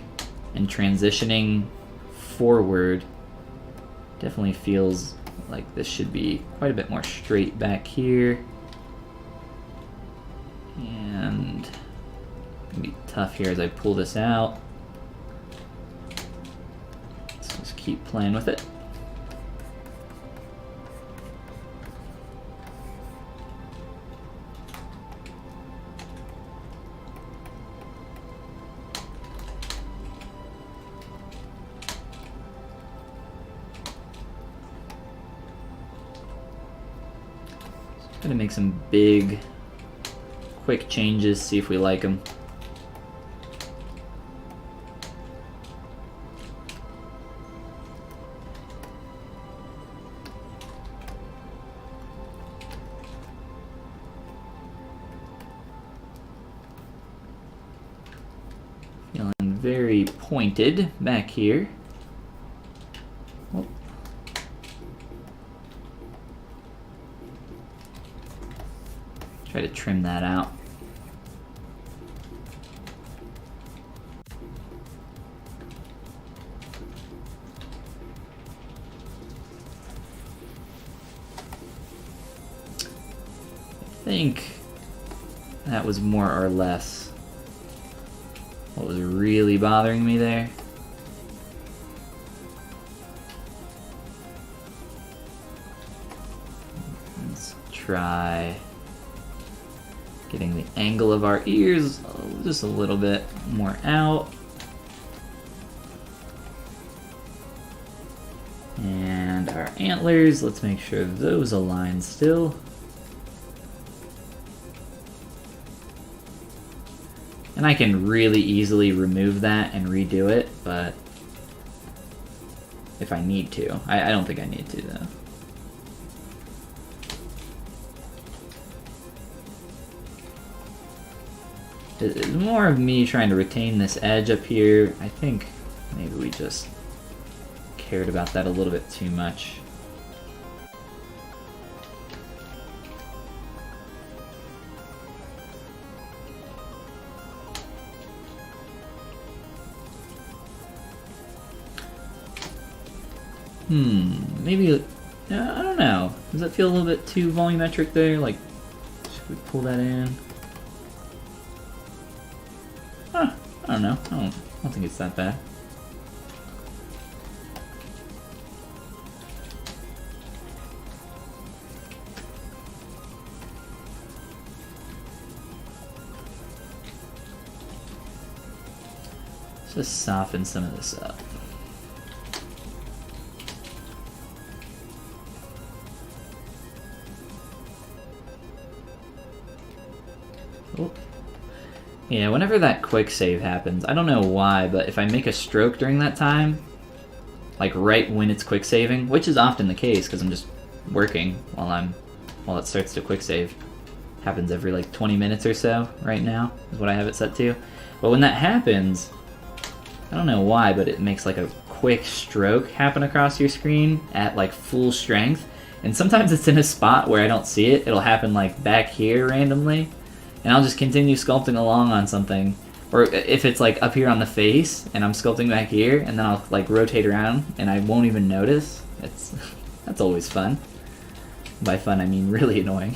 and transitioning forward, definitely feels like this should be quite a bit more straight back here. And it's gonna be tough here as I pull this out. Let's just keep playing with it. Gonna make some big, quick changes, see if we like them. Feeling very pointed back here. Oh. Try to trim that out. I think that was more or less what was really bothering me there. Let's try getting the angle of our ears just a little bit more out. And our antlers, let's make sure those align still. And I can really easily remove that and redo it, but if I need to. I don't think I need to though. It's more of me trying to retain this edge up here. I think maybe we just cared about that a little bit too much. Maybe, I don't know. Does that feel a little bit too volumetric there? Like, should we pull that in? I don't know. I don't think it's that bad. Let's just soften some of this up. Oh. Yeah, whenever that quick save happens, I don't know why, but if I make a stroke during that time, like right when it's quick saving, which is often the case because I'm just working while it starts to quick save. Happens every like 20 minutes or so right now is what I have it set to. But when that happens, I don't know why, but it makes like a quick stroke happen across your screen at like full strength. And sometimes it's in a spot where I don't see it. It'll happen like back here randomly. And I'll just continue sculpting along on something. Or if it's like up here on the face and I'm sculpting back here and then I'll like rotate around and I won't even notice. That's always fun. By fun I mean really annoying.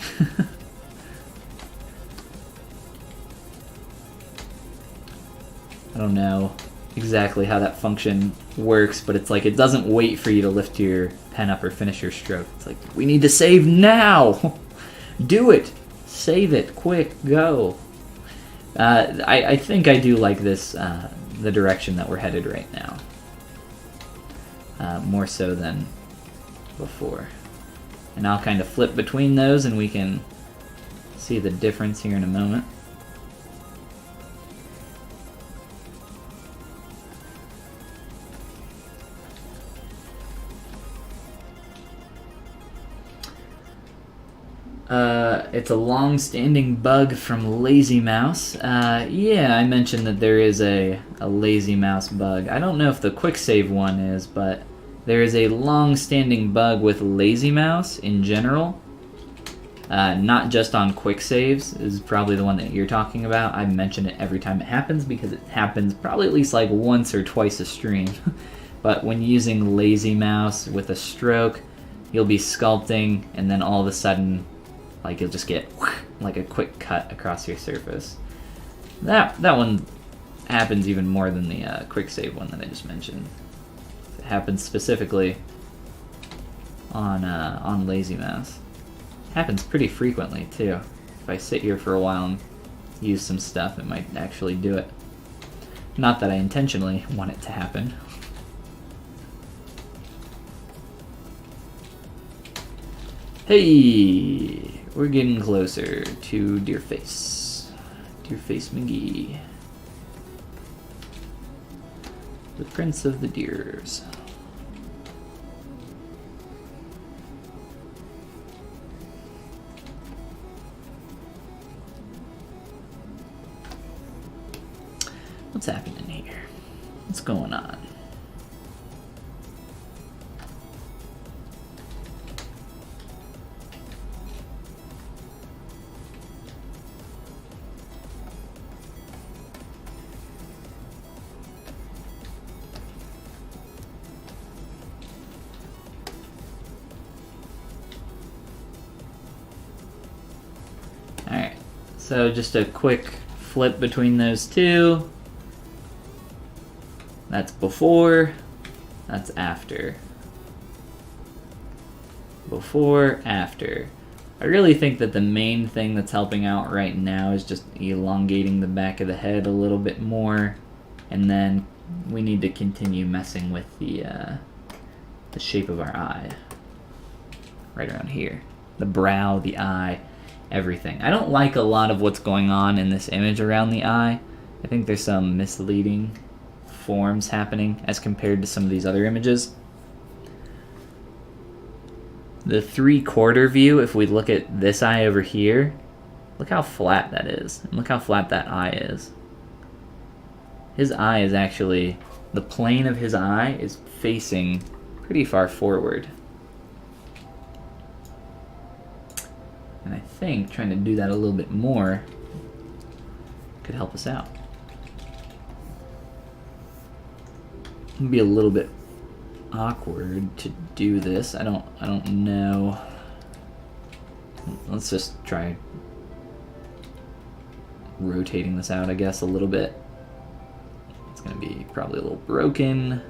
I don't know exactly how that function works, but it's like it doesn't wait for you to lift your pen up or finish your stroke. It's like, we need to save now! Do it! Save it, quick, go. I think I do like this, the direction that we're headed right now. More so than before. And I'll kind of flip between those and we can see the difference here in a moment. It's a long-standing bug from Lazy Mouse. Yeah, I mentioned that there is a Lazy Mouse bug. I don't know if the quick save one is, but There is a long-standing bug with lazy mouse in general, not just on quick saves, is probably the one that you're talking about. I mention it every time it happens because it happens probably at least like once or twice a stream. But when using lazy mouse with a stroke, you'll be sculpting and then all of a sudden, like, you'll just get like a quick cut across your surface. That one happens even more than the quick save one that I just mentioned. It happens specifically on lazy mouse. It happens pretty frequently too. If I sit here for a while and use some stuff, it might actually do it. Not that I intentionally want it to happen. Hey, we're getting closer to Deerface. Deerface McGee. The Prince of the Deers. What's happening here? What's going on? Alright, so just a quick flip between those two. That's before, that's after. Before, after. I really think that the main thing that's helping out right now is just elongating the back of the head a little bit more, and then we need to continue messing with the shape of our eye. Right around here. The brow, the eye, everything. I don't like a lot of what's going on in this image around the eye. I think there's some misleading forms happening as compared to some of these other images. The 3/4 view, if we look at this eye over here, look how flat that is, and look how flat that eye is. His eye is actually, the plane of his eye is facing pretty far forward. And I think trying to do that a little bit more could help us out. It'd be a little bit awkward to do this. I don't know. Let's just try rotating this out, I guess, a little bit. It's gonna be probably a little broken.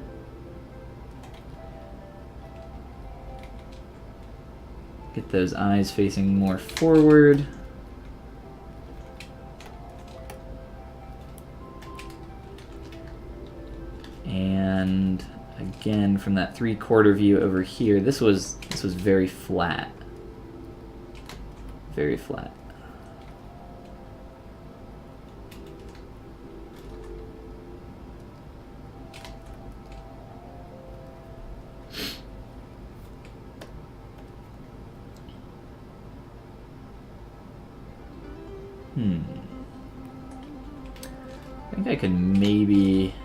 Get those eyes facing more forward. And again, from that 3/4 view over here, this was very flat. Very flat. I think I could maybe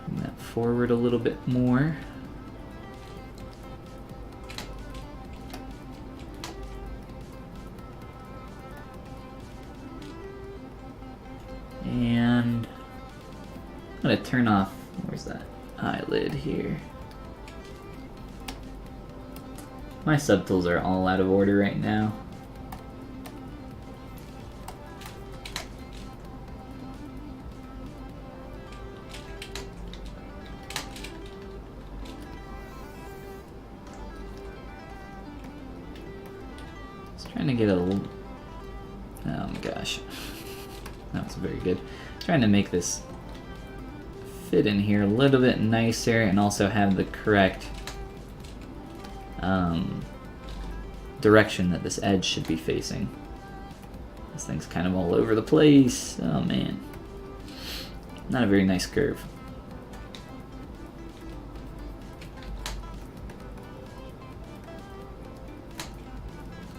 bring that forward a little bit more. And I'm gonna turn off, where's that eyelid here? My subtools are all out of order right now. Trying to get a little, oh my gosh, that was very good. Trying to make this fit in here a little bit nicer and also have the correct direction that this edge should be facing. This thing's kind of all over the place. Oh man, not a very nice curve.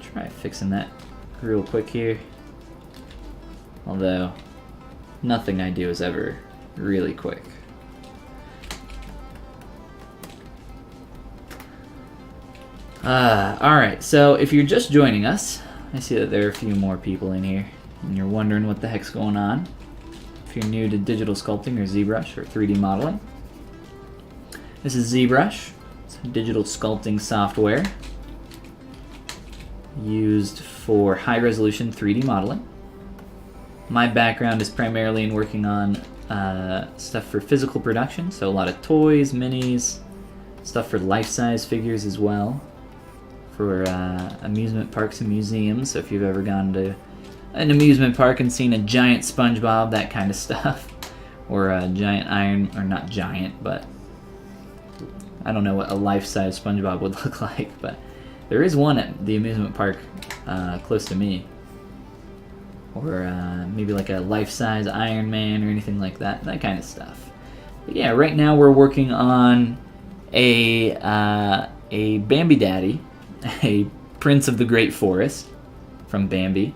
Try fixing that real quick here. Although, nothing I do is ever really quick. Alright, so if you're just joining us, I see that there are a few more people in here, and you're wondering what the heck's going on. If you're new to digital sculpting or ZBrush or 3D modeling, this is ZBrush. It's a digital sculpting software used for high-resolution 3D modeling. My background is primarily in working on stuff for physical production, so a lot of toys, minis, stuff for life-size figures as well, for amusement parks and museums. So if you've ever gone to an amusement park and seen a giant SpongeBob, that kind of stuff, or a giant iron, or not giant, but I don't know what a life-size SpongeBob would look like, but there is one at the amusement park close to me. Or maybe like a life-size Iron Man or anything like that, that kind of stuff. But yeah, right now we're working on a Bambi Daddy, a Prince of the Great Forest from Bambi.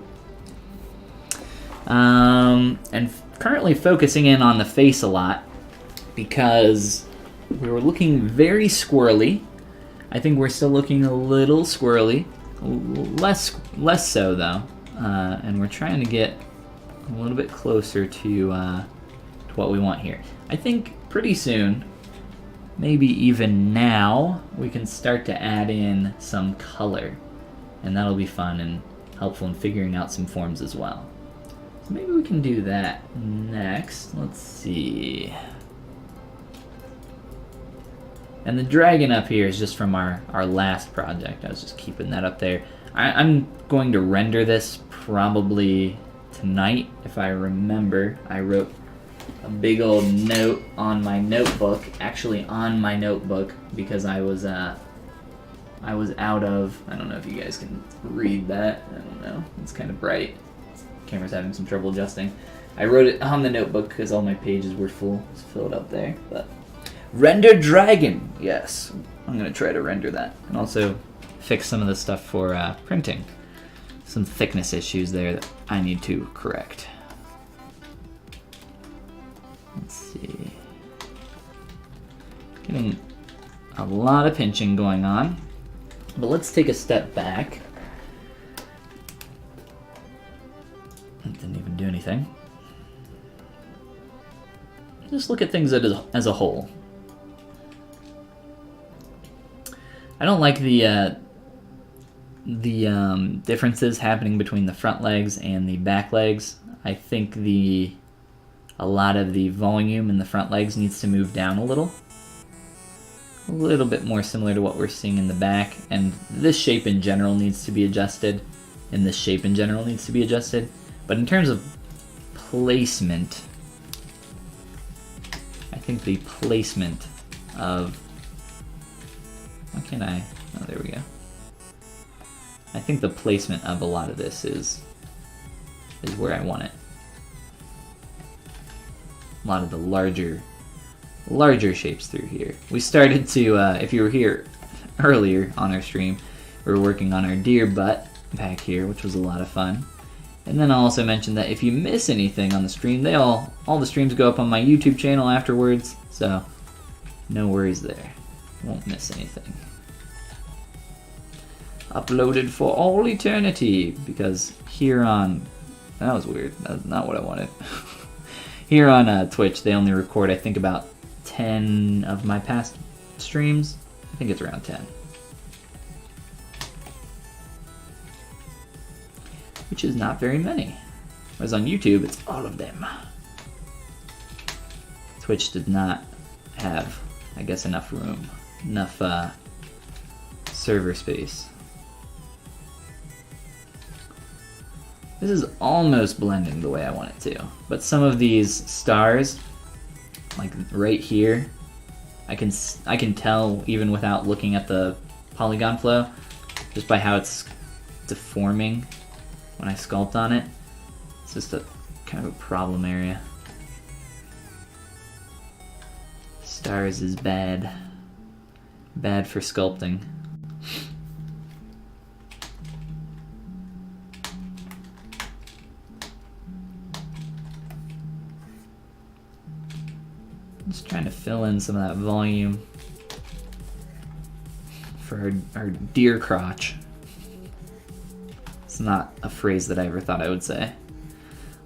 And currently focusing in on the face a lot because we were looking very squirrely. I think we're still looking a little squirrely, less so though. And we're trying to get a little bit closer to what we want here. I think pretty soon, maybe even now, we can start to add in some color. And that'll be fun and helpful in figuring out some forms as well. So maybe we can do that next. Let's see. And the dragon up here is just from our last project. I was just keeping that up there. I'm going to render this probably tonight, if I remember. I wrote a big old note on my notebook, actually on my notebook, because I was out of, I don't know if you guys can read that, I don't know, it's kind of bright. Camera's having some trouble adjusting. I wrote it on the notebook because all my pages were full, it's filled up there, but render dragon, yes. I'm gonna try to render that, and also fix some of the stuff for printing. Some thickness issues there that I need to correct. Let's see. Getting a lot of pinching going on, but let's take a step back. That didn't even do anything. Just look at things as a whole. I don't like the differences happening between the front legs and the back legs. I think a lot of the volume in the front legs needs to move down a little bit more similar to what we're seeing in the back, and this shape in general needs to be adjusted, and this shape in general needs to be adjusted. But in terms of placement, I think the placement of, how can I, oh there we go. I think the placement of a lot of this is where I want it. A lot of the larger shapes through here. We started to, if you were here earlier on our stream, we were working on our deer butt back here, which was a lot of fun. And then I'll also mention that if you miss anything on the stream, all the streams go up on my YouTube channel afterwards, so no worries there. Won't miss anything. Uploaded for all eternity, because here on, that was weird, that's not what I wanted. Here on Twitch, they only record, I think, about 10 of my past streams. I think it's around 10. Which is not very many. Whereas on YouTube, it's all of them. Twitch did not have, I guess, enough room, enough server space. This is almost blending the way I want it to, but some of these stars, like right here, I can tell even without looking at the polygon flow, just by how it's deforming when I sculpt on it. It's just a kind of a problem area. Stars is bad. Bad for sculpting. Just trying to fill in some of that volume for for our deer crotch. It's not a phrase that I ever thought I would say.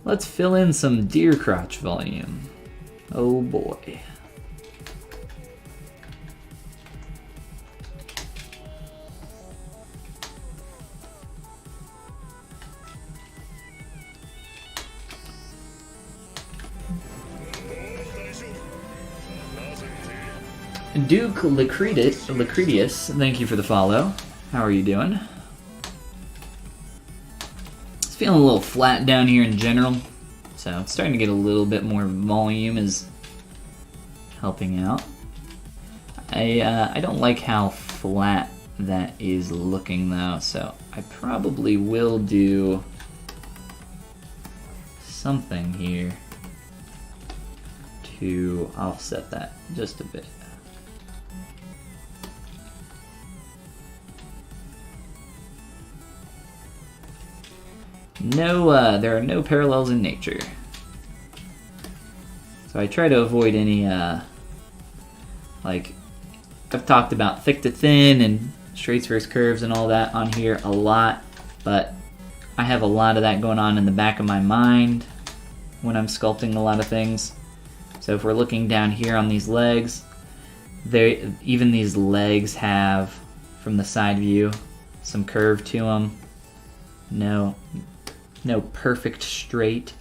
Let's fill in some deer crotch volume. Oh boy. Duke Lucretius, thank you for the follow. How are you doing? It's feeling a little flat down here in general, so it's starting to get a little bit more volume is helping out. I don't like how flat that is looking though, so I probably will do something here to offset that just a bit. No, there are no parallels in nature. So I try to avoid any, like, I've talked about thick to thin and straights versus curves and all that on here a lot, but I have a lot of that going on in the back of my mind when I'm sculpting a lot of things. So if we're looking down here on these legs, even these legs have, from the side view, some curve to them. No perfect straight.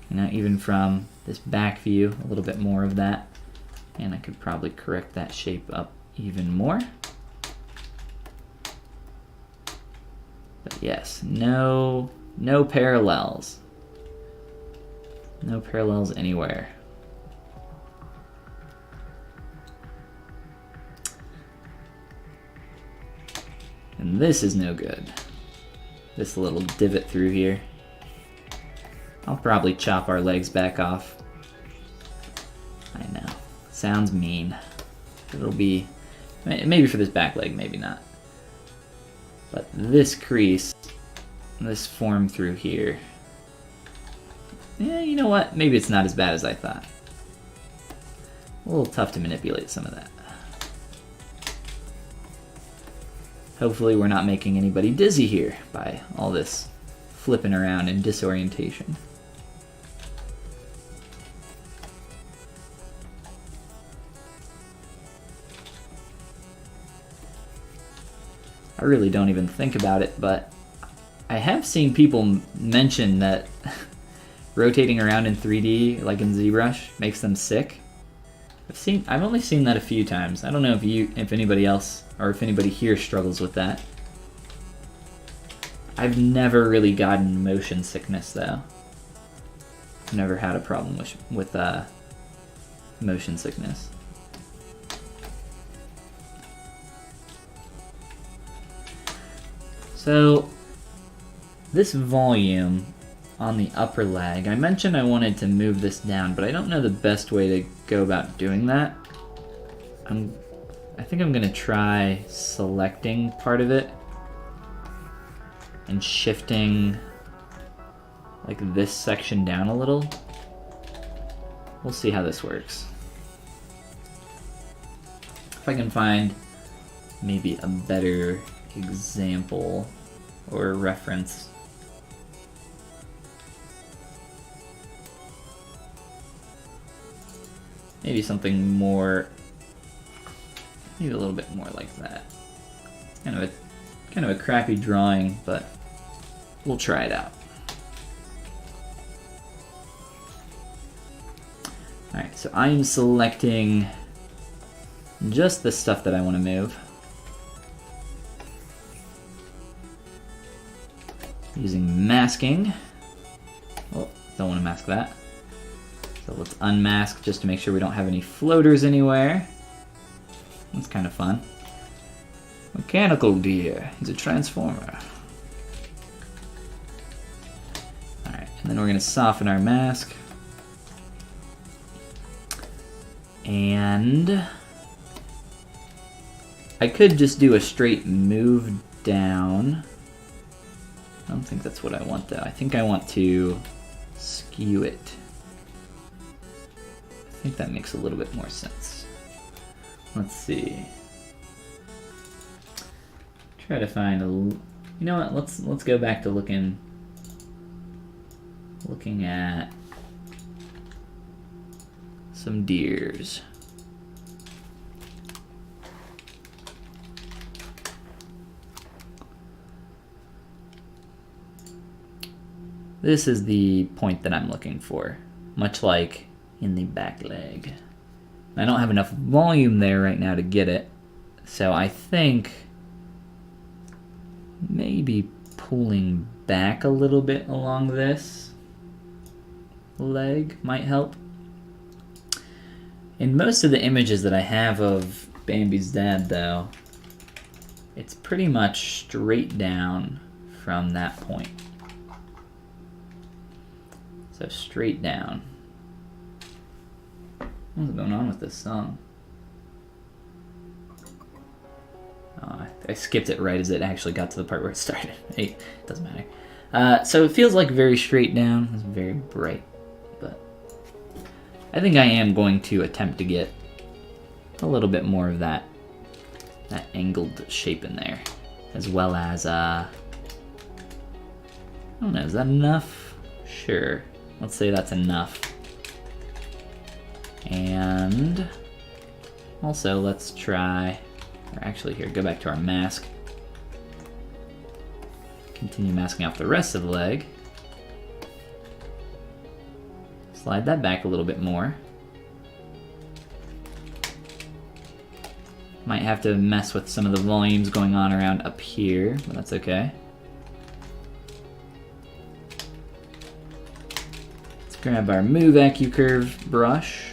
You know, even from this back view, a little bit more of that. And I could probably correct that shape up even more. But yes, no parallels. No parallels anywhere. And this is no good. This little divot through here. I'll probably chop our legs back off. I know. Sounds mean. It'll be, maybe for this back leg, maybe not. But this crease, this form through here, yeah, you know what? Maybe it's not as bad as I thought. A little tough to manipulate some of that. Hopefully we're not making anybody dizzy here by all this flipping around and disorientation. I really don't even think about it, but I have seen people mention that rotating around in 3D, like in ZBrush, makes them sick. I've only seen that a few times. I don't know if anybody else, or if anybody here struggles with that. I've never really gotten motion sickness though. I've never had a problem with motion sickness. So this volume on the upper leg, I mentioned I wanted to move this down, but I don't know the best way to go about doing that. I think I'm gonna try selecting part of it and shifting like this section down a little. We'll see how this works. If I can find maybe a better example or reference. Maybe something more, maybe a little bit more like that. Kind of a crappy drawing, but we'll try it out. Alright, so I'm selecting just the stuff that I want to move. Using masking. Oh, don't want to mask that. So let's unmask just to make sure we don't have any floaters anywhere. That's kind of fun. Mechanical deer. He's a transformer. Alright, and then we're going to soften our mask. And I could just do a straight move down. I don't think that's what I want though. I think I want to skew it. I think that makes a little bit more sense. Let's see. Try to find a. You know what? Let's go back to looking at some deers. This is the point that I'm looking for, much like in the back leg. I don't have enough volume there right now to get it, so I think maybe pulling back a little bit along this leg might help. In most of the images that I have of Bambi's dad, though, it's pretty much straight down from that point. So straight down. What's going on with this song? Oh, I skipped it right as it actually got to the part where it started. Hey, it doesn't matter. So it feels like very straight down. It's very bright. But I think I am going to attempt to get a little bit more of that angled shape in there. As well as, I don't know, is that enough? Sure. Let's say that's enough. And also let's try, or actually here, go back to our mask. Continue masking off the rest of the leg. Slide that back a little bit more. Might have to mess with some of the volumes going on around up here, but that's okay. Let's grab our Move AccuCurve brush.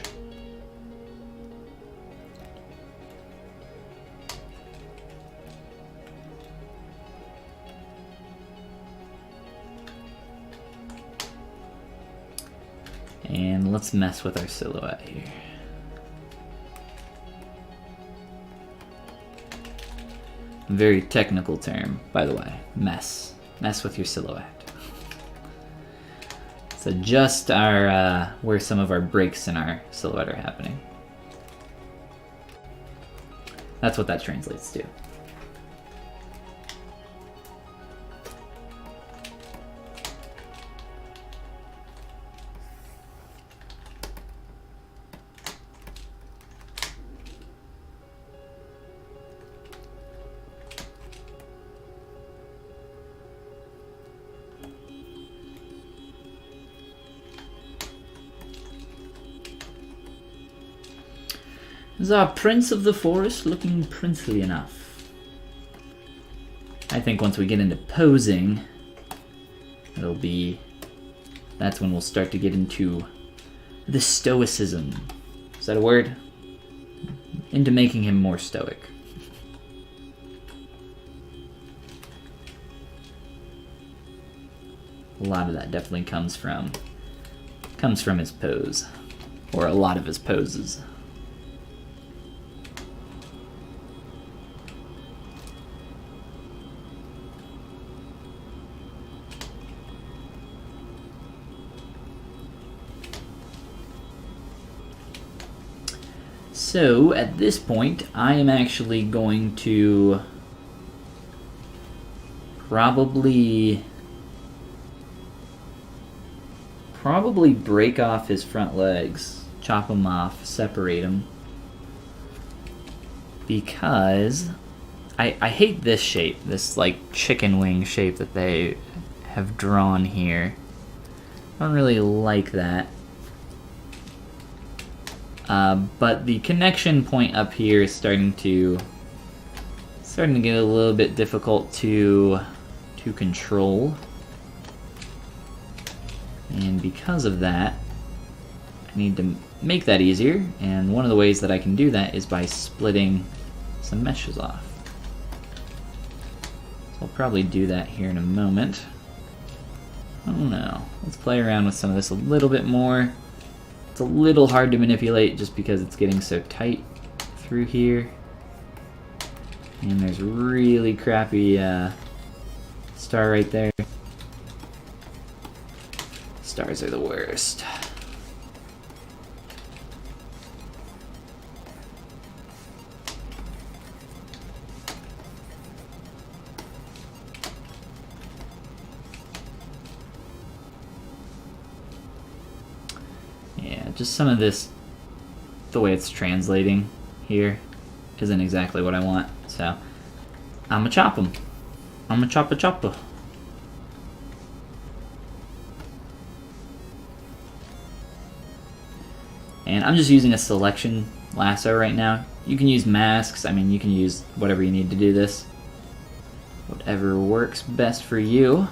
And let's mess with our silhouette here. Very technical term, by the way. Mess. Mess with your silhouette. Let's adjust our where some of our breaks in our silhouette are happening. That's what that translates to. Is our Prince of the Forest looking princely enough? I think once we get into posing, that's when we'll start to get into the stoicism. Is that a word? Into making him more stoic. A lot of that definitely comes from his pose, or a lot of his poses. So, at this point, I am actually going to probably break off his front legs, chop them off, separate them, because I hate this shape, this like chicken wing shape that they have drawn here. I don't really like that. But the connection point up here is starting to get a little bit difficult to control. And because of that, I need to make that easier, and one of the ways that I can do that is by splitting some meshes off. So I'll probably do that here in a moment. I don't know. Let's play around with some of this a little bit more. It's a little hard to manipulate just because it's getting so tight through here. And there's really crappy star right there. Stars are the worst. just some of this, the way it's translating here, isn't exactly what I want. So I'm gonna chop them. I'm gonna chop a chopper. And I'm just using a selection lasso right now. You can use masks, I mean you can use whatever you need to do this. Whatever works best for you.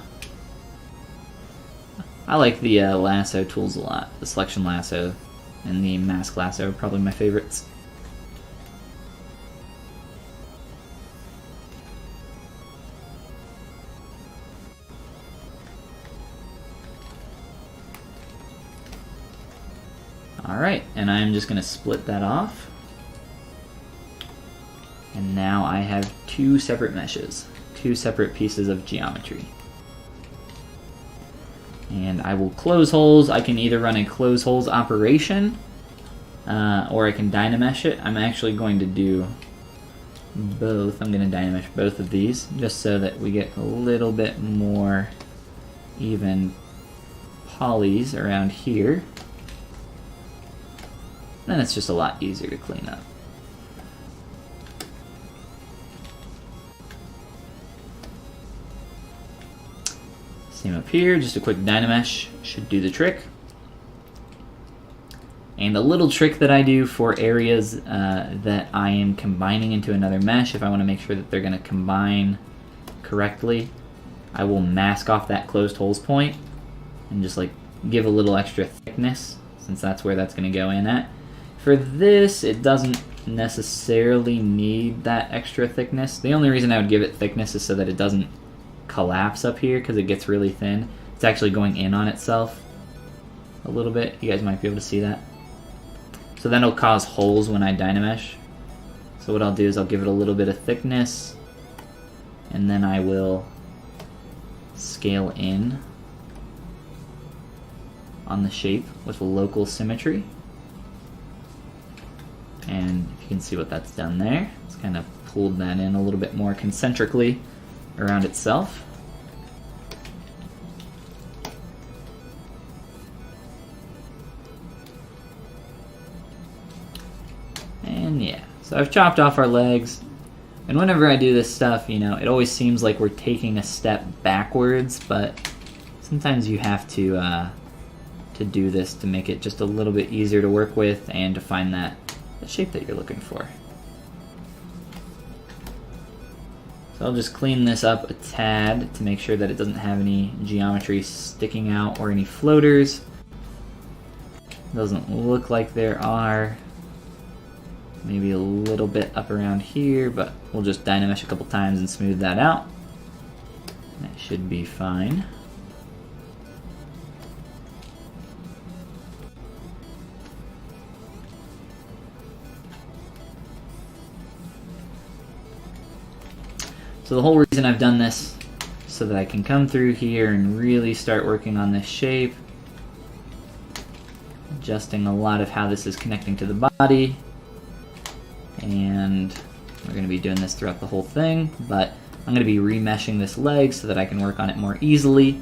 I like the lasso tools a lot. The selection lasso and the mask lasso are probably my favorites. Alright, and I'm just going to split that off. And now I have two separate meshes, two separate pieces of geometry. And I will close holes. I can either run a close holes operation, or I can dynamesh it. I'm actually going to do both. I'm going to dynamesh both of these, just so that we get a little bit more even polys around here. Then it's just a lot easier to clean up. Same up here, just a quick dynamesh should do the trick. And a little trick that I do for areas that I am combining into another mesh, if I want to make sure that they're going to combine correctly, I will mask off that closed holes point and just like give a little extra thickness, since that's where that's going to go in at. For this, it doesn't necessarily need that extra thickness. The only reason I would give it thickness is so that it doesn't collapse up here, because it gets really thin. It's actually going in on itself a little bit. You guys might be able to see that. So then it'll cause holes when I dynamesh. So what I'll do is I'll give it a little bit of thickness, and then I will scale in on the shape with local symmetry. And if you can see what that's done there, it's kind of pulled that in a little bit more concentrically around itself. And yeah, so I've chopped off our legs, and whenever I do this stuff, you know, it always seems like we're taking a step backwards, but sometimes you have to do this to make it just a little bit easier to work with and to find that shape that you're looking for. So I'll just clean this up a tad to make sure that it doesn't have any geometry sticking out or any floaters. Doesn't look like there are. Maybe a little bit up around here, but we'll just dynamesh a couple times and smooth that out. That should be fine. So the whole reason I've done this is so that I can come through here and really start working on this shape, adjusting a lot of how this is connecting to the body. And we're going to be doing this throughout the whole thing, but I'm going to be remeshing this leg so that I can work on it more easily,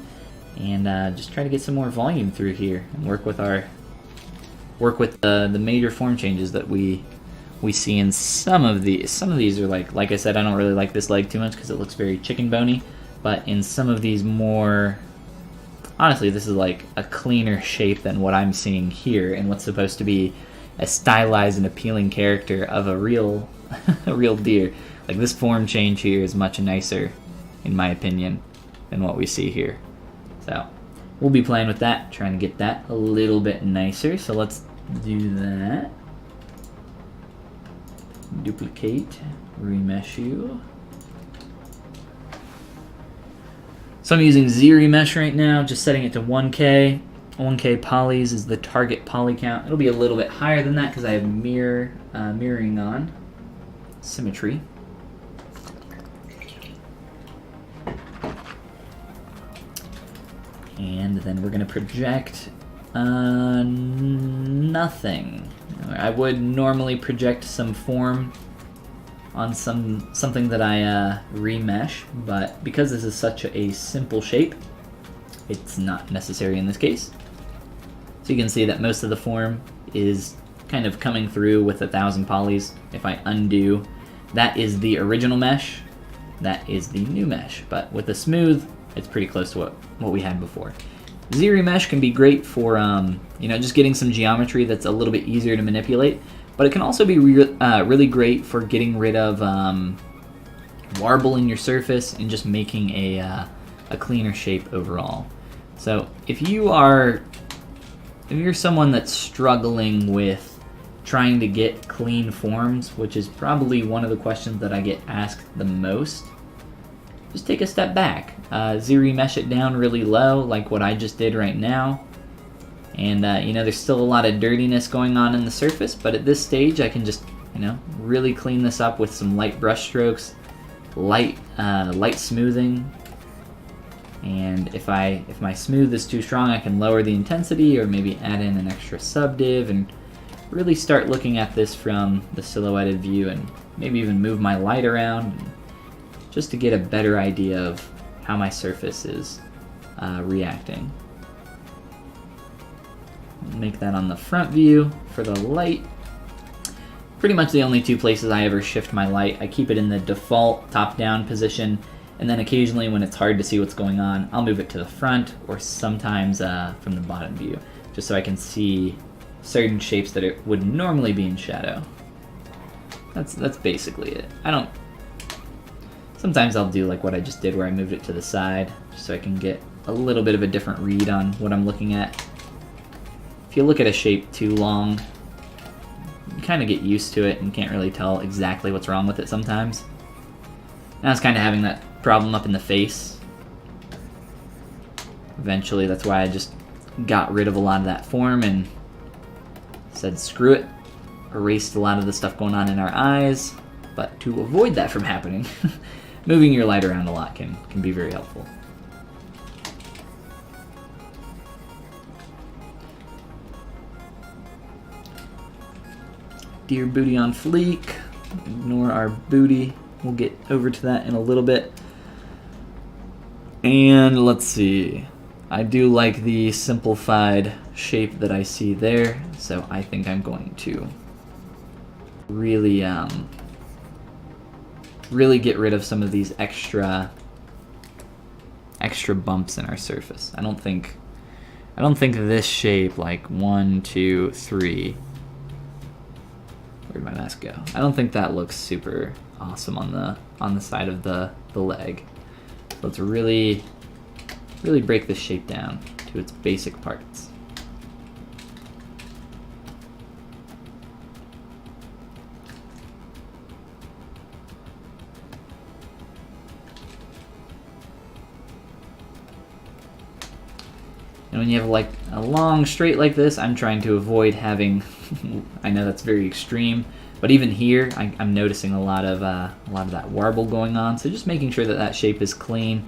and just try to get some more volume through here and work with the major form changes that we see in some of these. Some of these are like I said, I don't really like this leg too much because it looks very chicken bony, but in some of these more, honestly, this is like a cleaner shape than what I'm seeing here and what's supposed to be a stylized and appealing character of a real a real deer. Like, this form change here is much nicer, in my opinion, than what we see here. So we'll be playing with that, trying to get that a little bit nicer. So let's do that. Duplicate, remesh you. So I'm using ZRemesh right now, just setting it to 1K. 1K polys is the target poly count. It'll be a little bit higher than that because I have mirroring on, symmetry. And then we're going to project nothing. I would normally project some form on something that I remesh, but because this is such a simple shape, it's not necessary in this case. So you can see that most of the form is kind of coming through with 1,000 polys. If I undo, that is the original mesh, that is the new mesh, but with the smooth, it's pretty close to what we had before. ZBrush can be great for just getting some geometry that's a little bit easier to manipulate, but it can also be really great for getting rid of warble in your surface and just making a cleaner shape overall. So if you're someone that's struggling with trying to get clean forms, which is probably one of the questions that I get asked the most, just take a step back. ZBrush it down really low, like what I just did right now. And there's still a lot of dirtiness going on in the surface, but at this stage I can just really clean this up with some light brush strokes, light smoothing. And if my smooth is too strong, I can lower the intensity or maybe add in an extra subdiv and really start looking at this from the silhouetted view and maybe even move my light around just to get a better idea of how my surface is reacting. Make that on the front view for the light. Pretty much the only two places I ever shift my light. I keep it in the default top-down position, and then occasionally when it's hard to see what's going on, I'll move it to the front or sometimes from the bottom view, just so I can see certain shapes that it would normally be in shadow. That's basically it. Sometimes I'll do like what I just did where I moved it to the side, just so I can get a little bit of a different read on what I'm looking at. If you look at a shape too long, you kind of get used to it and can't really tell exactly what's wrong with it sometimes. And I was kind of having that problem up in the face. Eventually, that's why I just got rid of a lot of that form and said screw it. Erased a lot of the stuff going on in our eyes. But to avoid that from happening, moving your light around a lot can be very helpful. Deer booty on fleek. Ignore our booty. We'll get over to that in a little bit. And let's see. I do like the simplified shape that I see there, so I think I'm going to really get rid of some of these extra bumps in our surface. I don't think this shape, like 1, 2, 3. Where'd my mask go? I don't think that looks super awesome on the side of the leg. So let's really break this shape down to its basic parts. And when you have like a long straight like this, I'm trying to avoid having, I know that's very extreme, but even here, I'm noticing a lot of that warble going on. So just making sure that that shape is clean.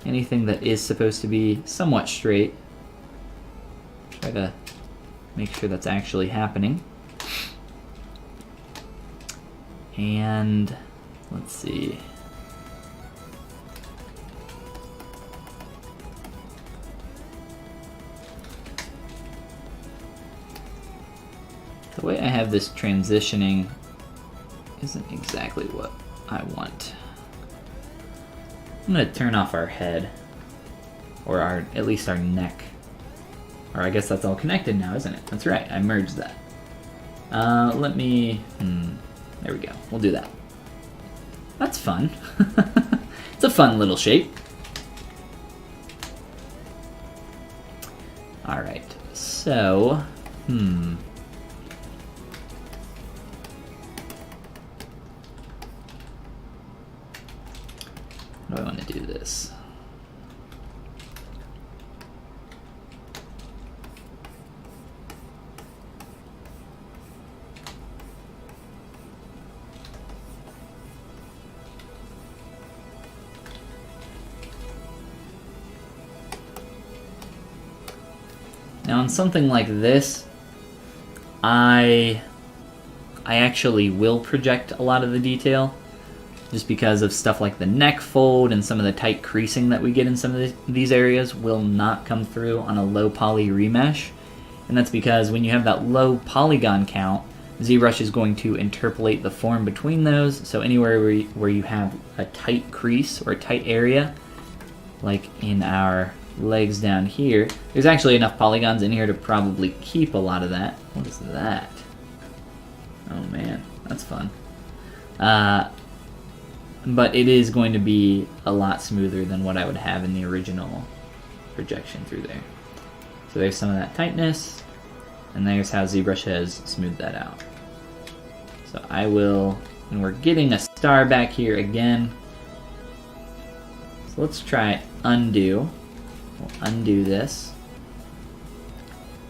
Anything that is supposed to be somewhat straight, try to make sure that's actually happening. And let's see. The way I have this transitioning isn't exactly what I want. I'm going to turn off our head, or at least our neck. Or I guess that's all connected now, isn't it? That's right, I merged that. Let me, there we go, we'll do that. That's fun. It's a fun little shape. Alright, so, how do I want to do this? Now on something like this, I actually will project a lot of the detail. just because of stuff like the neck fold and some of the tight creasing that we get in some of these areas will not come through on a low poly remesh. And that's because when you have that low polygon count, ZBrush is going to interpolate the form between those. So anywhere where you have a tight crease or a tight area, like in our legs down here, there's actually enough polygons in here to probably keep a lot of that. What is that? Oh man, that's fun. But it is going to be a lot smoother than what I would have in the original projection through there. So there's some of that tightness, and there's how ZBrush has smoothed that out. So I will, and we're getting a star back here again. So let's try undo. We'll undo this.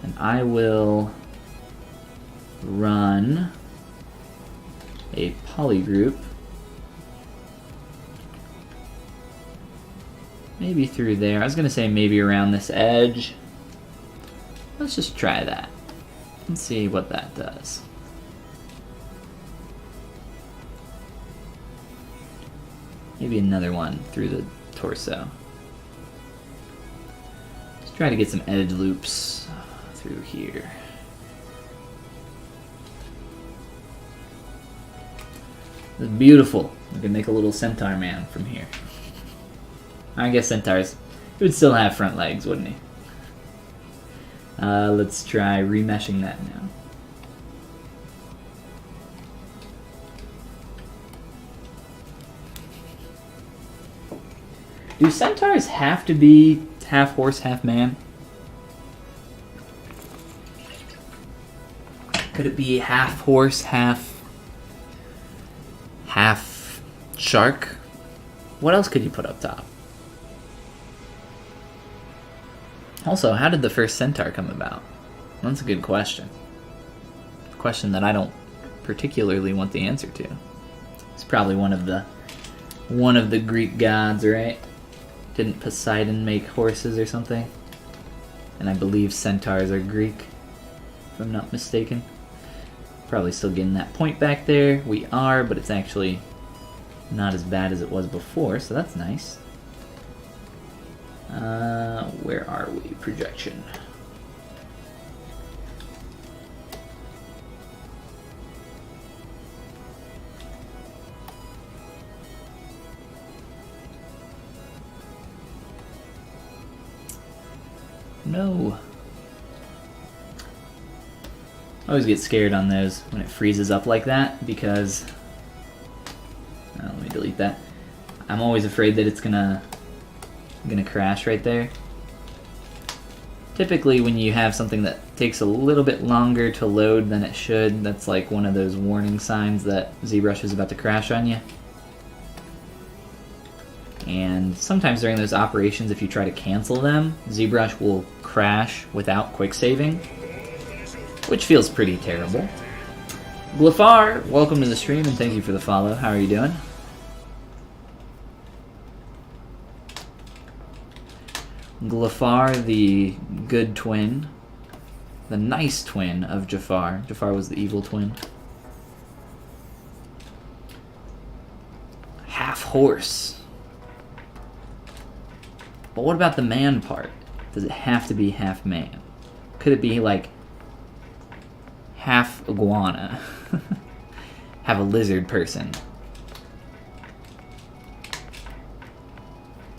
And I will run a poly group. Maybe through there. I was gonna say maybe around this edge. Let's just try that. Let's see what that does. Maybe another one through the torso. Let's try to get some edge loops through here. This is beautiful. We can make a little centaur man from here. I guess centaurs, he would still have front legs, wouldn't he? Let's try remeshing that now. Do centaurs have to be half horse, half man? Could it be half horse, half shark? What else could you put up top? Also, how did the first centaur come about? That's a good question. A question that I don't particularly want the answer to. It's probably one of the Greek gods, right? Didn't Poseidon make horses or something? And I believe centaurs are Greek, if I'm not mistaken. Probably still getting that point back there. We are, but it's actually not as bad as it was before, so that's nice. Where are we? Projection. No. I always get scared on those when it freezes up like that because... let me delete that. I'm always afraid that it's gonna crash right there. Typically when you have something that takes a little bit longer to load than it should, that's like one of those warning signs that ZBrush is about to crash on you. And sometimes during those operations, if you try to cancel them, ZBrush will crash without quick saving, which feels pretty terrible. Glafar, welcome to the stream and thank you for the follow. How are you doing? Glafar, the good twin, the nice twin of Jafar. Jafar was the evil twin. Half horse. But what about the man part? Does it have to be half man? Could it be like half iguana? Have a lizard person.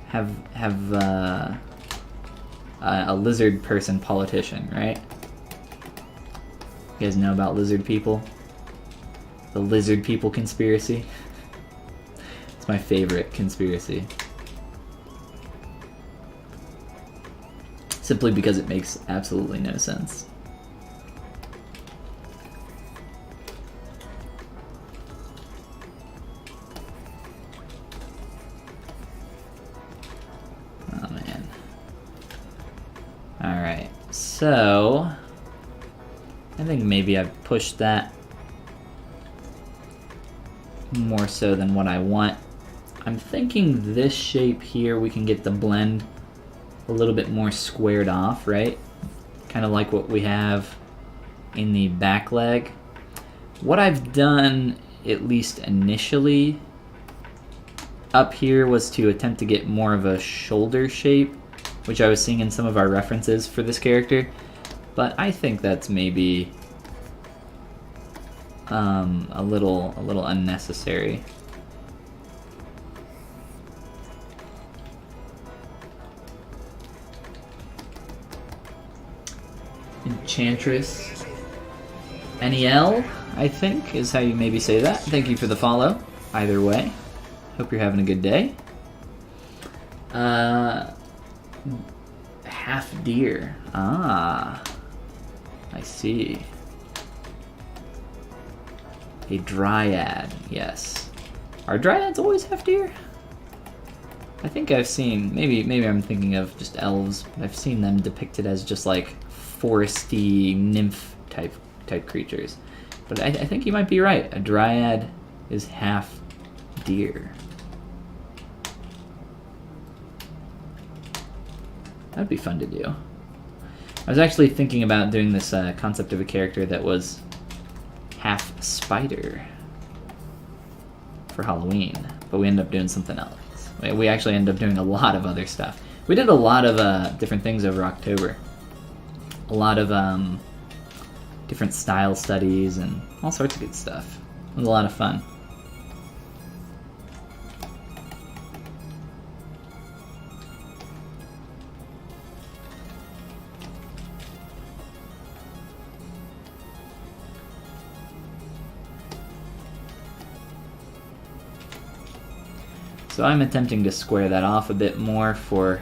Have a lizard person politician, right? You guys know about lizard people? The lizard people conspiracy? It's my favorite conspiracy. Simply because it makes absolutely no sense. Oh man. Alright, so I think maybe I've pushed that more so than what I want. I'm thinking this shape here we can get the blend a little bit more squared off, right? Kind of like what we have in the back leg. What I've done, at least initially, up here was to attempt to get more of a shoulder shape, which I was seeing in some of our references for this character, but I think that's maybe a little unnecessary. Enchantress NEL, I think, is how you maybe say that. Thank you for the follow, either way. Hope you're having a good day. Half deer. Ah, I see. A dryad, yes. Are dryads always half deer? I think I've seen, maybe I'm thinking of just elves, but I've seen them depicted as just like foresty nymph type creatures. But I think you might be right. A dryad is half deer. That'd be fun to do. I was actually thinking about doing this concept of a character that was half spider for Halloween, but we ended up doing something else. We actually ended up doing a lot of other stuff. We did a lot of different things over October. A lot of different style studies and all sorts of good stuff. It was a lot of fun. So I'm attempting to square that off a bit more for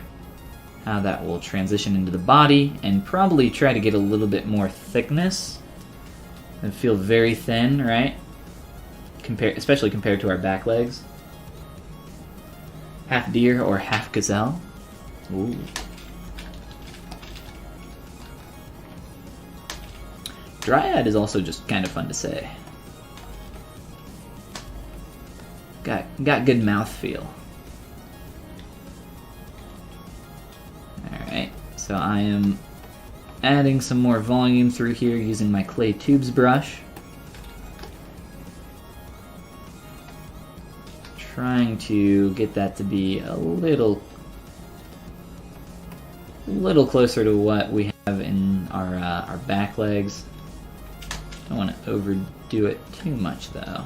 how that will transition into the body, and probably try to get a little bit more thickness and feel very thin, right? Especially compared to our back legs. Half deer or half gazelle. Ooh. Dryad is also just kind of fun to say. Got good mouthfeel. Alright, so I am adding some more volume through here using my clay tubes brush. Trying to get that to be a little closer to what we have in our back legs. Don't want to overdo it too much though.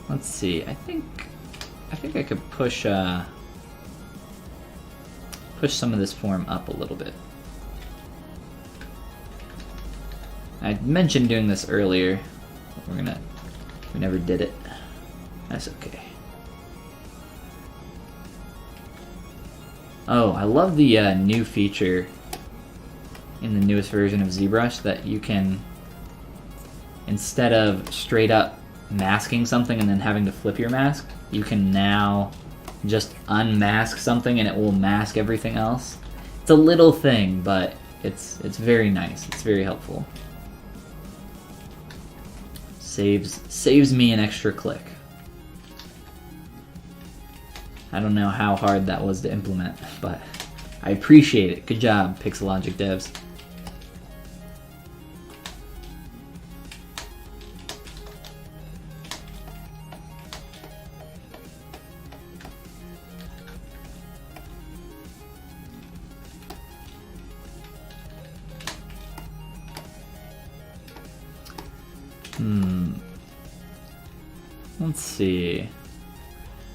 Let's see. I think I could push some of this form up a little bit. I mentioned doing this earlier. But we never did it. That's okay. Oh, I love the new feature in the newest version of ZBrush that you can, instead of straight up masking something and then having to flip your mask, you can now just unmask something and it will mask everything else. It's a little thing, but it's very nice. It's very helpful. Saves me an extra click. I don't know how hard that was to implement, but I appreciate it. Good job, Pixelogic devs. Let's see.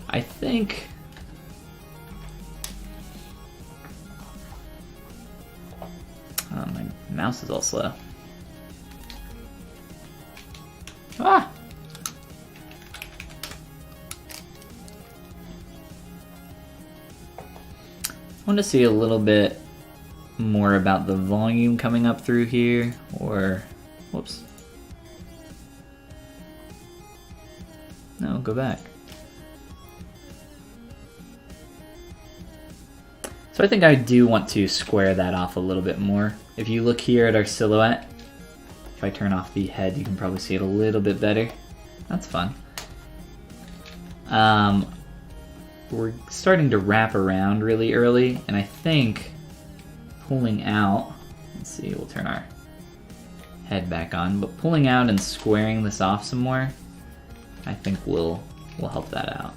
I think my mouse is all slow. Ah! I want to see a little bit more about the volume coming up through here, or whoops. No, go back. So I think I do want to square that off a little bit more. If you look here at our silhouette, if I turn off the head, you can probably see it a little bit better. That's fun. We're starting to wrap around really early, and I think pulling out, let's see, we'll turn our head back on, but pulling out and squaring this off some more, I think will help that out.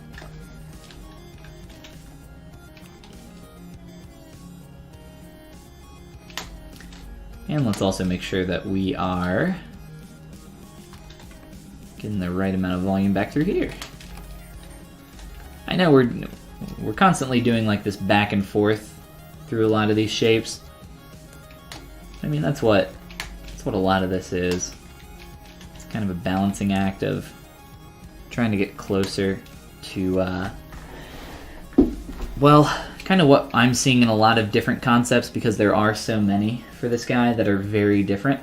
And let's also make sure that we are getting the right amount of volume back through here. I know we're constantly doing like this back and forth through a lot of these shapes. I mean, that's what a lot of this is. It's kind of a balancing act of trying to get closer to, well, kind of what I'm seeing in a lot of different concepts, because there are so many for this guy that are very different.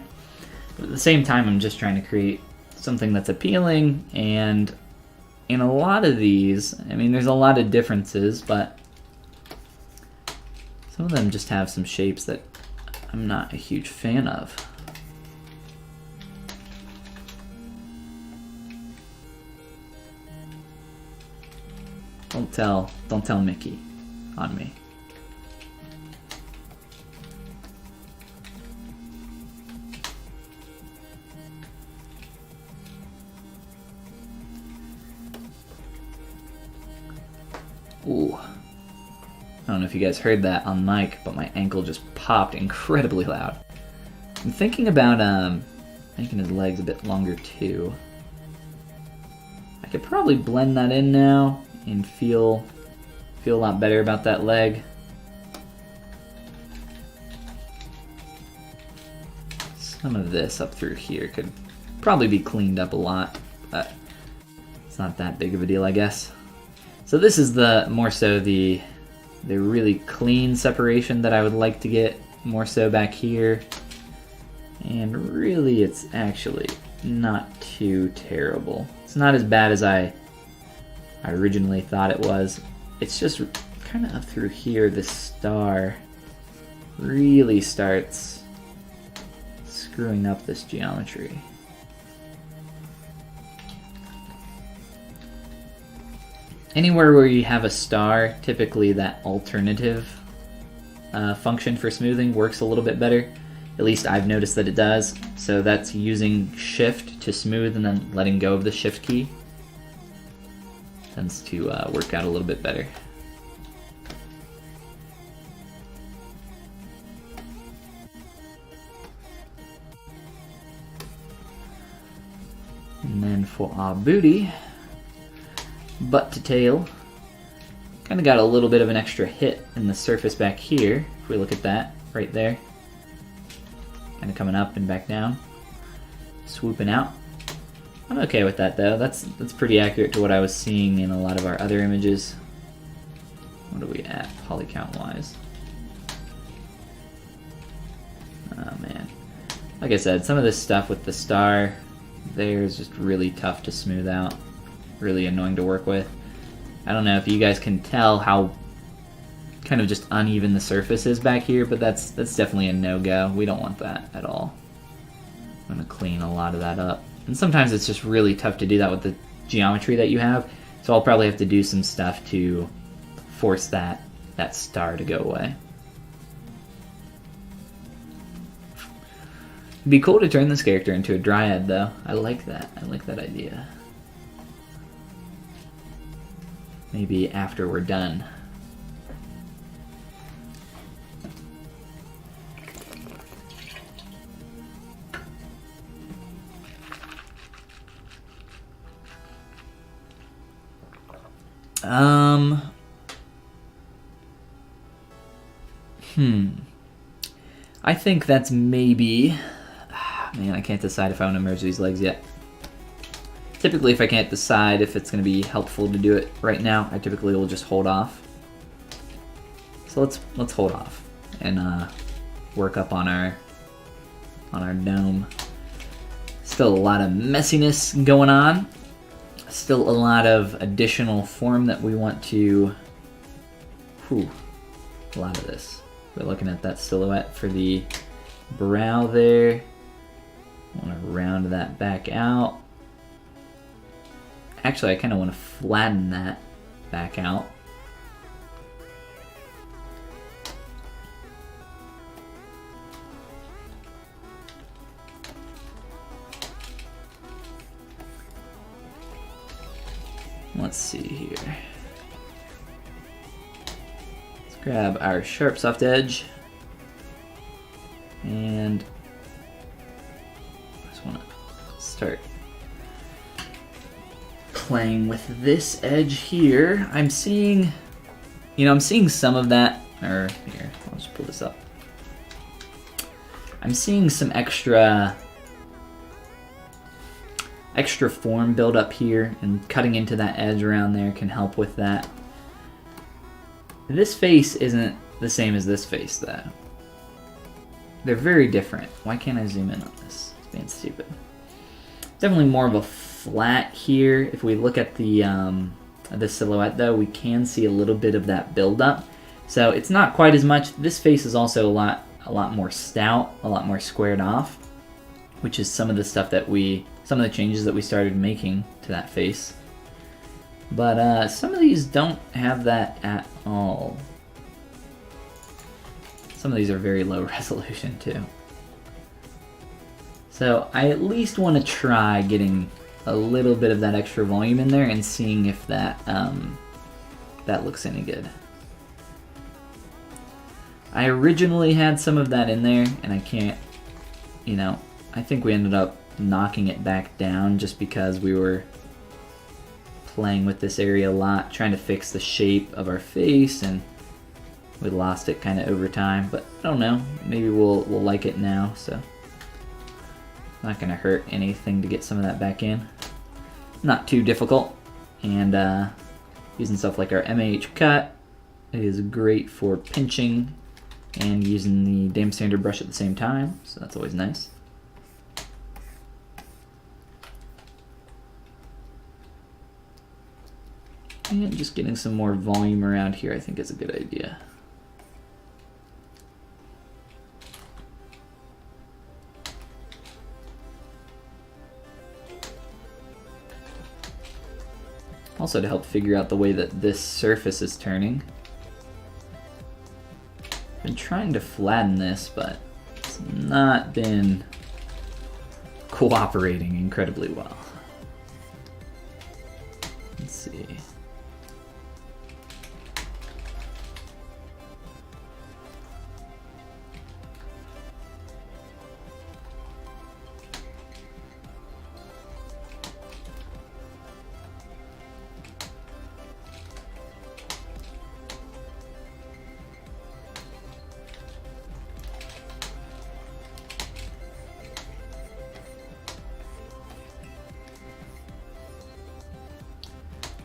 But at the same time, I'm just trying to create something that's appealing, and in a lot of these, I mean, there's a lot of differences, but some of them just have some shapes that I'm not a huge fan of. Don't tell Mickey on me. Ooh. I don't know if you guys heard that on mic, but my ankle just popped incredibly loud. I'm thinking about making his legs a bit longer too. I could probably blend that in now and feel a lot better about that leg. Some of this up through here could probably be cleaned up a lot, but it's not that big of a deal, I guess. So this is more so the really clean separation that I would like to get more so back here. And really, it's actually not too terrible. It's not as bad as I originally thought it was. It's just kind of up through here, the star really starts screwing up this geometry. Anywhere where you have a star, typically that alternative function for smoothing works a little bit better. At least I've noticed that it does. So that's using shift to smooth and then letting go of the shift key. Tends to work out a little bit better. And then for our booty, butt to tail, kind of got a little bit of an extra hit in the surface back here. If we look at that right there, kind of coming up and back down, swooping out. I'm okay with that though. That's pretty accurate to what I was seeing in a lot of our other images. What are we at poly count wise? Oh man, like I said, some of this stuff with the star there is just really tough to smooth out. Really annoying to work with. I don't know if you guys can tell how kind of just uneven the surface is back here, but that's definitely a no-go. We don't want that at all. I'm gonna clean a lot of that up. And sometimes it's just really tough to do that with the geometry that you have, so I'll probably have to do some stuff to force that star to go away. It'd be cool to turn this character into a dryad though. I like that. I like that idea. Maybe after we're done. I think that's maybe... Man, I can't decide if I want to merge these legs yet. Typically, if I can't decide if it's going to be helpful to do it right now, I typically will just hold off. So let's hold off and work up on our dome. Still a lot of messiness going on. Still a lot of additional form that we want to. A lot of this. We're looking at that silhouette for the brow there. I want to round that back out. Actually, I kind of want to flatten that back out. let's see here. Let's grab our sharp soft edge, and I just want to start playing with this edge here. I'm seeing, I'm seeing some of that, or here, I'll just pull this up. I'm seeing some extra form build up here, and cutting into that edge around there can help with that. This face isn't the same as this face though. They're very different. Why can't I zoom in on this? It's being stupid. Definitely more of a flat here. If we look at the silhouette though, we can see a little bit of that build up. So it's not quite as much. This face is also a lot more stout, a lot more squared off, which is some of the stuff that some of the changes that we started making to that face. But some of these don't have that at all. Some of these are very low resolution too. So I at least want to try getting a little bit of that extra volume in there and seeing if that that looks any good. I originally had some of that in there, and I can't, I think we ended up knocking it back down just because we were playing with this area a lot, trying to fix the shape of our face, and we lost it kind of over time. But I don't know, maybe we'll like it now, so not gonna hurt anything to get some of that back in. Not too difficult, and using stuff like our MAH cut is great for pinching and using the Dam Standard brush at the same time, so that's always nice. And just getting some more volume around here I think is a good idea. Also to help figure out the way that this surface is turning. Been trying to flatten this, but it's not been cooperating incredibly well. Let's see.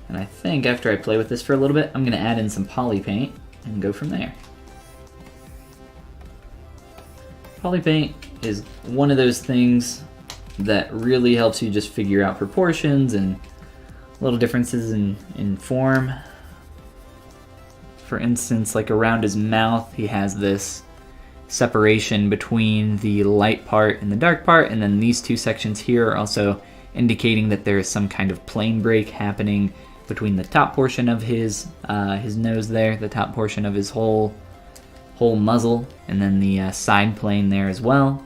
And I think after I play with this for a little bit, I'm going to add in some poly paint and go from there. Poly paint is one of those things that really helps you just figure out proportions and little differences in form. For instance, like around his mouth, he has this separation between the light part and the dark part, and then these two sections here are also indicating that there is some kind of plane break happening between the top portion of his nose there, the top portion of his whole muzzle, and then the side plane there as well.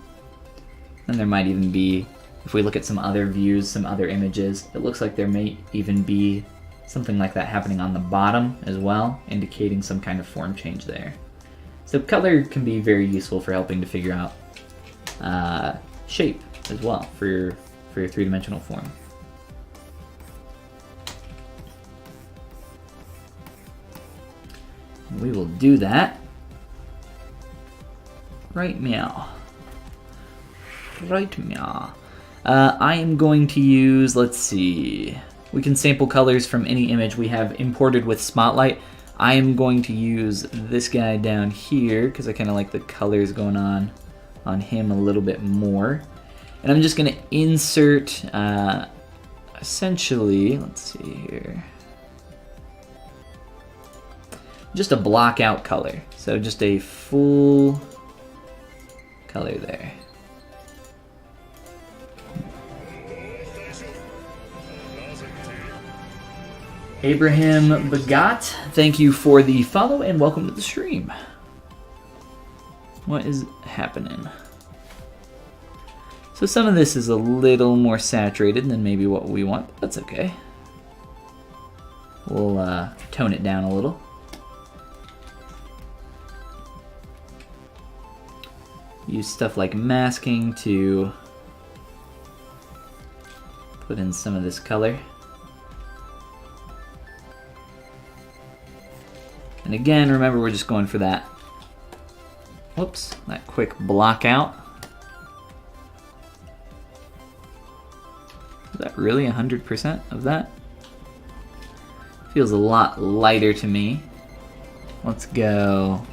And there might even be, if we look at some other views, some other images, it looks like there may even be something like that happening on the bottom as well, indicating some kind of form change there. So color can be very useful for helping to figure out shape as well for your three-dimensional form. We will do that right meow. Right meow. I am going to use, let's see, we can sample colors from any image we have imported with Spotlight. I am going to use this guy down here because I kind of like the colors going on him a little bit more. And I'm just going to insert, essentially, let's see here, just a block out color. So just a full color there. Abraham Begot, thank you for the follow and welcome to the stream. What is happening? So some of this is a little more saturated than maybe what we want, but that's okay. we'll tone it down a little. Use stuff like masking to put in some of this color. And again, remember, we're just going for that, whoops, that quick block out. Is that really 100% of that? Feels a lot lighter to me. Let's go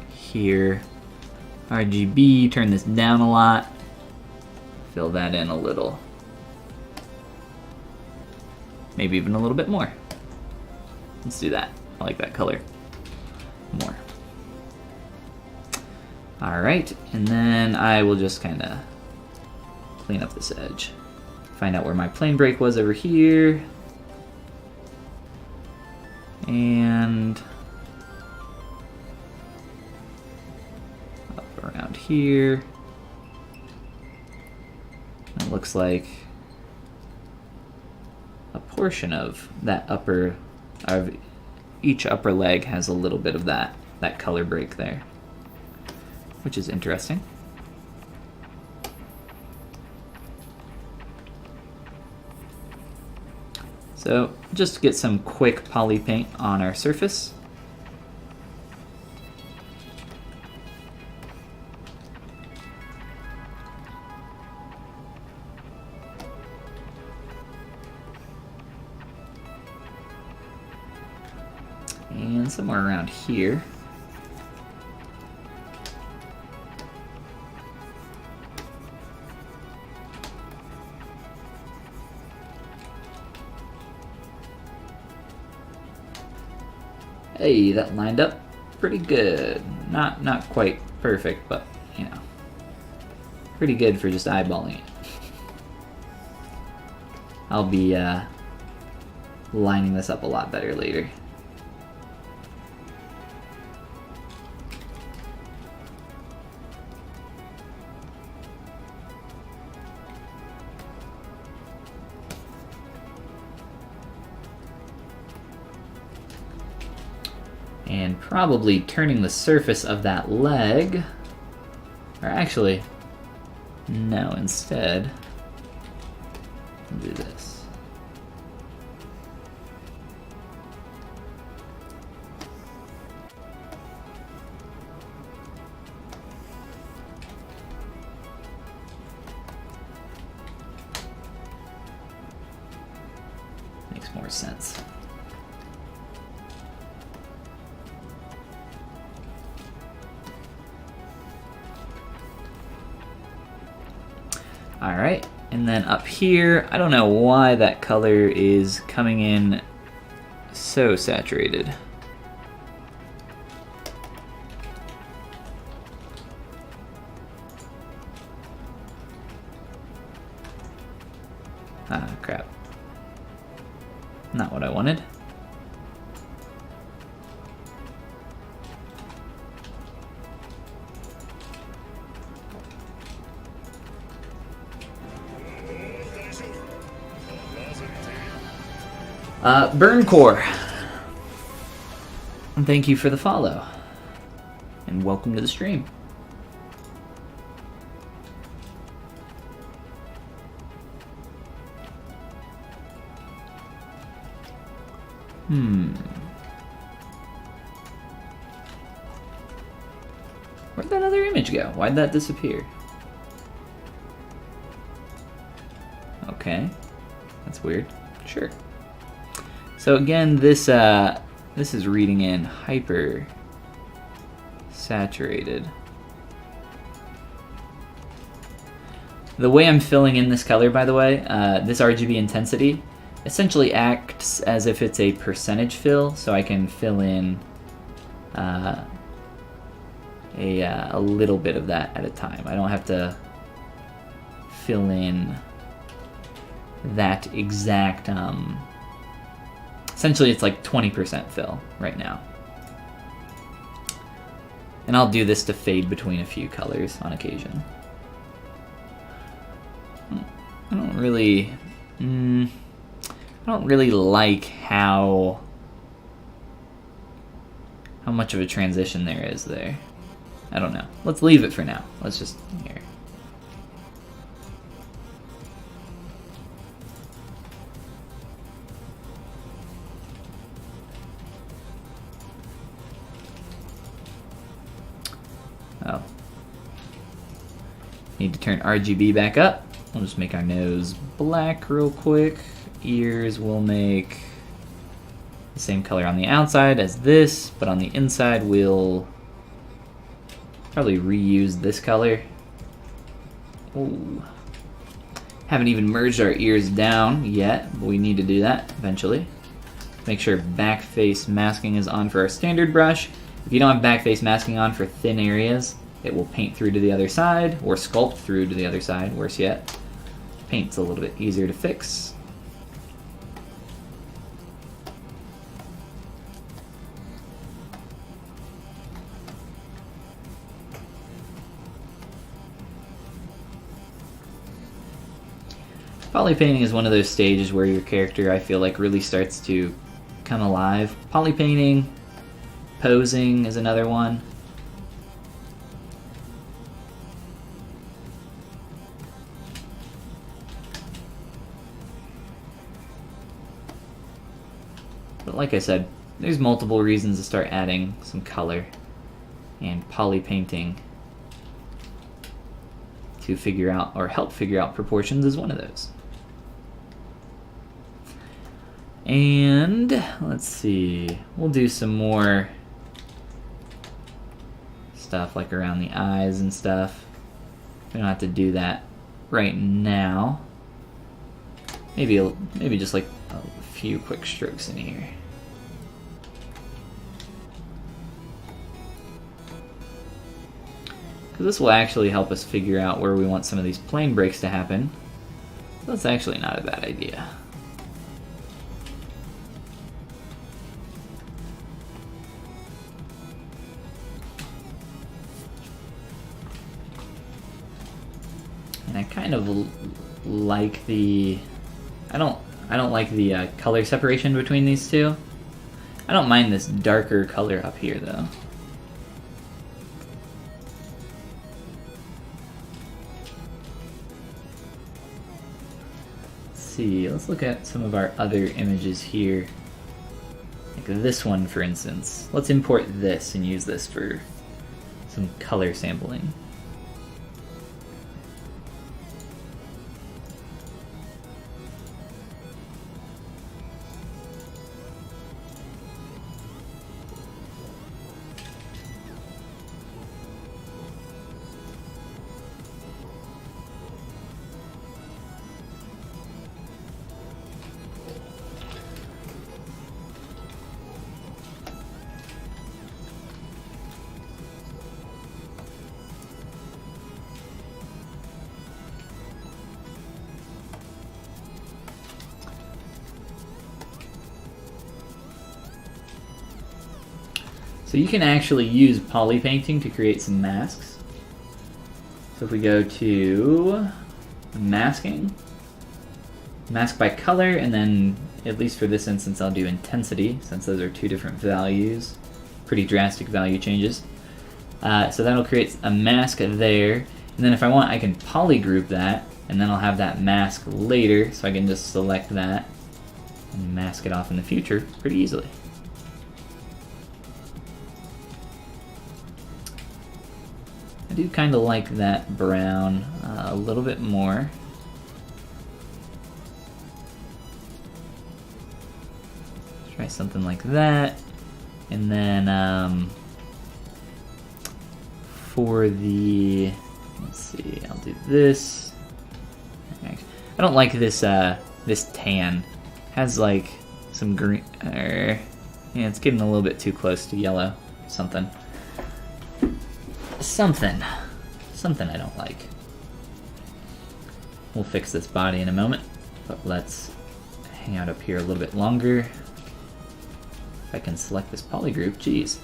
here. RGB, turn this down a lot. Fill that in a little. Maybe even a little bit more. Let's do that. I like that color more. Alright, and then I will just kind of clean up this edge. Find out where my plane break was over here. And up around here. It looks like a portion of that upper, of each upper leg has a little bit of that color break there, which is interesting. So just get some quick poly paint on our surface. And somewhere around here. Hey, that lined up pretty good. Not quite perfect, but you know, pretty good for just eyeballing it. I'll be lining this up a lot better later. And probably turning the surface of that leg, or actually, no, instead, I'll do this. Makes more sense. Alright, and then up here, I don't know why that color is coming in so saturated. Ah, crap. Not what I wanted. Burn Core, and thank you for the follow, and welcome to the stream. Where'd that other image go? Why'd that disappear? Okay, that's weird. Sure. So again, this is reading in hyper saturated. The way I'm filling in this color, by the way, this RGB intensity essentially acts as if it's a percentage fill, so I can fill in a little bit of that at a time. I don't have to fill in that exact. Essentially, it's like 20% fill right now. And I'll do this to fade between a few colors on occasion. I don't really... I don't really like how much of a transition there is there. I don't know. Let's leave it for now. Let's just here. Oh. Need to turn RGB back up. We'll just make our nose black real quick. Ears we'll make the same color on the outside as this, but on the inside we'll probably reuse this color. Ooh. Haven't even merged our ears down yet, but we need to do that eventually. Make sure back face masking is on for our standard brush. If you don't have back face masking on for thin areas, it will paint through to the other side, or sculpt through to the other side, worse yet. Paint's a little bit easier to fix. Poly painting is one of those stages where your character, I feel like, really starts to come alive. Poly painting, posing is another one. But like I said, there's multiple reasons to start adding some color, and poly painting to figure out or help figure out proportions is one of those. And let's see, we'll do some more stuff like around the eyes and stuff. We don't have to do that right now. Maybe just like a few quick strokes in here. Because this will actually help us figure out where we want some of these plane breaks to happen. So that's actually not a bad idea. And I kind of like the, I don't like the color separation between these two. I don't mind this darker color up here though. Let's see, let's look at some of our other images here. Like this one, for instance. Let's import this and use this for some color sampling. So you can actually use poly painting to create some masks. So if we go to masking, mask by color, and then at least for this instance I'll do intensity, since those are two different values, pretty drastic value changes. So that'll create a mask there, and then if I want I can poly group that, and then I'll have that mask later, so I can just select that and mask it off in the future pretty easily. I do kind of like that brown a little bit more. Try something like that. And then for the, let's see, I'll do this. I don't like this this tan. Has like some green, yeah, it's getting a little bit too close to yellow. Something I don't like. We'll fix this body in a moment, but let's hang out up here a little bit longer. If I can select this poly group, geez.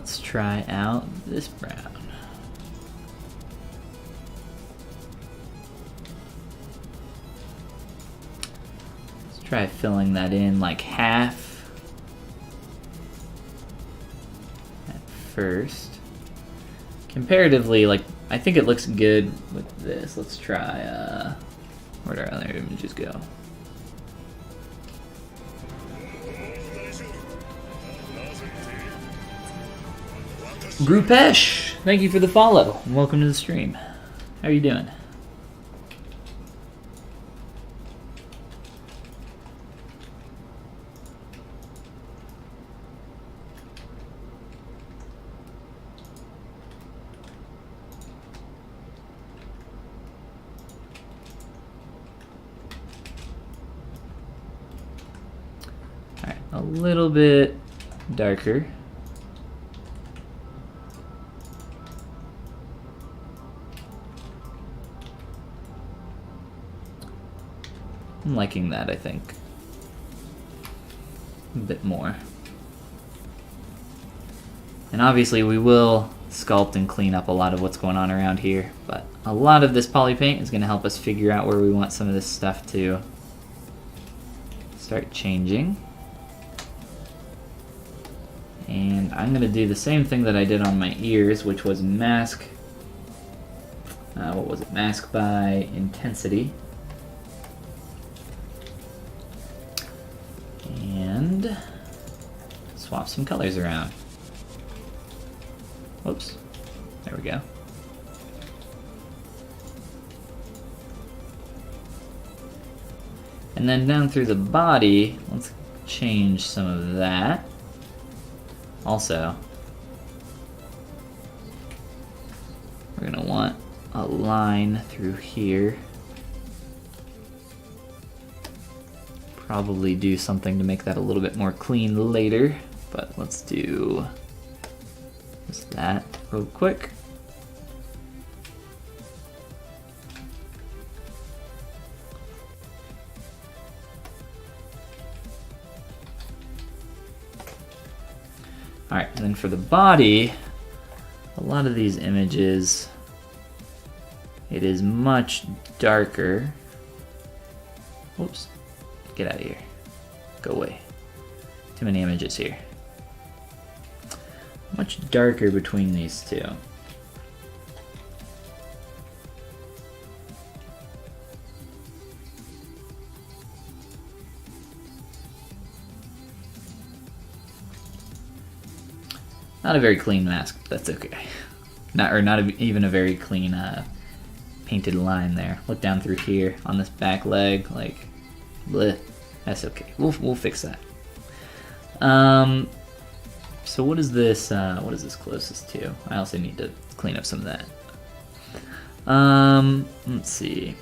let's try out this brown. Let's try filling that in like half at first. Comparatively, like, I think it looks good with this. Let's try, where'd our other images go? Grupesh, thank you for the follow, and welcome to the stream. How are you doing? Alright, a little bit darker. I'm liking that, I think. A bit more. And obviously we will sculpt and clean up a lot of what's going on around here, but a lot of this poly paint is going to help us figure out where we want some of this stuff to start changing. And I'm going to do the same thing that I did on my ears, which was mask, what was it? Mask by intensity. And swap some colors around. Whoops. There we go. And then down through the body, let's change some of that. Also, we're going to want a line through here. Probably do something to make that a little bit more clean later, but let's do just that real quick. Alright, and then for the body, a lot of these images, it is much darker. Whoops. Get out of here. Go away. Too many images here. Much darker between these two. Not a very clean mask, but that's okay. Not even a very clean painted line there. Look down through here on this back leg, like, bleh. That's okay. We'll fix that. So what is this? What is this closest to? I also need to clean up some of that. Let's see.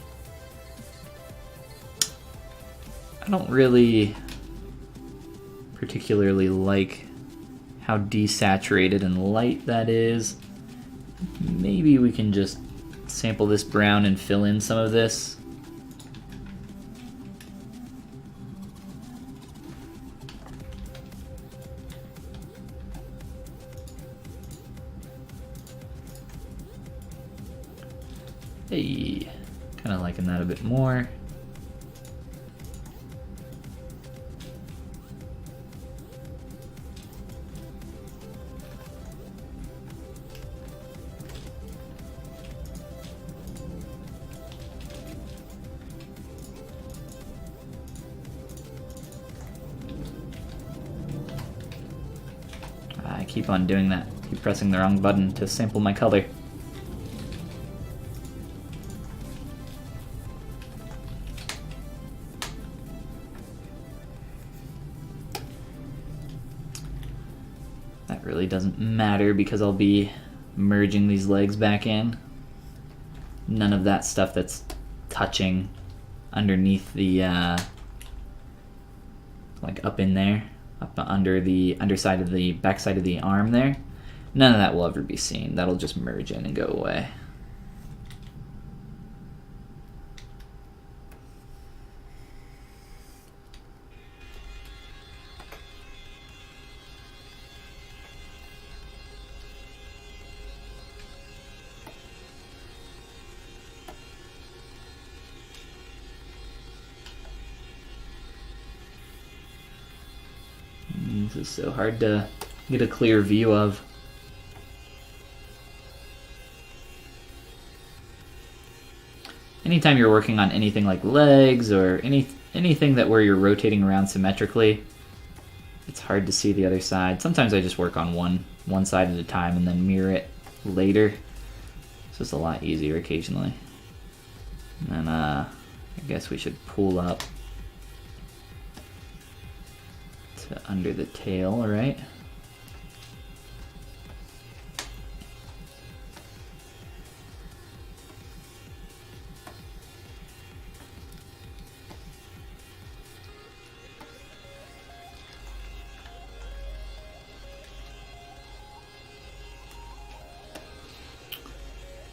I don't really particularly like how desaturated and light that is. Maybe we can just sample this brown and fill in some of this. Hey, kind of liking that a bit more. I keep on doing that. Keep pressing the wrong button to sample my color. That really doesn't matter because I'll be merging these legs back in. None of that stuff that's touching underneath the, like up in there, up under the underside of the backside of the arm there. None of that will ever be seen. That'll just merge in and go away. is so hard to get a clear view of. Anytime you're working on anything like legs or anything that where you're rotating around symmetrically, it's hard to see the other side. Sometimes I just work on one side at a time and then mirror it later. It's just a lot easier occasionally. And I guess we should pull up to under the tail, all right?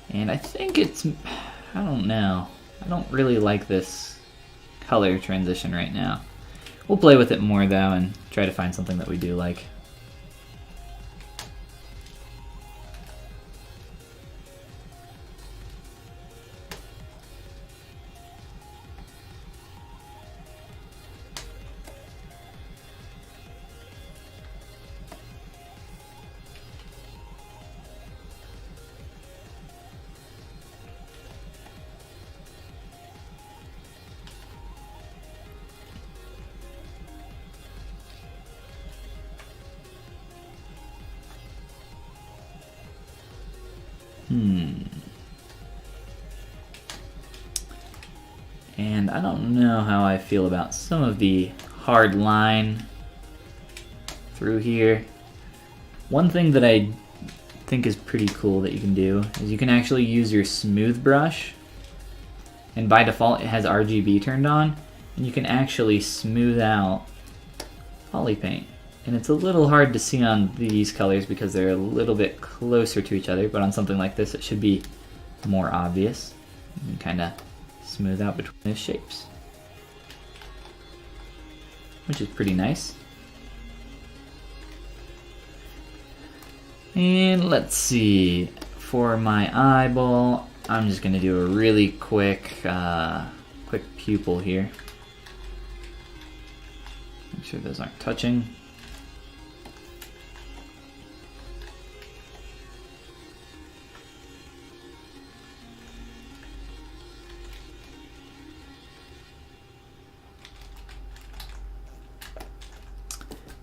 And I think it's, I don't know. I don't really like this color transition right now. We'll play with it more though and try to find something that we do like. And I don't know how I feel about some of the hard line through here. One thing that I think is pretty cool that you can do is you can actually use your smooth brush, and by default it has RGB turned on, and you can actually smooth out poly paint. And it's a little hard to see on these colors because they're a little bit closer to each other, but on something like this it should be more obvious. You can kind of smooth out between those shapes, which is pretty nice. And let's see, for my eyeball, I'm just gonna do a really quick pupil here. Make sure those aren't touching.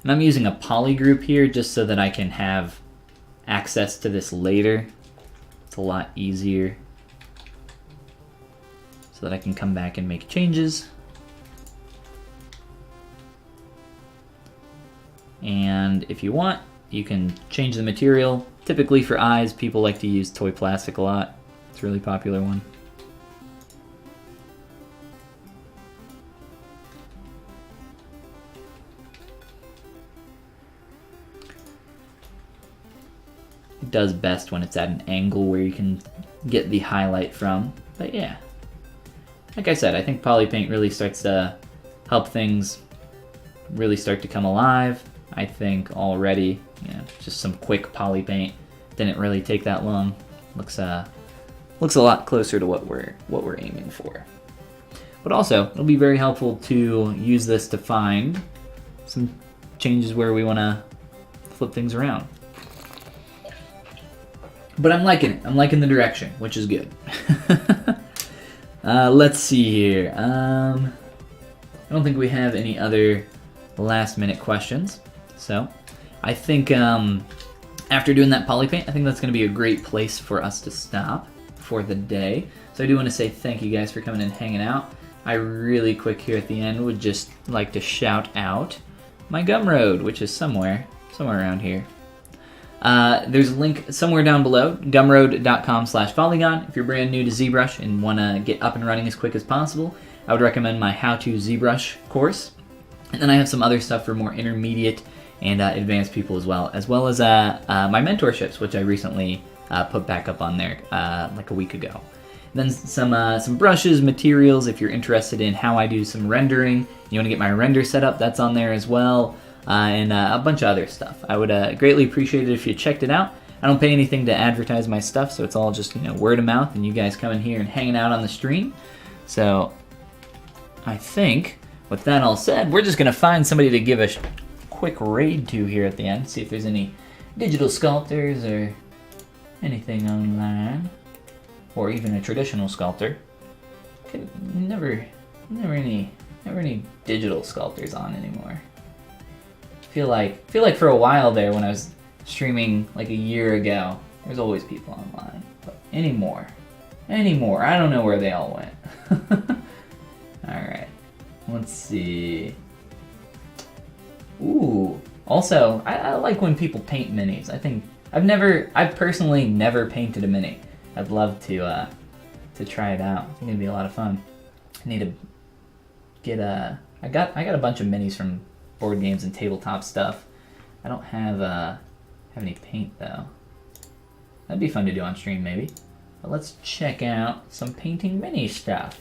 And I'm using a poly group here just so that I can have access to this later. It's a lot easier. So that I can come back and make changes. And if you want, you can change the material. Typically for eyes, people like to use toy plastic a lot. It's a really popular one. It does best when it's at an angle where you can get the highlight from. But yeah, like I said, I think poly paint really starts to help things really start to come alive. I think already, just some quick poly paint didn't really take that long. Looks a lot closer to what we're aiming for. But also, it'll be very helpful to use this to find some changes where we want to flip things around. But I'm liking it. I'm liking the direction, which is good. Let's see here. I don't think we have any other last-minute questions. So I think after doing that poly paint, I think that's going to be a great place for us to stop for the day. So I do want to say thank you guys for coming and hanging out. I really quick here at the end would just like to shout out my Gumroad, which is somewhere around here. There's a link somewhere down below, gumroad.com/Follygon. If you're brand new to ZBrush and want to get up and running as quick as possible, I would recommend my How to ZBrush course. And then I have some other stuff for more intermediate and advanced people as well as my mentorships, which I recently put back up on there like a week ago. And then some brushes, materials, if you're interested in how I do some rendering, you want to get my render set up, that's on there as well. And a bunch of other stuff. I would greatly appreciate it if you checked it out. I don't pay anything to advertise my stuff, so it's all just word of mouth and you guys coming here and hanging out on the stream. So I think with that all said, we're just gonna find somebody to give a quick quick raid to here at the end, see if there's any digital sculptors or anything online, or even a traditional sculptor. Never any digital sculptors on anymore. Feel like for a while there when I was streaming like a year ago, there's always people online, but anymore, I don't know where they all went. All right, let's see. Ooh, also, I like when people paint minis. I've personally never painted a mini. I'd love to try it out. I think it'd be a lot of fun. I need to get I got a bunch of minis from board games and tabletop stuff. I don't have any paint though. That'd be fun to do on stream maybe. But let's check out some painting mini stuff.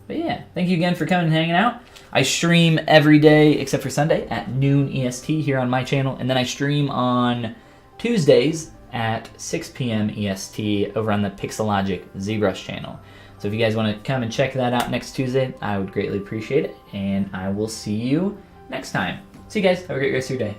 But yeah, thank you again for coming and hanging out. I stream every day except for Sunday at noon EST here on my channel, and then I stream on Tuesdays at 6 p.m. EST over on the Pixelogic ZBrush channel. So if you guys want to come and check that out next Tuesday, I would greatly appreciate it, and I will see you next time. See you guys. Have a great rest of your day.